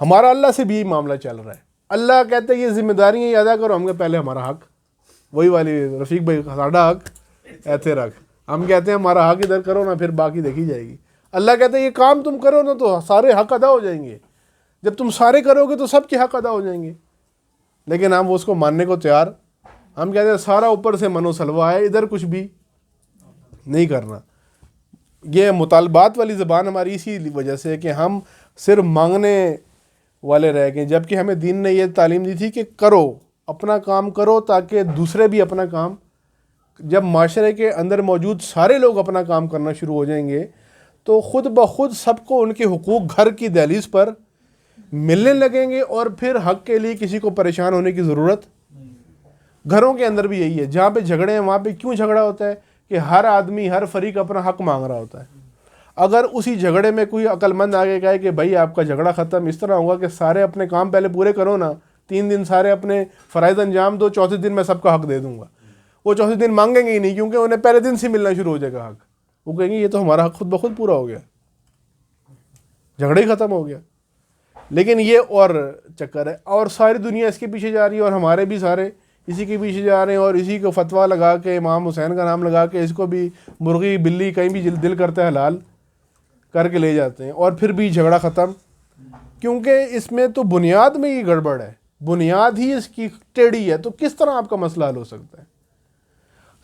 ہمارا اللہ سے بھی معاملہ چل رہا ہے. اللہ کہتے ہیں یہ ذمہ داریاں ہی ادا کرو. ہم کہ پہلے ہمارا حق, وہی والی رفیق بھائی, ساڈا حق ایتھے رکھ. ہم کہتے ہیں ہمارا حق ادھر کرو نا, پھر باقی دیکھی جائے گی. اللہ کہتے ہیں یہ کام تم کرو نا تو سارے حق ادا ہو جائیں گے. جب تم سارے کرو گے تو سب کے حق ادا ہو جائیں گے. لیکن ہم اس کو ماننے کو تیار, ہم کہتے ہیں سارا اوپر سے منو سلوا ہے, ادھر کچھ بھی نہیں کرنا. یہ مطالبات والی زبان ہماری اسی وجہ سے ہے کہ ہم صرف مانگنے والے رہ گئے, جبکہ ہمیں دین نے یہ تعلیم دی تھی کہ کرو, اپنا کام کرو, تاکہ دوسرے بھی اپنا کام. جب معاشرے کے اندر موجود سارے لوگ اپنا کام کرنا شروع ہو جائیں گے تو خود بخود سب کو ان کے حقوق گھر کی دہلیز پر ملنے لگیں گے, اور پھر حق کے لیے کسی کو پریشان ہونے کی ضرورت. گھروں کے اندر بھی یہی ہے, جہاں پہ جھگڑے ہیں وہاں پہ کیوں جھگڑا ہوتا ہے؟ کہ ہر آدمی, ہر فریق اپنا حق مانگ رہا ہوتا ہے. اگر اسی جھگڑے میں کوئی عقل مند آگے کہے کہ بھائی آپ کا جھگڑا ختم اس طرح ہوگا کہ سارے اپنے کام پہلے پورے کرو نا, 3 دن سارے اپنے فرائض انجام دو, چوتھے دن میں سب کا حق دے دوں گا. وہ چوتھے دن مانگیں گے ہی نہیں, کیونکہ انہیں پہلے دن سے ملنا شروع ہو جائے گا حق. وہ کہیں گے یہ تو ہمارا حق خود بخود پورا ہو گیا, جھگڑا ہی ختم ہو گیا. لیکن یہ اور چکر ہے, اور ساری دنیا اس کے پیچھے جا رہی ہے, اور ہمارے بھی سارے اسی کے پیچھے جا رہے ہیں, اور اسی کو فتویٰ لگا کے امام حسین کا نام لگا کے اس کو بھی مرغی بلی کہیں بھی دل کرتا ہے حلال کر کے لے جاتے ہیں, اور پھر بھی جھگڑا ختم کیونکہ اس میں تو بنیاد میں ہی گڑبڑ ہے، بنیاد ہی اس کی ٹیڑھی ہے، تو کس طرح آپ کا مسئلہ حل ہو سکتا ہے؟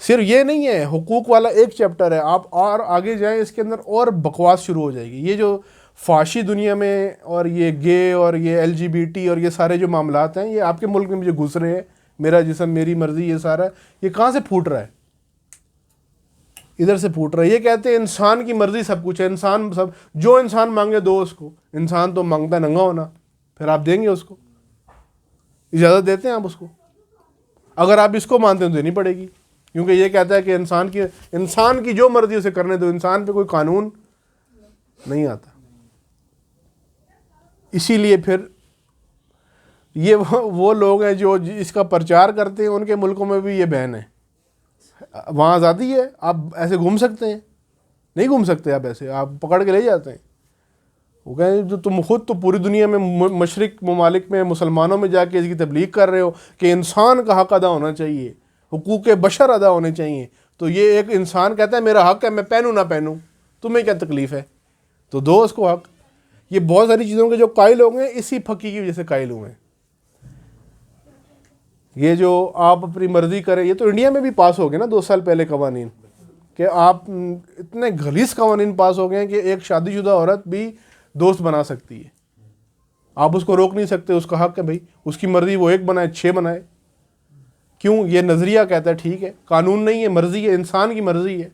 صرف یہ نہیں ہے حقوق والا ایک چیپٹر ہے، آپ اور آگے جائیں اس کے اندر اور بکواس شروع ہو جائے گی. یہ جو فحاشی دنیا میں اور یہ گے اور یہ LGBT اور یہ سارے جو معاملات ہیں، یہ آپ کے ملک میں جو گھس رہے ہیں، میرا جسم میری مرضی، یہ سارا یہ کہاں سے پھوٹ رہا ہے؟ ادھر سے پھوٹ رہا ہے. یہ کہتے ہیں انسان کی مرضی سب کچھ ہے، انسان سب جو انسان مانگے دو اس کو. انسان تو مانگتا ننگا ہونا، پھر آپ دیں گے اس کو؟ اجازت دیتے ہیں آپ اس کو؟ اگر آپ اس کو مانتے ہیں تو دینی پڑے گی، کیونکہ یہ کہتا ہے کہ انسان کی جو مرضی اسے کرنے دو، انسان پہ کوئی قانون نہیں آتا. اسی لیے پھر یہ وہ لوگ ہیں جو اس کا پرچار کرتے ہیں، ان کے ملکوں میں بھی یہ بین ہے. وہاں آزادی ہے، آپ ایسے گھوم سکتے ہیں؟ نہیں گھوم سکتے آپ ایسے، آپ پکڑ کے لے جاتے ہیں. وہ کہیں جو تم خود تو پوری دنیا میں مشرق ممالک میں مسلمانوں میں جا کے اس کی تبلیغ کر رہے ہو کہ انسان کا حق ادا ہونا چاہیے، حقوق بشر ادا ہونے چاہیے، تو یہ ایک انسان کہتا ہے میرا حق ہے، میں پہنوں نہ پہنوں، تمہیں کیا تکلیف ہے؟ تو دو اس کو حق. یہ بہت ساری چیزوں کے جو قائل ہو گئے اسی پھکی کی وجہ سے قائل ہوئے ہیں. یہ جو آپ اپنی مرضی کریں، یہ تو انڈیا میں بھی پاس ہو گئے نا 2 سال پہلے قوانین، کہ آپ اتنے غلیظ قوانین پاس ہو گئے ہیں کہ ایک شادی شدہ عورت بھی دوست بنا سکتی ہے. آپ اس کو روک نہیں سکتے، اس کا حق ہے بھائی، اس کی مرضی، وہ 1 بنائے 6 بنائے. کیوں؟ یہ نظریہ کہتا ہے ٹھیک ہے، قانون نہیں ہے، مرضی ہے، انسان کی مرضی ہے.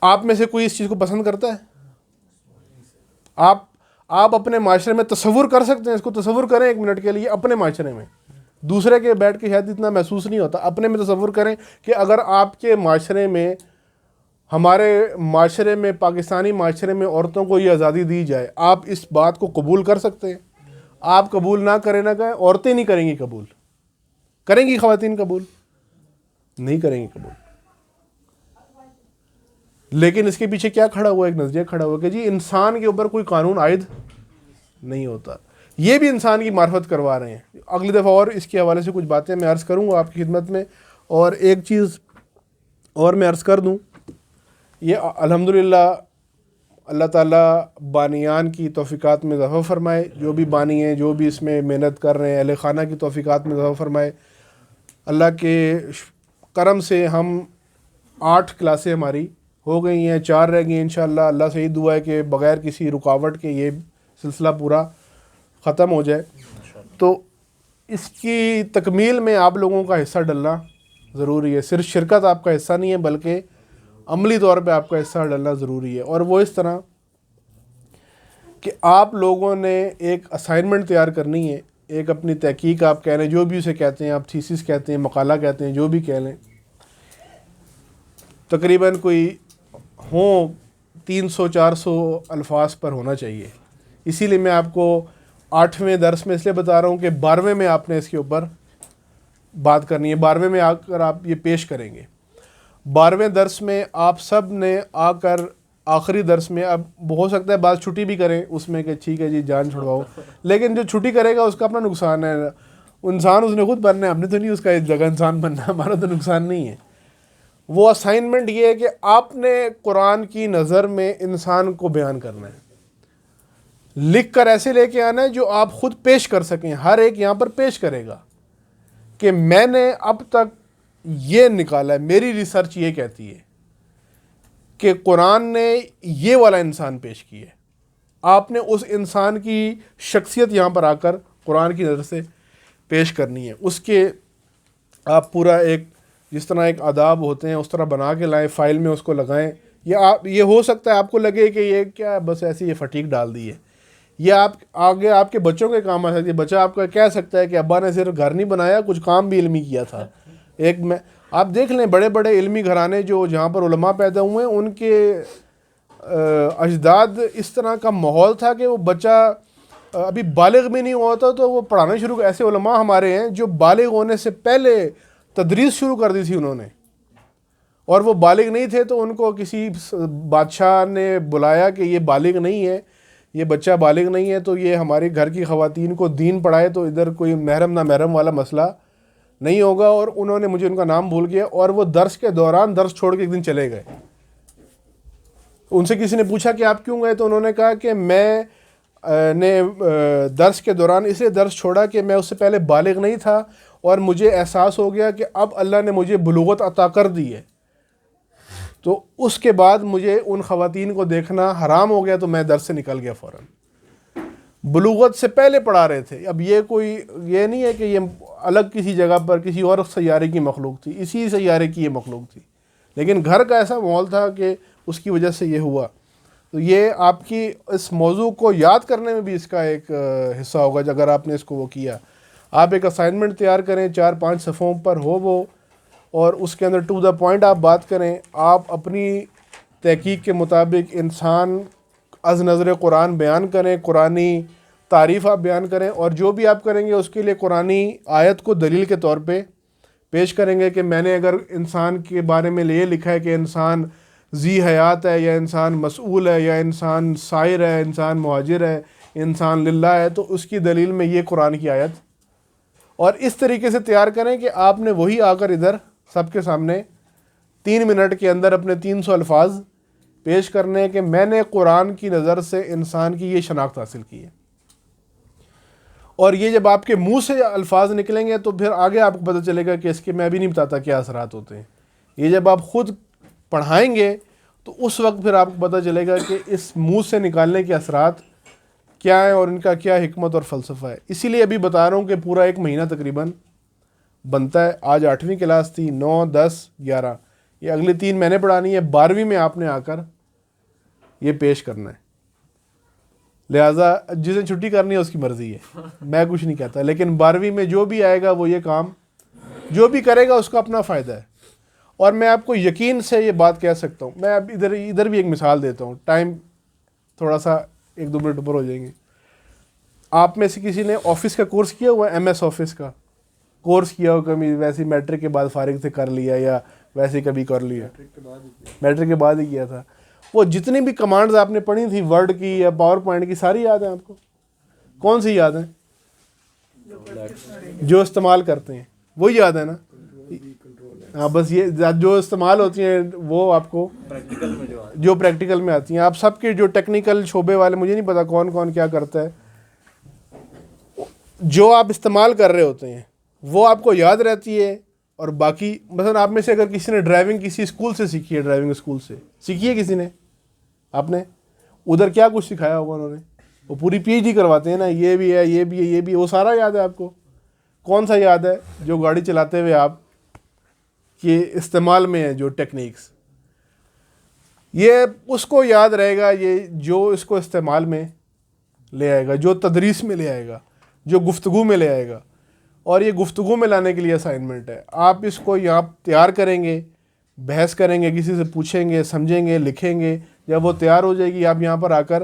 آپ میں سے کوئی اس چیز کو پسند کرتا ہے؟ آپ اپنے معاشرے میں تصور کر سکتے ہیں؟ اس کو تصور کریں 1 منٹ کے لیے اپنے معاشرے میں. دوسرے کے بیٹھ کے شاید اتنا محسوس نہیں ہوتا، اپنے میں تصور کریں کہ اگر آپ کے معاشرے میں، ہمارے معاشرے میں، پاکستانی معاشرے میں عورتوں کو یہ آزادی دی جائے، آپ اس بات کو قبول کر سکتے ہیں؟ آپ قبول نہ کریں نہ کہیں، عورتیں نہیں کریں گی قبول. کریں گی خواتین قبول؟ نہیں کریں گی قبول. لیکن اس کے پیچھے کیا کھڑا ہوا؟ ایک نظریہ کھڑا ہوا کہ جی انسان کے اوپر کوئی قانون عائد نہیں ہوتا. یہ بھی انسان کی معرفت کروا رہے ہیں. اگلی دفعہ اور اس کے حوالے سے کچھ باتیں میں عرض کروں گا آپ کی خدمت میں. اور ایک چیز اور میں عرض کر دوں، یہ الحمدللہ اللہ تعالیٰ بانیان کی توفیقات میں اضافہ فرمائے. جو بھی بانی ہیں، جو بھی اس میں محنت کر رہے ہیں، اہل خانہ کی توفیقات میں اضافہ فرمائے. اللہ کے کرم سے ہم 8 کلاسیں ہماری ہو گئی ہیں، 4 رہ گئی ہیں انشاءاللہ. اللہ سے یہ دعا ہے کہ بغیر کسی رکاوٹ کے یہ سلسلہ پورا ختم ہو جائے. تو اس کی تکمیل میں آپ لوگوں کا حصہ ڈلنا ضروری ہے. صرف شرکت آپ کا حصہ نہیں ہے، بلکہ عملی طور پہ آپ کا حصہ ڈلنا ضروری ہے. اور وہ اس طرح کہ آپ لوگوں نے ایک اسائنمنٹ تیار کرنی ہے، ایک اپنی تحقیق آپ کہہ لیں، جو بھی اسے کہتے ہیں، آپ تھیسس کہتے ہیں، مقالہ کہتے ہیں، جو بھی کہہ لیں. تقریباً کوئی 300-400 الفاظ پر ہونا چاہیے. اسی لیے میں آپ کو 8ویں درس میں اس لیے بتا رہا ہوں کہ 12ویں میں آپ نے اس کے اوپر بات کرنی ہے. 12ویں میں آ کر آپ یہ پیش کریں گے. 12ویں درس میں آپ سب نے آ کر آخری درس میں، اب ہو سکتا ہے بعض چھٹی بھی کریں اس میں کہ ٹھیک ہے جی جان چھڑواؤ، لیکن جو چھٹی کرے گا اس کا اپنا نقصان ہے. انسان اس نے خود بننا ہے، ہم نے تو نہیں اس کا جگہ انسان بننا ہے، ہمارا تو نقصان نہیں ہے. وہ اسائنمنٹ یہ ہے کہ آپ نے قرآن کی نظر میں انسان کو بیان کرنا ہے، لکھ کر ایسے لے کے آنا ہے جو آپ خود پیش کر سکیں. ہر ایک یہاں پر پیش کرے گا کہ میں نے اب تک یہ نکالا ہے، میری ریسرچ یہ کہتی ہے کہ قرآن نے یہ والا انسان پیش کی ہے. آپ نے اس انسان کی شخصیت یہاں پر آ کر قرآن کی نظر سے پیش کرنی ہے. اس کے آپ پورا ایک، جس طرح ایک آداب ہوتے ہیں اس طرح بنا کے لائیں، فائل میں اس کو لگائیں. یہ ہو سکتا ہے آپ کو لگے کہ یہ کیا بس ایسے یہ فٹیک ڈال دی ہے. یہ آپ آگے آپ کے بچوں کے کام آ سکتی ہے. بچہ آپ کا کہہ سکتا ہے کہ ابا نے صرف گھر نہیں بنایا، کچھ کام بھی علمی کیا تھا. ایک میں آپ دیکھ لیں بڑے بڑے علمی گھرانے جو جہاں پر علماء پیدا ہوئے ہیں، ان کے اجداد اس طرح کا ماحول تھا کہ وہ بچہ ابھی بالغ بھی نہیں ہوا تھا تو وہ پڑھانا شروع. ایسے علماء ہمارے ہیں جو بالغ ہونے سے پہلے تدریس شروع کر دی تھی انہوں نے، اور وہ بالغ نہیں تھے تو ان کو کسی بادشاہ نے بلایا کہ یہ بالغ نہیں ہے، یہ بچہ بالغ نہیں ہے، تو یہ ہمارے گھر کی خواتین کو دین پڑھائے تو ادھر کوئی محرم نہ محرم والا مسئلہ نہیں ہوگا. اور انہوں نے، مجھے ان کا نام بھول گیا، اور وہ درس کے دوران درس چھوڑ کے ایک دن چلے گئے. ان سے کسی نے پوچھا کہ آپ کیوں گئے، تو انہوں نے کہا کہ میں نے درس کے دوران اس لیے درس چھوڑا کہ میں اس سے پہلے بالغ نہیں تھا اور مجھے احساس ہو گیا کہ اب اللہ نے مجھے بلوغت عطا کر دی ہے، تو اس کے بعد مجھے ان خواتین کو دیکھنا حرام ہو گیا، تو میں درس سے نکل گیا فوراً۔ بلوغت سے پہلے پڑھا رہے تھے، اب یہ نہیں ہے کہ یہ الگ کسی جگہ پر کسی اور سیارے کی مخلوق تھی، اسی سیارے کی یہ مخلوق تھی، لیکن گھر کا ایسا ماحول تھا کہ اس کی وجہ سے یہ ہوا۔ تو یہ آپ کی اس موضوع کو یاد کرنے میں بھی اس کا ایک حصہ ہوگا اگر آپ نے اس کو وہ کیا۔ آپ ایک اسائنمنٹ تیار کریں 4-5 صفحوں پر ہو وہ، اور اس کے اندر ٹو دا پوائنٹ آپ بات کریں۔ آپ اپنی تحقیق کے مطابق انسان از نظر قرآن بیان کریں، قرآنی تعریف آپ بیان کریں، اور جو بھی آپ کریں گے اس کے لیے قرآنی آیت کو دلیل کے طور پہ پیش کریں گے کہ میں نے اگر انسان کے بارے میں یہ لکھا ہے کہ انسان ذی حیات ہے، یا انسان مسئول ہے، یا انسان سائر ہے، انسان مہاجر ہے، انسان للہ ہے، تو اس کی دلیل میں یہ قرآن کی آیت، اور اس طریقے سے تیار کریں کہ آپ نے وہی آ کر ادھر سب کے سامنے 3 منٹ کے اندر اپنے 300 الفاظ پیش کرنے کہ میں نے قرآن کی نظر سے انسان کی یہ شناخت حاصل کی ہے۔ اور یہ جب آپ کے منہ سے الفاظ نکلیں گے تو پھر آگے آپ کو پتہ چلے گا کہ اس کے میں بھی نہیں بتاتا کیا اثرات ہوتے ہیں۔ یہ جب آپ خود پڑھائیں گے تو اس وقت پھر آپ کو پتہ چلے گا کہ اس منہ سے نکالنے کے اثرات کیا ہیں اور ان کا کیا حکمت اور فلسفہ ہے۔ اسی لیے ابھی بتا رہا ہوں کہ پورا 1 مہینہ تقریباً بنتا ہے۔ آج 8ویں کلاس تھی، 9، 10، 11، یہ اگلے 3 مہینے پڑھانی ہے۔ 12ویں میں آپ نے آ کر یہ پیش کرنا ہے، لہٰذا جسے چھٹی کرنی ہے اس کی مرضی ہے، میں کچھ نہیں کہتا، لیکن 12ویں میں جو بھی آئے گا وہ یہ کام جو بھی کرے گا اس کا اپنا فائدہ ہے۔ اور میں آپ کو یقین سے یہ بات کہہ سکتا ہوں، میں اب ادھر بھی ایک مثال دیتا ہوں، ٹائم تھوڑا سا 1-2 منٹ اوپر ہو جائیں گے۔ آپ میں سے کسی نے آفس کا کورس کیا ہوا ہے؟ ایم ایس آفس کا کورس کیا ہو کبھی؟ ویسے میٹرک کے بعد فارغ سے کر لیا یا ویسے کبھی کر لیا؟ میٹرک کے بعد ہی کیا تھا۔ وہ جتنی بھی کمانڈز آپ نے پڑھی تھی ورڈ کی یا پاور پوائنٹ کی، ساری یاد ہیں آپ کو؟ کون سی یاد ہیں؟ جو استعمال کرتے ہیں وہی یاد ہے نا؟ ہاں، بس یہ جو استعمال ہوتی ہیں وہ آپ کو جو پریکٹیکل میں آتی ہیں۔ آپ سب کے جو ٹیکنیکل شعبے والے، مجھے نہیں پتا کون کون کیا کرتا ہے، جو آپ استعمال کر رہے ہوتے ہیں وہ آپ کو یاد رہتی ہے۔ اور باقی مثلا آپ میں سے اگر کسی نے ڈرائیونگ کسی اسکول سے سیکھی ہے، ڈرائیونگ اسکول سے سیکھی ہے کسی نے، آپ نے ادھر کیا کچھ سکھایا ہوگا انہوں نے؟ وہ پوری پی ایچ ڈی کرواتے ہیں نا، یہ بھی ہے، یہ بھی ہے، یہ بھی ہے، وہ سارا یاد ہے آپ کو؟ کون سا یاد ہے جو گاڑی چلاتے ہوئے آپ کے استعمال میں ہے جو ٹیکنیکس؟ یہ اس کو یاد رہے گا، یہ جو اس کو استعمال میں لے آئے گا، جو تدریس میں لے آئے گا، جو گفتگو میں لے آئے گا۔ اور یہ گفتگو میں لانے کے لیے اسائنمنٹ ہے۔ آپ اس کو یہاں تیار کریں گے، بحث کریں گے، کسی سے پوچھیں گے، سمجھیں گے، لکھیں گے، جب وہ تیار ہو جائے گی آپ یہاں پر آ کر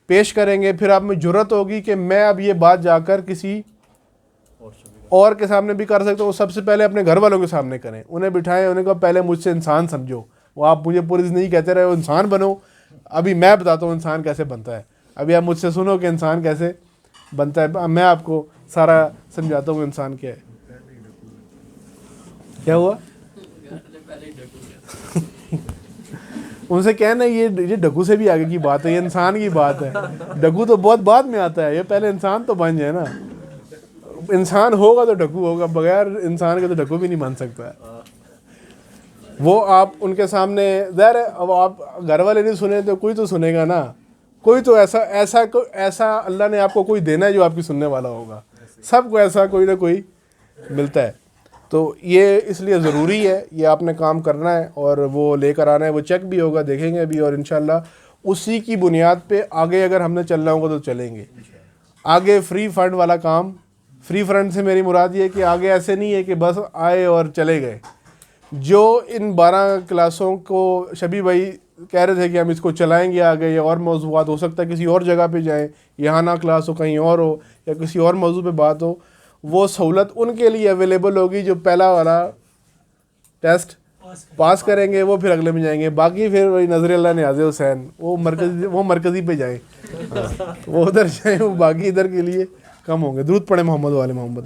پیش کریں گے۔ پھر آپ میں جرأت ہوگی کہ میں اب یہ بات جا کر کسی اور کے سامنے بھی کر سکتا ہوں۔ سب سے پہلے اپنے گھر والوں کے سامنے کریں، انہیں بٹھائیں، انہیں کہا پہلے مجھ سے انسان سمجھو۔ وہ آپ مجھے پوری زندگی کہتے رہے ہو انسان بنو، ابھی میں بتاتا ہوں انسان کیسے بنتا ہے۔ ابھی آپ مجھ سے سنو کہ انسان کیسے بنتا ہے، میں آپ کو سارا سمجھاتا ہوں انسان کیا ہے۔ کیا ہوا؟ ان سے کہنا یہ ڈکو سے بھی آگے کی بات ہے، یہ انسان کی بات ہے۔ ڈکو تو بہت بعد میں آتا ہے، یہ پہلے انسان تو بن جائے نا۔ انسان ہوگا تو ڈکو ہوگا، بغیر انسان کے تو ڈکو بھی نہیں بن سکتا ہے۔ وہ آپ ان کے سامنے ظاہر ہے، اب آپ گھر والے نہیں سنے تو کوئی تو سنے گا نا، کوئی تو ایسا اللہ نے آپ کو کوئی دینا ہے جو آپ کی سننے والا ہوگا۔ سب کو ایسا کوئی نہ کوئی ملتا ہے، تو یہ اس لیے ضروری ہے، یہ آپ نے کام کرنا ہے اور وہ لے کر آنا ہے۔ وہ چیک بھی ہوگا، دیکھیں گے بھی، اور انشاءاللہ اسی کی بنیاد پہ آگے اگر ہم نے چلنا ہوگا تو چلیں گے آگے۔ فری فنڈ والا کام، فری فنڈ سے میری مراد یہ ہے کہ آگے ایسے نہیں ہے کہ بس آئے اور چلے گئے۔ جو ان 12 کلاسوں کو شبی بھائی کہہ رہے تھے کہ ہم اس کو چلائیں گے آگے، یا اور موضوعات ہو سکتا ہے کسی اور جگہ پہ جائیں، یہاں نہ کلاس ہو کہیں اور ہو، یا کسی اور موضوع پہ بات ہو، وہ سہولت ان کے لیے اویلیبل ہوگی جو پہلا والا ٹیسٹ پاس کریں گے، وہ پھر اگلے میں جائیں گے۔ باقی پھر وہی نظر اللہ نیاز حسین وہ مرکزی پہ جائیں، وہ ادھر جائیں، وہ باقی ادھر کے لیے کم ہوں گے۔ درود پڑھیں محمد والے محمد۔